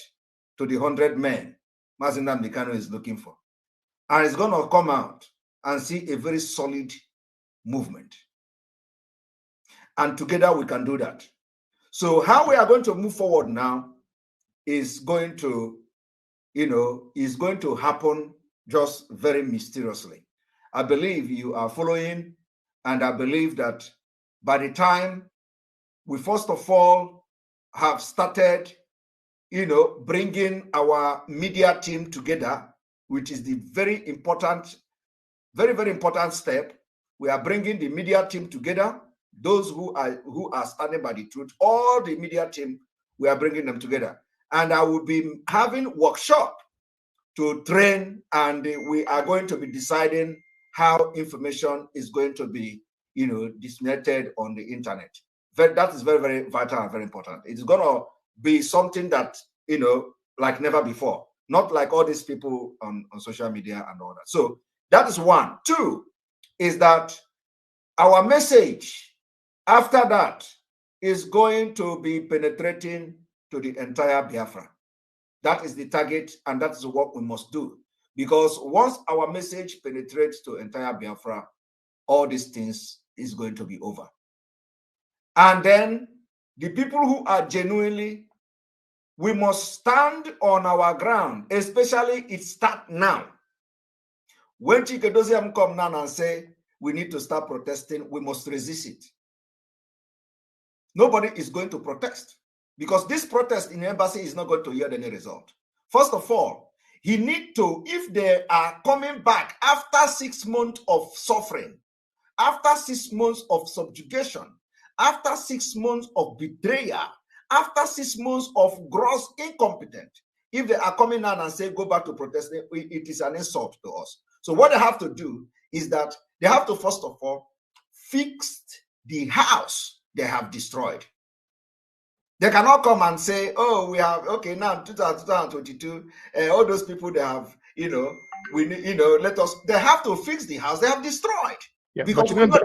S1: to the 100 men Mazi Nnamdi Kanu is looking for. And it's going to come out and see a very solid movement. And together we can do that. So how we are going to move forward now is going to, is going to happen just very mysteriously. I believe you are following, and I believe that by the time we first of all have started, bringing our media team together, which is the very, very important step. We are bringing the media team together. Those who are standing by the truth, all the media team, we are bringing them together. And I will be having workshop to train, and we are going to be deciding how information is going to be, disseminated on the internet. That is very, very vital and very important. It's going to be something that, like never before. Not like all these people on social media and all that. So that is one. Two is that our message after that is going to be penetrating to the entire Biafra. That is the target, and that is what we must do. Because once our message penetrates to entire Biafra, all these things is going to be over. And then the people who are genuinely, we must stand on our ground, especially it start now. When Chikedoziam come now and say, we need to start protesting, we must resist it. Nobody is going to protest because this protest in the embassy is not going to yield any result. First of all, he need to, if they are coming back after 6 months of suffering, after 6 months of subjugation, after 6 months of betrayal, after 6 months of gross incompetence, if they are coming out and say, go back to protesting, it is an insult to us. So what they have to do is that they have to, first of all, fix the house they have destroyed. They cannot come and say, oh, we have, okay, now 2022, all those people they have, let us, they have to fix the house they have destroyed.
S13: Yeah,
S1: because
S13: they're not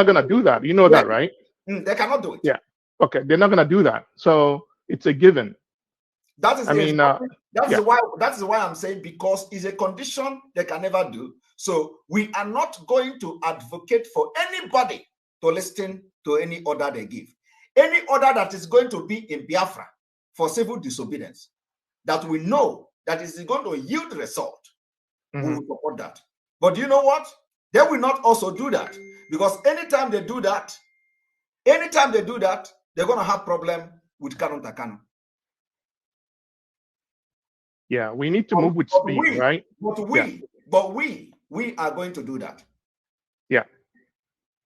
S13: going to do that. You know that, right?
S1: They cannot do it.
S13: Yeah. Okay, they're not going to do that. So it's a given.
S1: That is why I'm saying, because it's a condition they can never do. So we are not going to advocate for anybody to listen to any order they give. Any order that is going to be in Biafra for civil disobedience, that we know that is going to yield result, we will support that. But you know what? They will not also do that, because anytime they do that, they're going to have problem with kanunta kanu.
S13: Yeah, we need to move with speed, right?
S1: But we are going to do that.
S13: Yeah.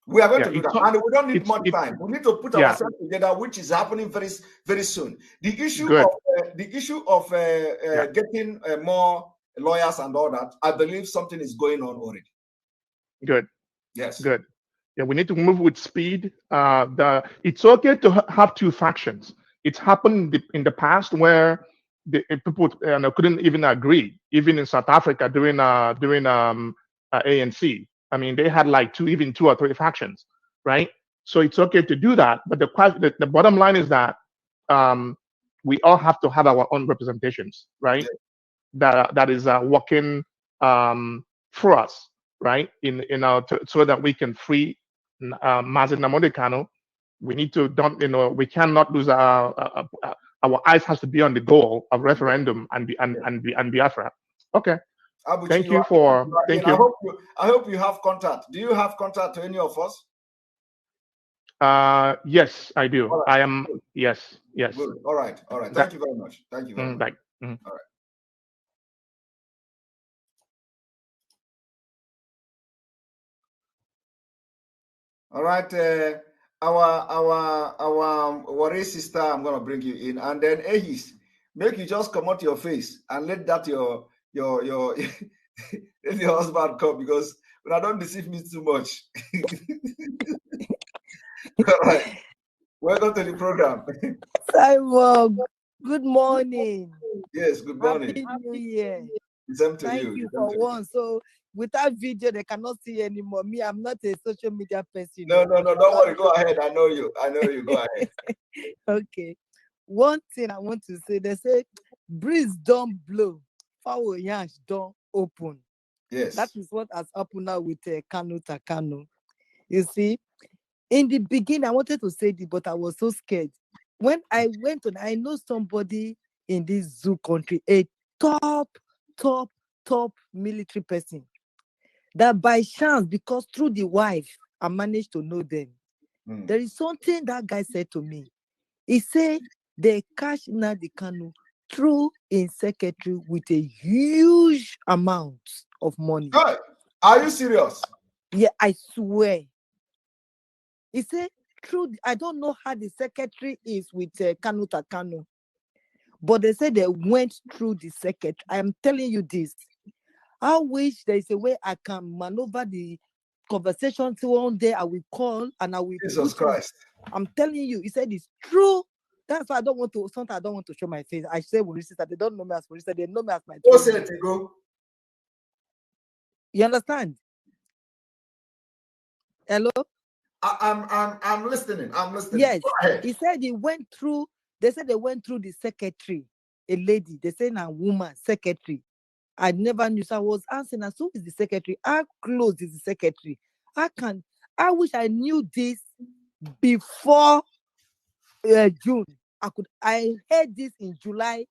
S1: We are going to do that, and we don't need much time. We need to put ourselves together, which is happening very, very soon. The issue of getting more lawyers and all that, I believe something is going on already.
S13: Good.
S1: Yes.
S13: Good. Yeah, we need to move with speed. It's okay to have two factions. It's happened in the past where the people couldn't even agree. Even in South Africa during ANC, I mean, they had like two or three factions, right? So it's okay to do that. But the bottom line is that we all have to have our own representations, right? Yeah. That is working for us, right? So that we can free Mazi Nnamdi Kanu. We need to we cannot lose our eyes has to be on the goal of referendum and Biafra. Okay. Thank you.
S1: I hope you have contact. Do you have contact to any of us?
S13: Yes, I do.
S1: Right.
S13: I am. Yes.
S1: Good. All right. Thank you very much. All right. All right. Our warrior sister, I'm gonna bring you in, and then Ehis, make you just come out your face and let that your let your husband come, because when I don't deceive me too much. All right. Welcome to the program.
S9: Simon, good morning.
S1: Yes, good morning.
S9: Happy New Year.
S1: Same to
S9: Thank
S1: you.
S9: you for one. So without video, they cannot see anymore. Me, I'm not a social media person.
S1: No, don't worry. Go ahead. I know you. Go ahead.
S9: Okay. One thing I want to say, they say breeze don't blow, foul yansh don't open.
S1: Yes.
S9: That is what has happened now with kanunta kanu. You see, in the beginning, I wanted to say this, but I was so scared. When I went on, I know somebody in this zoo country, a top military person, that by chance, because through the wife, I managed to know them. There is something that guy said to me. He said they catch Nnamdi Kanu through in secretary with a huge amount of money.
S1: Hey, are you serious?
S9: Yeah, I swear. He said, I don't know how the secretary is with kanunta kanu, but they said they went through the secretary. I am telling you this. I wish there is a way I can maneuver the conversation to one day. I will call and I will.
S1: Jesus Christ.
S9: I'm telling you, he said it's true. That's why I don't want to show my face. I say sister, they don't know me as sister, they know me as my
S1: go.
S9: You understand? Hello?
S1: I'm listening.
S9: Yes. He said they said they went through the secretary, a lady. They said a woman, secretary. I never knew. So I was asking, so who is the secretary? How close is the secretary? I wish I knew this before June. I heard this in July,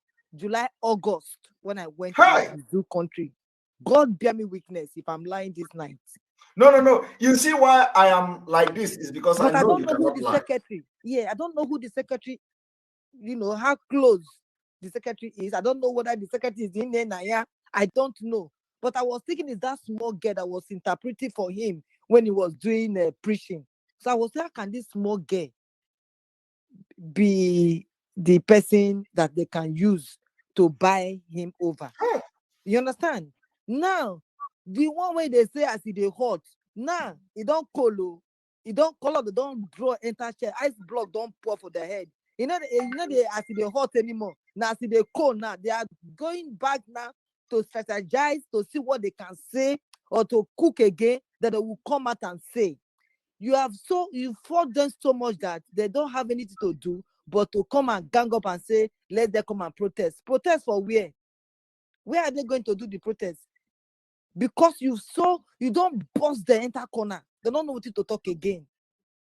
S9: August when I went to the zoo country. God bear me witness if I'm lying this night.
S1: No. You see why I am like this is because
S9: but
S1: I know
S9: don't know who the secretary. Yeah, I don't know who the secretary. You know how close the secretary is. I don't know whether the secretary is in there now. I don't know. But I was thinking, is that small girl that was interpreting for him when he was doing preaching? So I was like, how can this small girl be the person that they can use to buy him over? You understand? Now, the one way they say as they hot, now it don't colo, it don't color, they don't draw enter chair, ice block don't pour for their head. They as they hot anymore. Now as they cold now, they are going back now to strategize to see what they can say or to cook again that they will come out and say. You fought them so much that they don't have anything to do but to come and gang up and say, let them come and protest. Protest for where? Where are they going to do the protest? Because you don't bust the entire corner. They don't know what to talk again.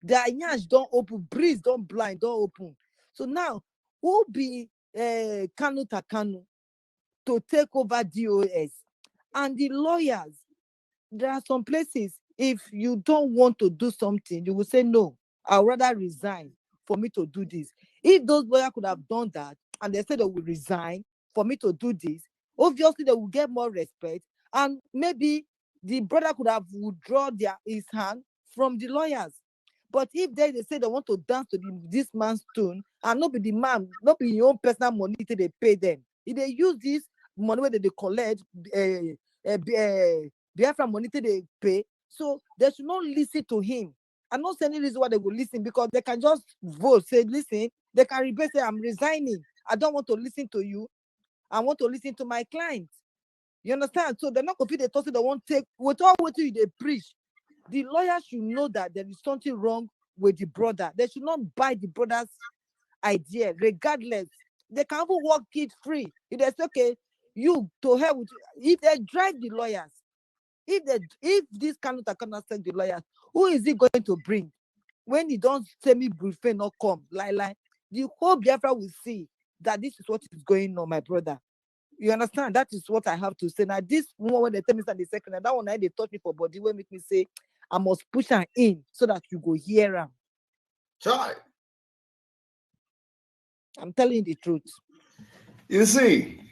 S9: Their ears don't open, breeze don't blind, don't open. So now, who be kanu to take over DOS? And the lawyers, there are some places, if you don't want to do something, you will say, no, I'd rather resign for me to do this. If those lawyers could have done that, and they said they will resign for me to do this, obviously they will get more respect, and maybe the brother could have withdrawn his hand from the lawyers. But if they say they want to dance to this man's tune, and not be the man, not be your own personal money till they pay them. If they use this money where they collect, Biafra money till they pay, so they should not listen to him. I'm not saying any reason why they will listen, because they can just vote, say, listen, they can rebate, say, I'm resigning. I don't want to listen to you. I want to listen to my client. You understand? So they're not going to be the talk, they won't take, without what they preach. The lawyer should know that there is something wrong with the brother. They should not buy the brother's idea, regardless. They can even work it free. If they say, okay, you to hell with, if they drive the lawyers, if this kanunta cannot send the lawyers, who is he going to bring? When he don't say me briefing not come, lie, the whole Biafra will see that this is what is going on, my brother. You understand? That is what I have to say. Now, this one, when they tell me the second, that one, they touch me for body, will make me say, I must push her in so that you go hear her.
S1: Try.
S9: I'm telling you the truth.
S1: You see,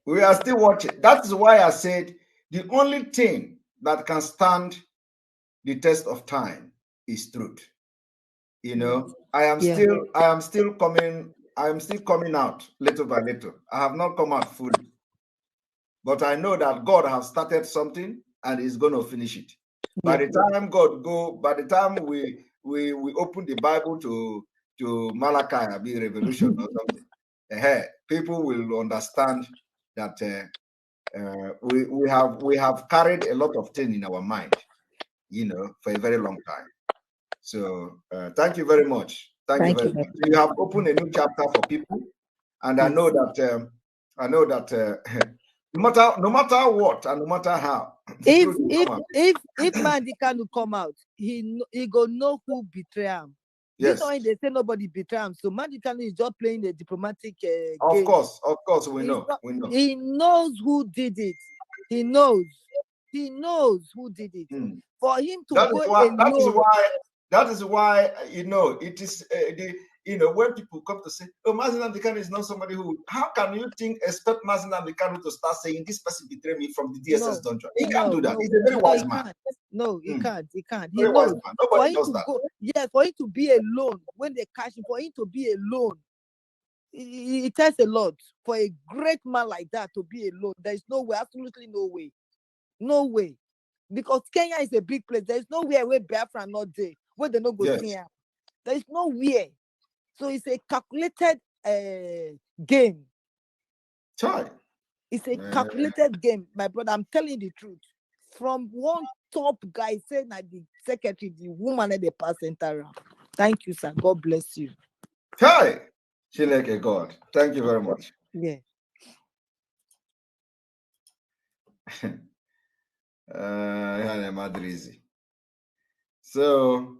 S1: we are still watching. That is why I said the only thing that can stand the test of time is truth. You know, I am still coming out little by little. I have not come out fully. But I know that God has started something and is going to finish it. By the time we open the Bible to Malachi, be Revelation or something, people will understand that we have carried a lot of things in our mind, you know, for a very long time. So thank you very much. Thank you very much. You have opened a new chapter for people, and I know that no matter what and no matter how,
S8: if
S1: Nnamdi
S9: Kanu come out, he go know who betray him.
S1: Yes.
S9: This one they say nobody betray him, so Nnamdi Kanu is just playing a diplomatic game.
S1: Of course, we know.
S9: He knows who did it. He knows who did it. For him to go alone.
S1: That is why you know it is when people come to say, oh, Mazi Nnamdi Kanu is not somebody who, how can you expect Mazi Nnamdi Kanu to start saying this person betrayed me from the DSS dungeon? He can't do that. He's a very wise man.
S9: No, he can't. He
S1: very
S9: knows.
S1: Wise man. Nobody does that.
S9: For him to be alone when they catch him, for him to be alone, it tells a lot. For a great man like that to be alone, there is no way, absolutely no way. No way. Because Kenya is a big place. There is nowhere where Biafra not there, where they not go see him. There is nowhere. So it's a calculated game.
S1: Sorry.
S9: It's a calculated game, my brother. I'm telling you the truth. From one top guy saying that the secretary, the woman at the pass center. Thank you, sir. God bless you.
S1: Hi. She like a God. Thank you very much.
S9: Yeah.
S1: So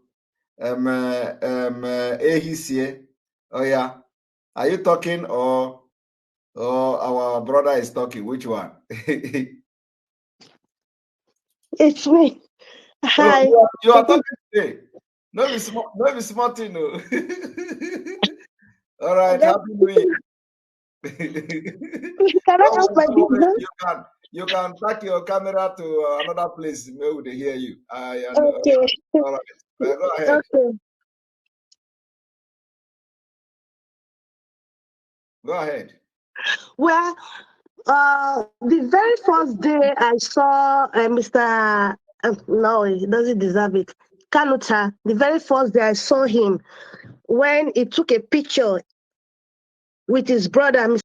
S1: Ehisie. Oh yeah. Are you talking or our brother is talking? Which one?
S14: It's me. Hi.
S1: Oh, you are talking today. No, be smart, no. All right, happy New Year.
S14: Can I ask my business?
S1: You can take your camera to another place. Maybe they hear you.
S14: Okay.
S1: All right. Go ahead.
S14: Okay.
S1: Go ahead.
S14: Well, the very first day I saw Mr. No, he doesn't deserve it. Kanunta. The very first day I saw him when he took a picture with his brother,